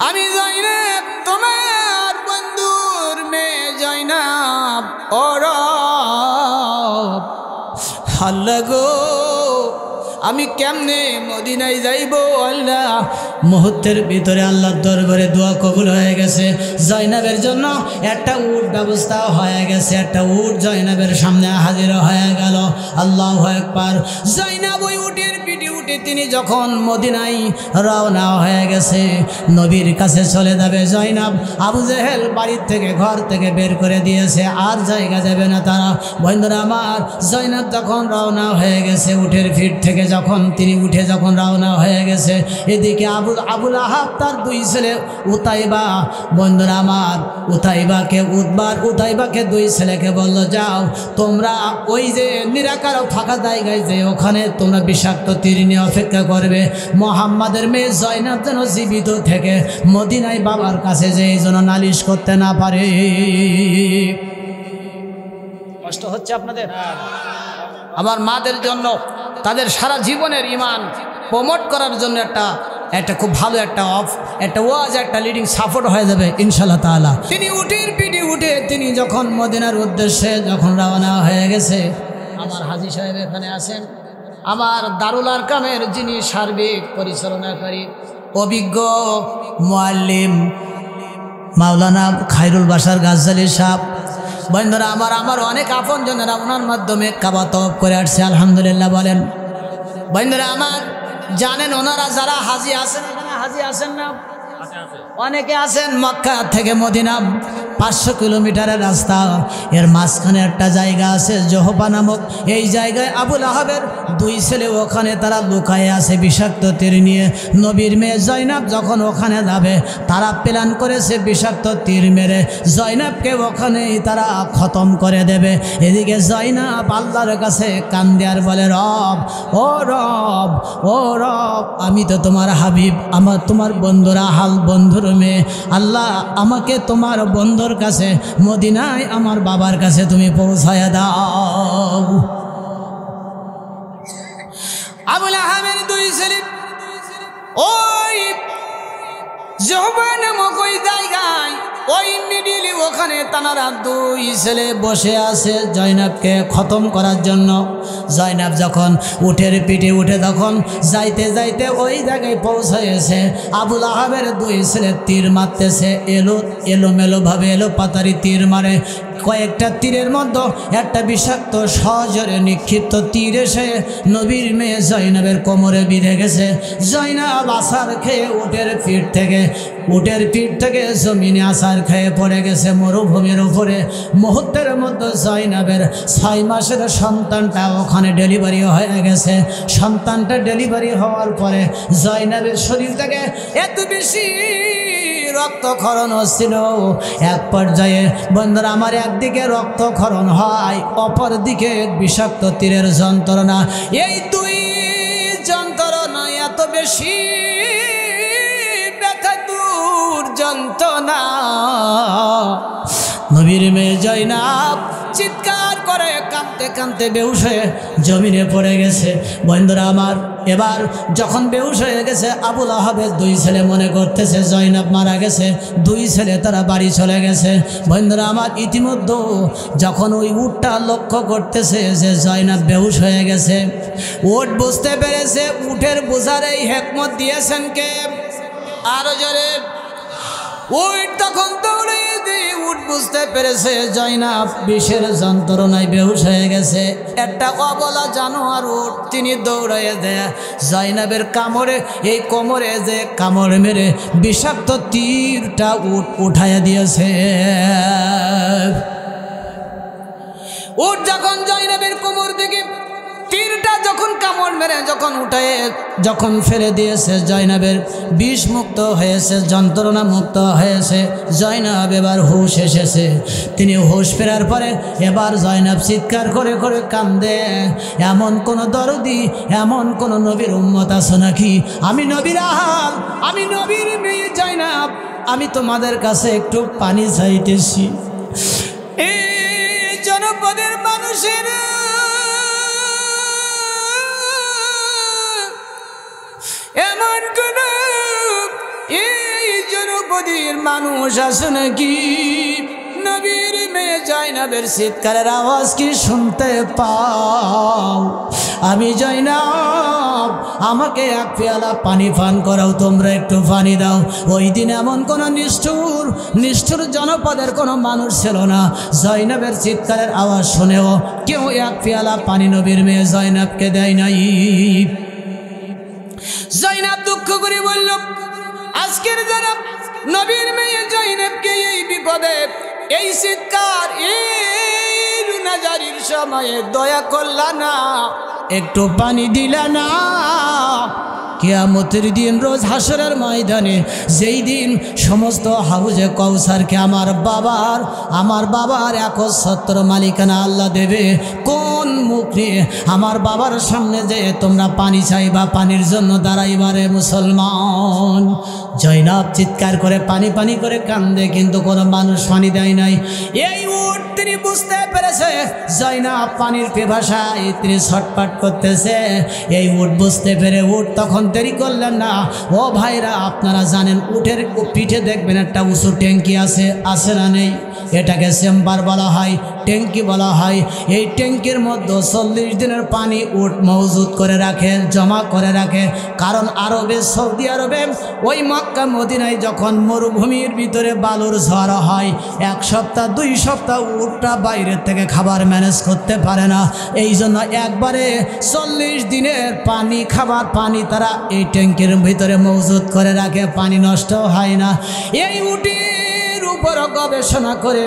আমি জয়নব তোমার বন্ধুর মেয়ে জয়নব, ও রব আল্লাহ গো, আমি কেমনে মদিনায় যাইব আল্লাহ। মুহূর্তের ভিতরে আল্লাহর দরবারে দোয়া কবুল হয়ে গেছে। জয়নবের জন্য একটা উট ব্যবস্থা হয়ে গেছে, একটা উট জয়নবের সামনে হাজির হয়ে গেল। আল্লাহু আকবার। জয়নব ওই উটের পিঠে উঠে তিনি যখন মদিনায় রওনা হয়ে গেছে, নবীর কাছে চলে যাবে জয়নব। আবু জেহেল বাড়ির থেকে ঘর থেকে বের করে দিয়েছে, আর জায়গা যাবে না তারা। বন্ধুরা আমার, জয়নব যখন রওনা হয়ে গেছে উটের পিঠ থেকে, যখন তিনি উঠে যখন রওনা হয়ে গেছে, এদিকে আবুল আহাব তার দুই ছেলে উতাইবা, বন্ধুরা আমার, উতাইবাকে দুই ছেলেকে বলল, যাও তোমরা ওই যে নিরাকার ফাঁকা জায়গায় যে ওখানে তোমরা বিষাক্ত তীর নিয়ে অপেক্ষা করবে। মুহাম্মাদের মেয়ে জয়নব যেন জীবিত থেকে মদিনায় বাবার কাছে যে এই জন্য নালিশ করতে না পারে। কষ্ট হচ্ছে আপনাদের? আমার মাদের জন্য, তাদের সারা জীবনের ঈমান প্রমোট করার জন্য একটা খুব ভালো একটা ওয়াজ, একটা লিডিং সাপোর্ট হয়ে যাবে ইনশাআল্লাহ তাআলা। তিনি উটের পিঠে উঠে তিনি যখন মদিনার উদ্দেশ্যে যখন রওনা হয়ে গেছে, আমার হাজী সাহেব এখানে আছেন, আমার দারুল আরকামের যিনি সার্বিক পরিচালনাকারী অভিজ্ঞ মুআল্লিম মাওলানা খায়রুল বাশার গাজ্জালী সাহেব। বন্ধুরা আমার অনেক আপনজনেরা ওনার মাধ্যমে কাবা তওয়াফ করে আসছে, আলহামদুলিল্লাহ বলেন। বন্ধুরা আমার, জানেন ওনারা যারা হাজি আছেন, এখানে হাজি আছেন না? অনেকে আছেন। মক্কা থেকে মদিনা 500 কিলোমিটারের রাস্তা, এর মাঝখানে একটা জায়গা আছে জোহবা নামক। এই জায়গায় আবুল আহাবের দুই ছেলে ওখানে তারা লুকায়ে আছে বিষাক্ত তীর নিয়ে। নবীর মেয়ে জয়নব যখন ওখানে যাবে, তারা প্ল্যান করেছে বিষাক্ত তীর মেরে জয়নবকে ওখানেই তারা খতম করে দেবে। এদিকে জয়নব আল্লাহর কাছে কান্দে আর বলে, রব, আমি তো তোমার হাবিব, আমার তোমার বন্ধুরা হাল বন্ধুর মেয়ে, আল্লাহ আমাকে তোমার বন্ধুর কাছে মদিনায় আমার বাবার কাছে তুমি পৌঁছায়া দাও। আবুল আহাবের দুই ছেলে ওই জোহবা নামক ওই জায়গায়, ওই মিডিলে ওখানে তানারা দুই ছেলে বসে আছে জয়নবকে খতম করার জন্য। জয়নব যখন উটের পিঠে উঠে তখন যাইতে যাইতে ওই জায়গায় পৌঁছাইছে, আবুল আহাবের দুই ছেলে তীর মারতেছে, এলোমেলোভাবে পাতারি তীর মারে। কয়েকটা তীরের মধ্যে একটা বিষাক্ত সজোরে নিক্ষিপ্ত তীর এসে নবীর মেয়ে জয়নবের কোমরে বিঁধে গেছে। জয়নব আছার খেয়ে উটের পিঠ থেকে জমিনে আছার খেয়ে পড়ে গেছে মরুভূমির উপরে। মুহূর্তের মধ্যে জয়নবের 6 মাসের সন্তানটা ওখানে ডেলিভারি হয়ে গেছে। সন্তানটা ডেলিভারি হওয়ার পরে জয়নবের শরীর থেকে এত বেশি রক্তক্ষরণ হচ্ছিল, এক পর্যায়ে বন্ধুরা আমার একদিকে রক্তক্ষরণ হয়, অপর দিকে বিষাক্ত তীরের যন্ত্রণা। এই দুই যন্ত্রণা এত বেশি ব্যথাতুর যন্ত্রণা, নবীর মেয়ে জয়নব চিৎকার করে কাঁদতে কাঁদতে বেহুশ হয়ে জমিনে পড়ে গেছে। বন্ধুরা আমার, এবার যখন বেহুশ হয়ে গেছে, আবুল আহাবের দুই ছেলে মনে করতেছে জয়নব মারা গেছে, দুই ছেলে তারা বাড়ি চলে গেছে। বন্ধুরা আমার, ইতিমধ্যে যখন ওই উটটা লক্ষ্য করতেছে যে জয়নব বেহুশ হয়ে গেছে, উট বুঝতে পেরেছে উটের বোঝার এই হিকমত দিয়েছেন কে? আরো জোরে উট তখন দৌড়ে দিয়ে উট বুঝতে পেরেছে জয়নাব বিষের যন্ত্রণায় বেহুশ হয়ে গেছে। একটা অবলা জানোয়ার উট, তিনি দৌড়াইয়ে দেয় জয়নাবের কামড়ে, এই কোমরে যে কামড় মেরে বিষাক্ত তীরটা উট উঠাইয়া দিয়েছে। উট যখন জয়নাবের কোমর দিকে তীরটা যখন কামড় মেরে যখন উঠায় যখন ফেলে দিয়েছে, জয়নাবের বিষ মুক্ত হয়েছে, যন্ত্রণা মুক্ত হয়েছে। জয়নাব এবার হুঁশ এসেছে। তিনি হুঁশ ফেরার পরে এবার জয়নাব চিৎকার করে করে কান্দে। এমন কোন দরদি, এমন কোন নবীর উম্মত আছে নাকি? আমি নবীর আহাল, আমি নবীর মেয়ে জয়নাব, আমি তোমাদের কাছে একটু পানি চাইতেছি। এই জনপদের মানুষের এমন কোন এই জনপদের মানুষ আছে নাকি? নবীর মেয়ে জয়নাবের চিৎকারের আওয়াজ কি শুনতে পাও? আমি জয়নাব, আমাকে এক পেয়ালা পানি পান করাও, তোমরা একটু পানি দাও। ওই দিন এমন কোন নিষ্ঠুর জনপদের কোনো মানুষ ছিল না, জয়নাবের চিৎকারের আওয়াজ শুনেও কেউ এক পেয়ালা পানি নবীর মেয়ে জয়নাবকে দেয় নাই। জয়নাব দুঃখ করে বলল, আজকের যারা নবীর মেয়ে জয়নাবকে এই বিপদে, এই চিৎকার, এই রুনাজারির সময়ে দয়া করলা না, একটু পানি দিলা না। কিয়ামতের দিন রোজ হাসরের ময়দানে, যেই দিন সমস্ত হাউজে কৌসারকে আমার বাবার একচ্ছত্র মালিকানা আল্লাহ দেবে, কোন মুখ নিয়ে আমার বাবার সামনে যে তোমরা পানি চাইবা, পানির জন্য দাঁড়াইবারে মুসলমান? জয়নাব চিৎকার করে পানি পানি করে কান্দে, কিন্তু কোনো মানুষ পানি দেয় নাই। এই উট তিনি বুঝতে পেরেছে জয়নাব পানির পিপাসায় তিনি ছটফট করতেছে। এই উট বুঝতে পেরে উট তখন দেরি করলেন না। ও ভাইরা, আপনারা জানেন উটের পিঠে দেখবেন একটা উঁচু ট্যাঙ্কি আছে না নেই? এটাকে চেম্বার বলা হয়, ট্যাঙ্কি বলা হয়। এই ট্যাঙ্কির মধ্যে 40 দিনের পানি উট মজুদ করে রাখে, জমা করে রাখে। কারণ আরবে, সৌদি আরবে, ওই মক্কা মদিনায় যখন মরুভূমির ভিতরে বালুর ঝড় হয়, 1 সপ্তাহ 2 সপ্তাহ উটটা বাইরের থেকে খাবার ম্যানেজ করতে পারে না। এই জন্য একবারে 40 দিনের পানি, খাবার পানি তারা এই ট্যাঙ্কির ভিতরে মজুদ করে রাখে, পানি নষ্ট হয় না। এই উটের উপর গবেষণা করে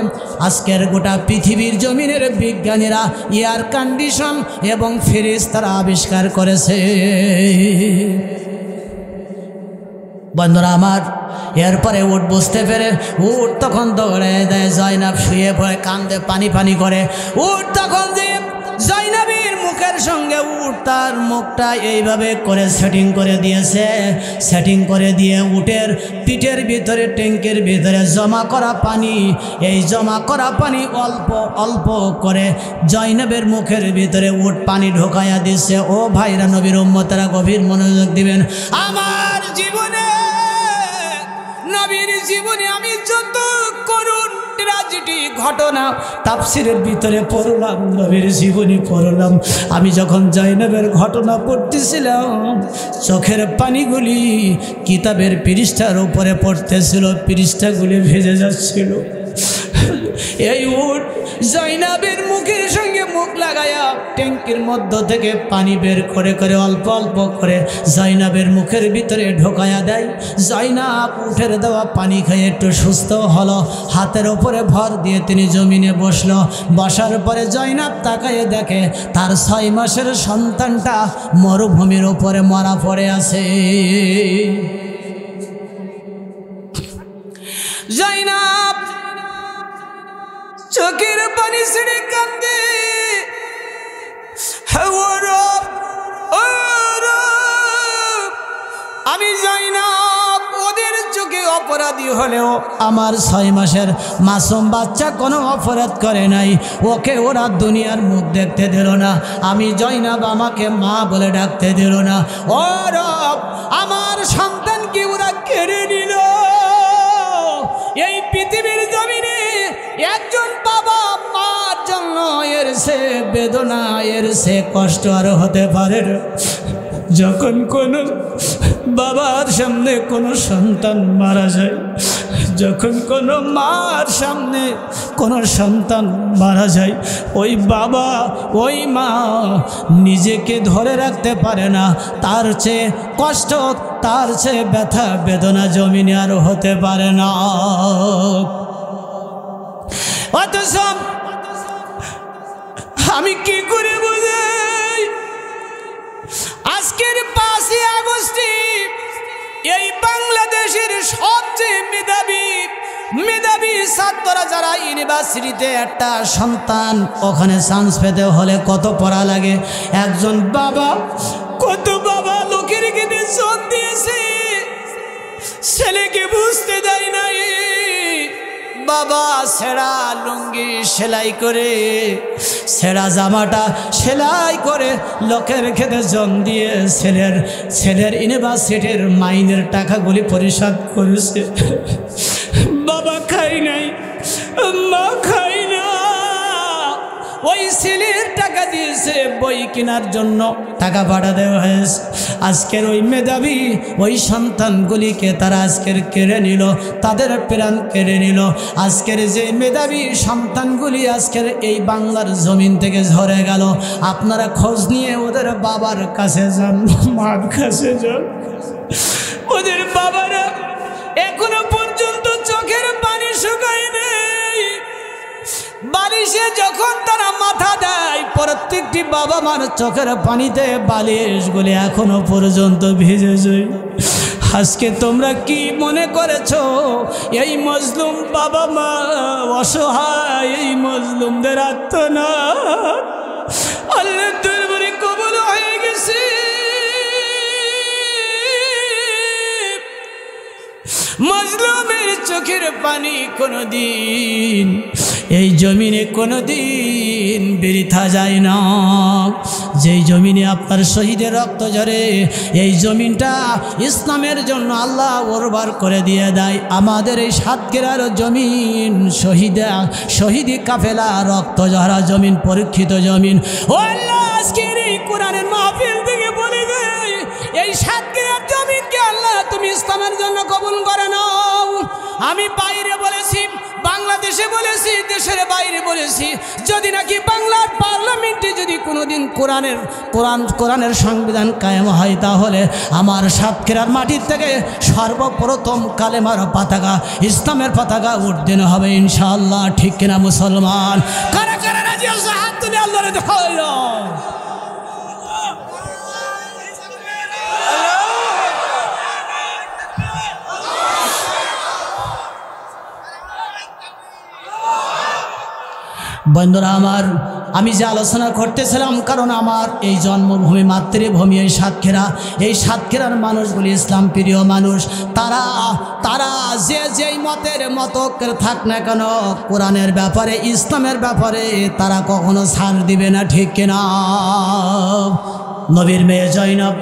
আজকের গোটা পৃথিবীর জমিনের বিজ্ঞানীরা এয়ার কন্ডিশন এবং ফ্রিজ তারা আবিষ্কার করেছে। বন্ধুরা আমার, এরপরে উট বুঝতে পেরে উট তখন দৌড়ে দেয়। জয়নাব শুয়ে পড়ে কান্দে, পানি পানি করে। উট তখন যে জয়নাবের মুখের সঙ্গে উট তার মুখটা এইভাবে করে সেটিং করে দিয়েছে। সেটিং করে দিয়ে উটের পিঠের ভিতরে, ট্যাঙ্কের ভিতরে জমা করা পানি, এই জমা করা পানি অল্প অল্প করে জয়নাবের মুখের ভিতরে উট পানি ঢোকাইয়া দিচ্ছে। ও ভাইরা, নবীর উম্মতেরা গভীর মনোযোগ দিবেন। আমার জীবনে, নবীর জীবনে আমি যত করুণ ট্র্যাজেডি ঘটনা তাফসিরের ভিতরে পড়লাম, নবীর জীবনী পড়লাম। আমি যখন জয়নাবের ঘটনা পড়তেছিলাম, চোখের পানিগুলি কিতাবের পৃষ্ঠার উপরে পড়তেছিল, পৃষ্ঠাগুলি ভেজে যাচ্ছিল। এই উট জয়নাবের মুখের সঙ্গে মুখ লাগায়া ট্যাঙ্কির মধ্য থেকে পানি বের করে করে অল্প অল্প করে জয়নাবের মুখের ভিতরে ঢোকায়া দেয়। জয়নাব উঠের দেওয়া পানি খেয়ে একটু সুস্থ হলো, হাতের ওপরে ভর দিয়ে তিনি জমিনে বসলো। বসার পরে জয়নাব তাকায়ে দেখে তার 6 মাসের সন্তানটা মরুভূমির ওপরে মরা পড়ে আছে। জয়নাব চোখের পানি ছেড়ে কান্দে, আমি জয়নাব ওদের চোখে অপরাধী হলেও আমার 6 মাসের মাসুম বাচ্চা কোনো অপরাধ করে নাই, ওকে ওরা দুনিয়ার মুখ দেখতে দিল না। আমি জয়নাব আমাকে মা বলে ডাকতে দিল না। ও রব, আমার সন্তানকে ওরা কেড়ে নিল। এই পৃথিবীর জমিনে একজন বাবা মার জন্য এর সে বেদনা, এর সে কষ্ট আর হতে পারে না। যখন কোনো বাবার সামনে কোনো সন্তান মারা যায়, যখন কোনো মার সামনে কোনো সন্তান মারা যায়, ওই বাবা ওই মা নিজেকে ধরে রাখতে পারে না। তার চেয়ে কষ্ট, তার চেয়ে ব্যথা বেদনা জমিনে আর হতে পারে না। অথচ আমি কি করে বুঝাই, আজকের 5ই আগস্টে এই বাংলাদেশের সবচেয়ে মেধাবী ছাত্ররা যারা ইউনিভার্সিটিতে একটা সন্তান ওখানে চান্স পেতে হলে কত পড়া লাগে। একজন বাবা, কত বাবা লোকের কেটে জোর দিয়েছে, ছেলেকে বুঝতে দেয় নাই। বাবা ছেঁড়া লুঙ্গি সেলাই করে, ছেঁড়া জামাটা সেলাই করে লোকের খেতে জন দিয়ে ছেলের ইউনিভার্সিটির মাইনের টাকাগুলি পরিশোধ করেছে। বাবা খাই নাই, মা খাই না, ওই ছেলের টাকা দিয়েছে বই কেনার জন্য, টাকা পাঠা দেওয়া হয়েছে। আজকের ওই মেধাবী ওই সন্তানগুলিকে তারা আজকের কেড়ে নিল, তাদের প্রাণ কেড়ে নিল। আজকের যে মেধাবী সন্তানগুলি আজকের এই বাংলার জমিন থেকে ঝরে গেল, আপনারা খোঁজ নিয়ে ওদের বাবার কাছে যান, মার কাছে যান। ওদের বাবারা এখনো পর্যন্ত চোখের পানি শুকায় নেই। বালিশে যখন তারা মাথা দেয়, প্রত্যেকটি বাবা মার চোখের পানিতে বালিশগুলি এখনো পর্যন্ত ভিজে যায়। আজকে তোমরা কি মনে করেছো এই মজলুম বাবা মা অসহায়, এই মজলুমদের আত্মনাদ আল্লাহর দরবারে কবুল হয়ে গেছে? মজলুমের চোখের পানি কোনোদিন এই জমিনে কোনোদিন বৃথা যায় না। যেই জমিনে আপনার শহীদের রক্ত ঝরে, এই জমিনটা ইসলামের জন্য আল্লাহ উর্বর করে দিয়ে দেয়। আমাদের এই সাতক্ষীরার জমিন শহীদি কাফেলা রক্ত ঝরা জমিন, পরীক্ষিত জমিন। ও আল্লাহ, আজকের এই কোরআনের মাহফিল থেকে বলে দেয়, এই সাতক্ষীরার জমিনকে আল্লাহ তুমি ইসলামের জন্য কবুল করে নাও। আমি বাইরে বলেছি, বাংলাদেশে বলেছি, দেশের বাইরে বলেছি, যদি নাকি বাংলার পার্লামেন্টে যদি কোনোদিন কোরআনের সংবিধান কায়েম হয়, তাহলে আমার সাতক্ষীরার মাটির থেকে সর্বপ্রথম কালেমার পতাকা, ইসলামের পতাকা উড্ডীন হবে ইনশাআল্লাহ। ঠিক কিনা মুসলমান? কারা কারা রাজি আছে হাত তুলে আল্লাহরে দেখাও। বন্ধুরা আমার, আমি যে আলোচনা করতেছিলাম, কারণ আমার এই জন্মভূমি মাতৃভূমি এই সাতক্ষীরার মানুষগুলি ইসলাম প্রিয় মানুষ। তারা যেই মতের মতো থাক না কেন, কোরআনের ব্যাপারে, ইসলামের ব্যাপারে তারা কখনো ছাড় দিবে না। ঠিক কিনা? নবীর মেয়ে জয়নব,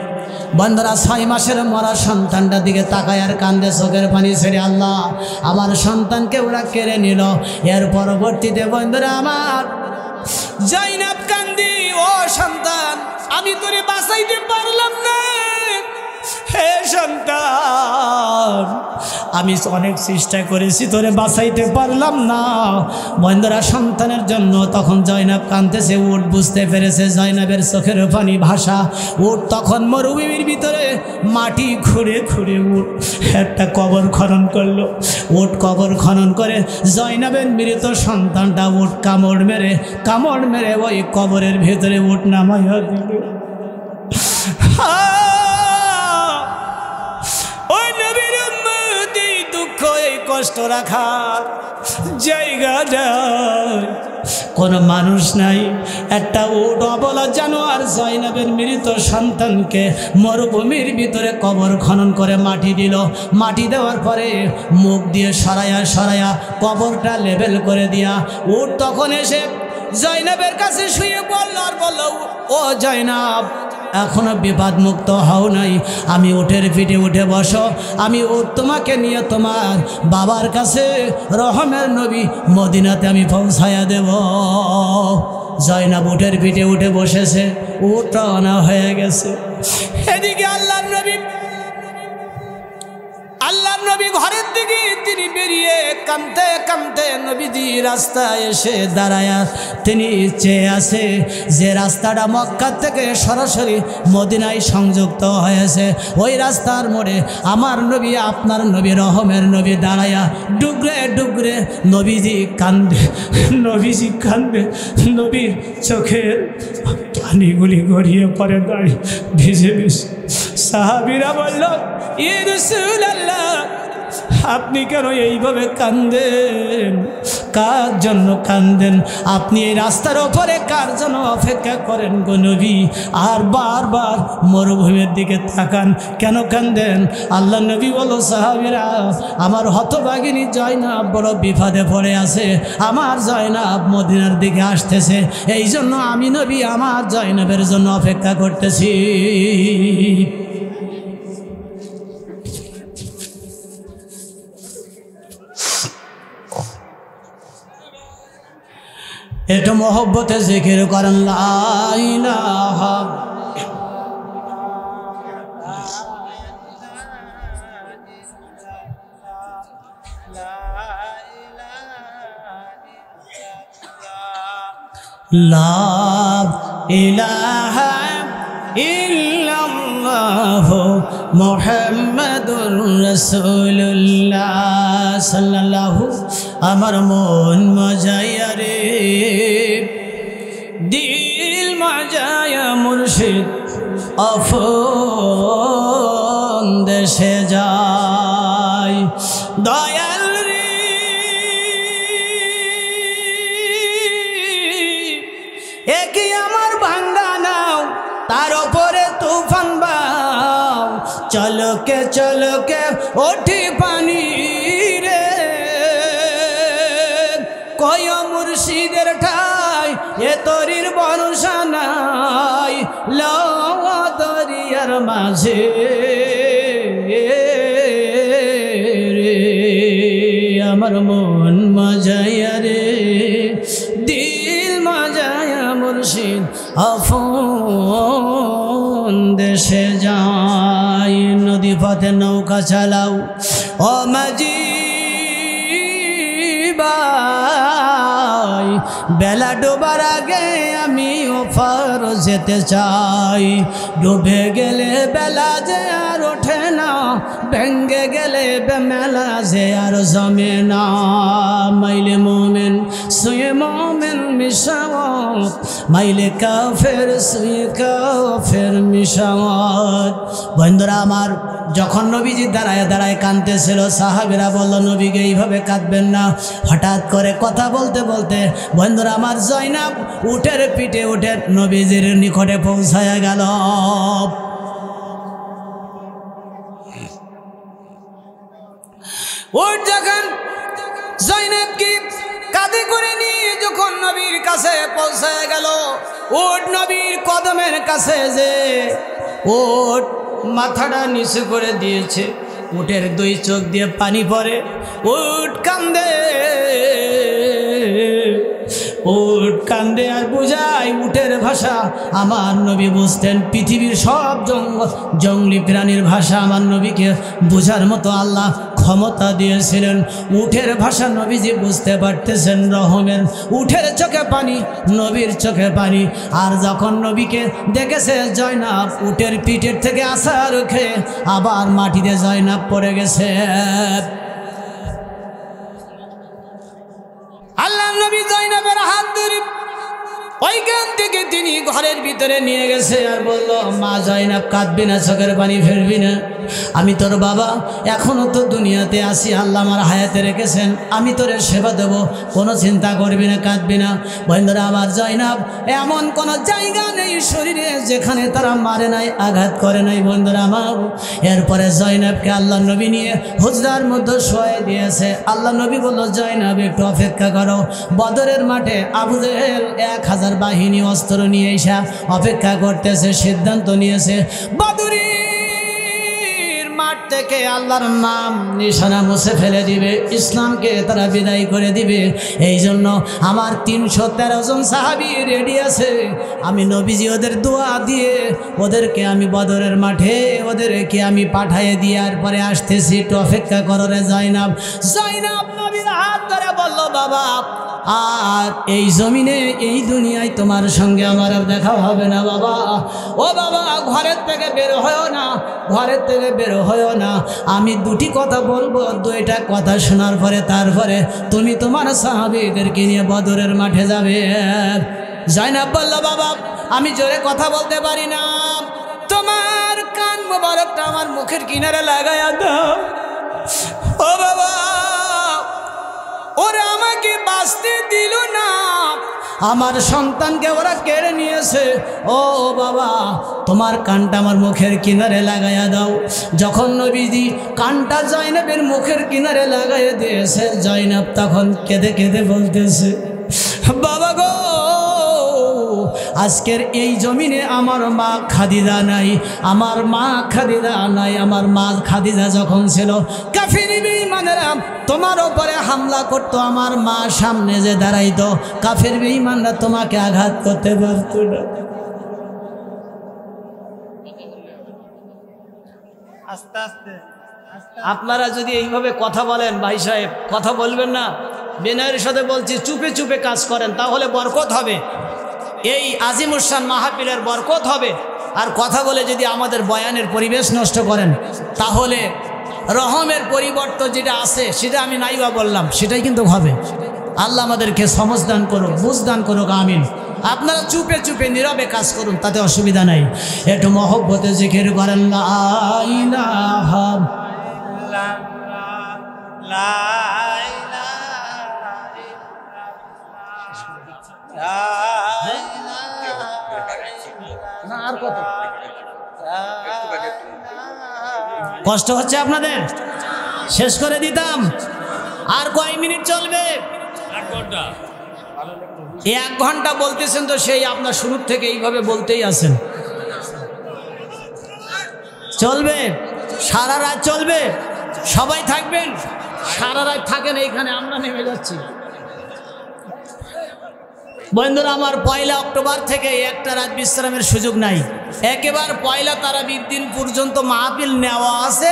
বন্ধুরা 6 মাসের মরা সন্তানটার দিকে তাকায় আর কান্দে, চোখের পানি ছেড়ে, আল্লাহ আমার সন্তানকে ওরা কেড়ে নিল। এর পরবর্তীতে বন্ধুরা আমার জয়নব কান্দি, ও সন্তান আমি তোরে বাঁচাইতে পারলাম না, হে সন্তান আমি অনেক চেষ্টা করেছি, তোরে বাঁচাইতে পারলাম না। বন্ধুরা সন্তানের জন্য তখন জয়নব কাঁদতেছে। উট বুঝতে পেরেছে জয়নবের চোখের পানি ভাষা। উট তখন মরুভূমির ভিতরে মাটি খুঁড়ে খুঁড়ে উট একটা কবর খনন করলো। উট কবর খনন করে জয়নবের মৃত সন্তানটা উট কামড় মেরে ওই কবরের ভেতরে উট নামাইয়া দিল। ওই নবীর উম্মত এই দুঃখ, এই কষ্ট রাখার জায়গা নাই, কোনো মানুষ নাই। একটা উট অবলা জানোয়ার জয়নবের মৃত সন্তানকে মরুভূমির ভিতরে কবর খনন করে মাটি দিল। মাটি দেওয়ার পরে মুখ দিয়ে সরায়া কবরটা লেবেল করে দিয়া উট তখন এসে জয়নবের কাছে শুয়ে বলল, আর বলল, ও জয়নব এখনো বিপদ মুক্ত হও নাই, আমি উটের পিঠে উঠে বসো, আমি উট তোমাকে নিয়ে তোমার বাবার কাছে রহমের নবী মদিনাতে আমি পৌঁছায়া দেব। জয়নব উটের পিঠে উঠে বসেছে, উট রওনা হয়ে গেছে। এদিকে আল্লাহর নবী আল্লাহর নবী ঘরের দিকে তিনি বেরিয়ে কাঁদতে কাঁদতে নবীজি রাস্তায় এসে দাঁড়ায়া তিনি চেয়ে আছে যে রাস্তাটা মক্কা থেকে সরাসরি মদিনায় সংযুক্ত হয়েছে, ওই রাস্তার মোড়ে আমার নবী আপনার নবী রহমের নবী দাঁড়ায়া ডুগরে ডুগরে নবীজি কান্দে, নবীজি কান্দে, নবীর চোখের পানিগুলি গড়িয়ে পড়ে দাঁড়িয়ে ভিজে ভিজে। সাহাবীরা বলল, ইয়া রাসূলুল্লাহ, আপনি কেন এইভাবে কান্দেন? কার জন্য কান্দেন? আপনি এই রাস্তার ওপরে কার জন্য অপেক্ষা করেন গো নবী? আর বারবার মরুভূমির দিকে তাকান, কেন কান্দেন? আল্লাহ নবী বলো, সাহাবীরা, আমার হতভাগিনী জয়নাব বড় বিপদে পড়ে আছে, আমার জয়নাব মদিনার দিকে আসতেছে, এই জন্য আমি নবী আমার জয়নাবের জন্য অপেক্ষা করতেছি। একটু মহব্বতে জিকির করেন, লা ইলাহা লা ইলাহা ইল্লাল্লাহু মুহাম্মাদুর রাসূলুল্লাহ সাল্লাল্লাহু। আমার মন মজায়া রে, দিল মজায়া মুর্শিদ আপন দেশে যায়। দয়াল রে, একই আমার ভাঙ্গা নাও, তার ওপরে তুফান বাও, চলকে চলকে ওঠে পানি রে, কয় মুর্শিদের ঠাই এ তরির ভরসা নাই, লওয়া দরিয়ার মাঝে রে, আমার মন মজায়া রে, দিল মজায়া মুর্শিদ আপন দেশে যায়। নদী পথে নৌকা চালাও ও মাঝি ভাই, বেলা ডোবার আগে আমি ওপার যেতে চাই, ডুবে গেলে বেলা যে আর ওঠে না, ভেঙ্গে গেলে বেমেলা যে আর জমে না, মাইলে মোমেন সুয়ে মোমেন মিশাওয়াত, মাইলে কাফের সুয়ে কাফের মিশাওয়াত। বন্ধুরা আমার, যখন নবীজি দাঁড়ায় দাঁড়ায় কাঁদতেছিল, সাহাবীরা বলল, নবীকে এইভাবে কাঁদবেন না। হঠাৎ করে কথা বলতে বলতে বন্ধুরা আমার জয়নাব উটের পিঠে উঠে নবীজির নিকটে পৌঁছায়া গেল। উট যখন জয়নাবকে কাঁধে করে নিয়ে যখন নবীর কাছে পৌঁছায়া গেল, উট নবীর কদমের কাছে যে উট মাথাটা নিচু করে দিয়েছে, উটের দুই চোখ দিয়ে পানি পড়ে, উট কান্দে, উট কান্দে আর বুঝায় উটের ভাষা। আমার নবী বুঝতেন, পৃথিবীর সব জঙ্গলি প্রাণীর ভাষা আমার নবীকে বোঝার মতো আল্লাহ ক্ষমতা দিয়েছিলেন। উটের ভাষা নবীজি বুঝতে পারতেছেন। রহমের উটের চোখে পানি, নবীর চোখে পানি। আর যখন নবীকে দেখেছে জয়নাব উটের পিঠের থেকে আছাড় খেয়ে আবার মাটিতে জয়নাব পড়ে গেছে। আল্লাহ নবী জয়নাবের হাত ধরে ওইখান থেকে তিনি ঘরের ভিতরে নিয়ে গেছে আর বলল, মা জয়নাব কাঁদবি না, চোখের পানি ফেলবি না, আমি তোর বাবা, এখনও তো দুনিয়াতে আসি, আল্লাহ আমার হায়াতে রেখেছেন, আমি তোর সেবা দেবো, কোনো চিন্তা করবি না, কাঁদবি না। বন্ধুরা আমার, জয়নাব এমন কোনো জায়গা নেই শরীরে যেখানে তারা মারে নাই, আঘাত করে নাই। বন্ধুরা আমার, এরপরে জয়নাবকে আল্লাহ নবী নিয়ে হুজরার মধ্যে শোয়ে দিয়েছে। আল্লাহ নবী বলল, জয়নাব একটু অপেক্ষা করো। বদরের মাঠে আবু জেহেল 1000 বাহিনী অস্ত্র নিয়ে এসে অপেক্ষা করতেছে, সিদ্ধান্ত নিয়েছে বদরের মাঠ থেকে আল্লাহর নাম নিশানা মুছে ফেলে দিবে, ইসলামকে তারা বিদায় করে দিবে। এই জন্য আমার 313 জন সাহাবী রেডি আছে। আমি নবীজি ওদের দোয়া দিয়ে ওদেরকে আমি বদরের মাঠে ওদেরকে আমি পাঠিয়ে দিয়ে আর পরে আসতেছি, একটু অপেক্ষা করো রে জাইনাব। জাইনাব নবীর হাত ধরে বলল, বাবা আর এই জমিনে এই দুনিয়ায় তোমার সঙ্গে আমার আর দেখা হবে না বাবা। ও বাবা, ঘরের থেকে বের হয়েও না, ঘরের থেকে বের হয়েও না। আমি দুটি কথা বলবো, দুইটা কথা শোনার পরে তারপরে তুমি তোমার সাহাবীদেরকে নিয়ে বদরের মাঠে যাবে। জাইনাব বলল, বাবা আমি জোরে কথা বলতে পারি না, তোমার কান মোবারকটা আমার মুখের কিনারে লাগায়া দাও। ও বাবা, ওরা আমাকে বাঁচতে দিল না, আমার সন্তানকে ওরা কেড়ে নিয়েছে। ও বাবা, তোমার কানটা আমার মুখের কিনারে লাগাইয়া দাও। যখন নবীজি কানটা জয়নাবের মুখের কিনারে লাগাইয়া দিয়েছে, জয়নাব তখন কেঁদে কেঁদে বলতেছে, বাবা গো, আজকের এই জমিনে আমার মা খাদিজা নাই, আমার মা খাদিজা নাই। আমার মা খাদিজা যখন ছিল, কাফির বেঈমানেরা তোমার উপরে হামলা করতো, আমার মা সামনে যে দাঁড়াইতো, কাফির বেঈমানরা তোমাকে আঘাত করতে পারত না। আস্তে আস্তে আপনারা যদি এইভাবে কথা বলেন, ভাই সাহেব কথা বলবেন না, বিনয়ের সাথে বলছি, চুপে চুপে কাজ করেন, তাহলে বরকত হবে। এই আজিমুসান মাহফিলের বরকত হবে। আর কথা বলে যদি আমাদের বয়ানের পরিবেশ নষ্ট করেন, তাহলে রহমের পরিবর্তন যেটা আছে সেটা আমি নাইবা বললাম, সেটাই কিন্তু হবে। আল্লাহ আমাদেরকে সমঝ দান করুক, বুঝ দান করুক, আমিন। আপনারা চুপে চুপে নীরবে কাজ করুন, তাতে অসুবিধা নাই। একটু মহব্বতে জিকির করেন, লা ইলাহা ইল্লাল্লাহ, লা আর কত কষ্ট হচ্ছে আপনাদের? শেষ করে দিতাম। আর কয় মিনিট চলবে? 1 ঘন্টা বলতেছেন তো, সেই আপনার শুরুর থেকে এইভাবে বলতেই আছেন। চলবে, সারা রাত চলবে, সবাই থাকবেন, সারা রাত থাকেন এইখানে, আমরা নেমে যাচ্ছি। বন্ধুরা আমার, 1 অক্টোবর থেকে একটা রাত বিশ্রামের সুযোগ নাই। একেবারে 1 তারাবির দিন পর্যন্ত মাহফিল নেওয়া আছে,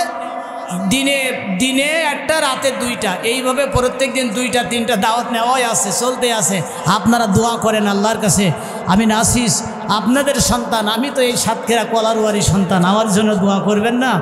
দিনে দিনে একটা, রাতে 2টা, এইভাবে প্রত্যেক দিন 2টা 3টা দাওয়াত নেওয়াই আছে, চলতে আছে। আপনারা দোয়া করেন আল্লাহর কাছে। আমি নাসিস, আপনাদের সন্তান, আমি তো এই সাতক্ষীরা কলারুয়ারি সন্তান, আমার জন্য দোয়া করবেন না?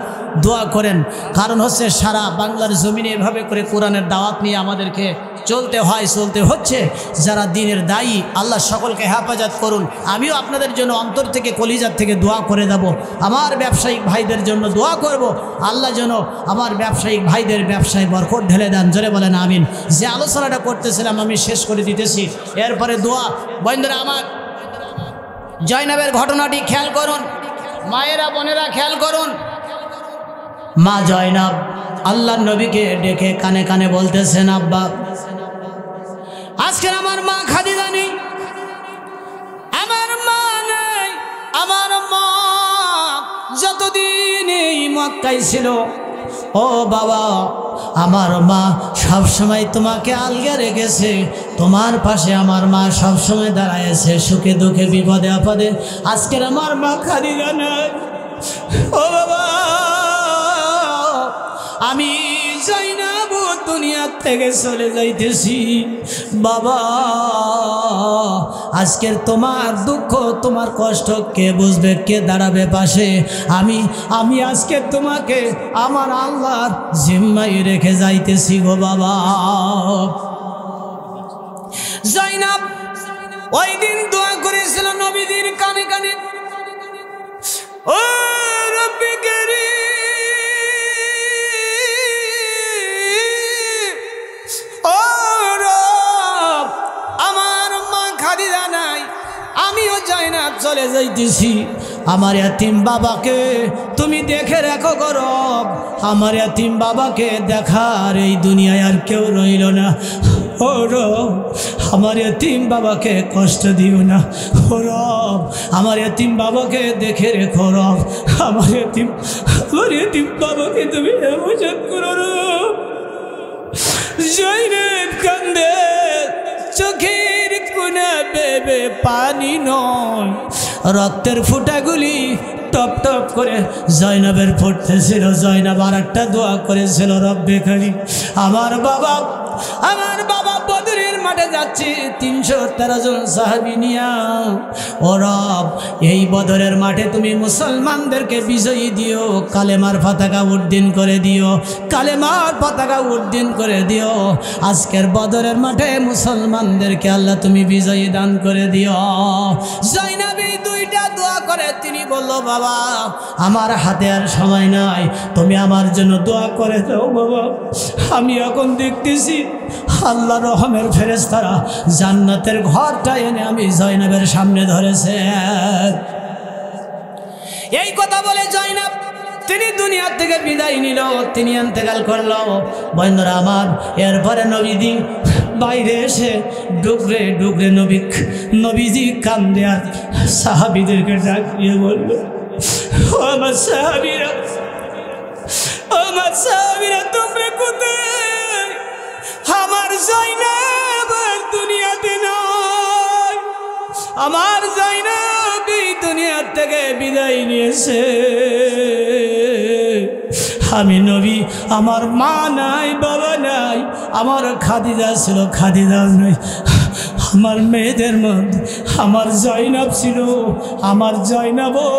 দোয়া করেন। কারণ হচ্ছে সারা বাংলার জমিনে এভাবে করে কোরআনের দাওয়াত নিয়ে আমাদেরকে চলতে হয়, চলতে হচ্ছে। যারা দিনের দায়ী, আল্লাহ সকলকে হেফাজত করুন। আমিও আপনাদের জন্য অন্তর থেকে, কলিজার থেকে দোয়া করে যাব। আমার ব্যবসায়িক ভাইদের জন্য দোয়া করব, আল্লাহ যেন আমার ব্যবসায়িক ভাইদের ব্যবসায় বরকত ঢেলে দেন। জোরে বলেন আমিন। যে আলোচনাটা করতেছিলাম আমি শেষ করে দিতেছি, এরপরে দোয়া। বন্ধুরা আমার, জয়নাবের ঘটনাটি খেয়াল করুন, মায়েরা বোনেরা খেয়াল করুন। মা জয়নাব আল্লাহ নবীকে ডেকে কানে কানে বলতেছেন, আব্বা আজকের আমার মা খাদিজা নেই, আমার মা নেই। আমার মা যতদিন এই মক্কায় ছিল, ও বাবা, আমার মা সবসময় তোমাকে আলগে রেখেছে, তোমার পাশে আমার মা সবসময় দাঁড়ায়েছে, সুখে দুঃখে বিপদে আপদে। আজকের আমার মা খাদিজা নাই। ও বাবা, আমি জয়নাব দুনিয়া থেকে চলে যাইতেছি। বাবা, আজকের তোমার দুঃখ, তোমার কষ্ট কে বুঝবে, কে দাঁড়াবে পাশে? আমি আজকে তোমাকে আমার আল্লাহর জিম্মায় রেখে যাইতেছি গো বাবা। জয়নাব ওই দিন দোয়া করেছিল নবীজির কানে কানে, ও রব্বি কারীম, ও রব, আমার মা খাদিজা নাই, আমিও জয়নাব চলে যাইতেছি। আমার এতিম বাবাকে তুমি দেখে রাখো গো রব, আমার এতিম বাবাকে দেখার এই দুনিয়ায় আর কেউ রইল না। ও রব, আমার এতিম বাবাকে কষ্ট দিও না। ও রব, আমার এতিম বাবাকে দেখে রেখো রব, আমার এতিম আমার ইতিম বাবাকে তুমি হেফাজত করো না। জয়নব কান্দে, চোখের কোনা বেবে পানি নয়, রক্তের ফুটাগুলি টপ টপ করে জয়নবের পড়তেছিল। জয়নব আর একটা দোয়া করেছিল, রব্বে কারীম আমার বাবা বদরের মাঠে যাচ্ছে 313 জন সাহাবী নিয়া। ও রব, এই বদরের মাঠে তুমি মুসলমানদেরকে বিজয়ী দিও, কালেমার পতাকা উড্ডীন করে দিও, কালেমার পতাকা উড্ডীন করে দিও। আজকের বদরের মাঠে মুসলমানদেরকে আল্লাহ তুমি বিজয়ী দান করে দিও। জয়নব এই দুইটা দোয়া করে তিনি বলল, বাবা আমার হাতে আর সময় নাই, তুমি আমার জন্য দোয়া করে দাও বাবা। আমি এখন দেখতেছি আল্লাহ রহমের ফেরেশতারা জান্নাতের ঘরটা এনে আমি জয়নবের সামনে ধরেছে। এই কথা বলে জয়নব তিনি দুনিয়া থেকে বিদায় নিল, তিনি ইন্তেকাল করলো। বন্ধুরা আমার, এরপরে নবীজি বাইরে এসে ডুকরে ডুকরে নবীজি কান্দে আর সাহাবীদেরকে ডাক দিয়ে বলল, ও আমার সাহাবীরা, তোমরা কোথায়? আমার জয়নব দুনিয়াতে নয়, আমার জয়নব এই দুনিয়া থেকে বিদায় নিয়েছে। আমি নবী, আমার মা নাই, বাবা নাই, আমার খাদিজা ছিল, খাদিজা নাই, আমার মেয়েদের মধ্যে আমার জয়নব ছিল, আমার জয়নবও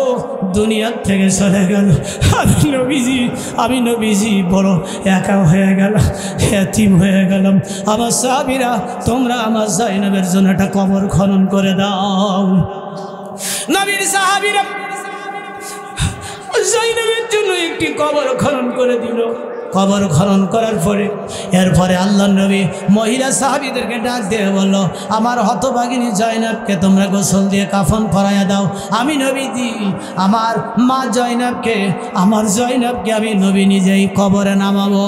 দুনিয়ার থেকে চলে গেল। আমি নবীজি বড় একা হয়ে গেলাম, এতিম হয়ে গেলাম। আমার সাহাবীরা, তোমরা আমার জয়নবের জন্য একটা কবর খনন করে দাও। নবীর সাহাবীরা জয়নবের জন্য একটি কবর খনন করে দিল। কবর খনন করার পরে এরপরে আল্লাহ নবী মহিলা সাহাবীদেরকে ডাক দিয়ে বলল, আমার হতভাগিনী জয়নবকে তোমরা গোসল দিয়ে কাফন পরাইয়া দাও। আমি নবীজি আমার মা জয়নবকে, আমার জয়নবকে আমি নবী নিজেই কবরে নামাবো।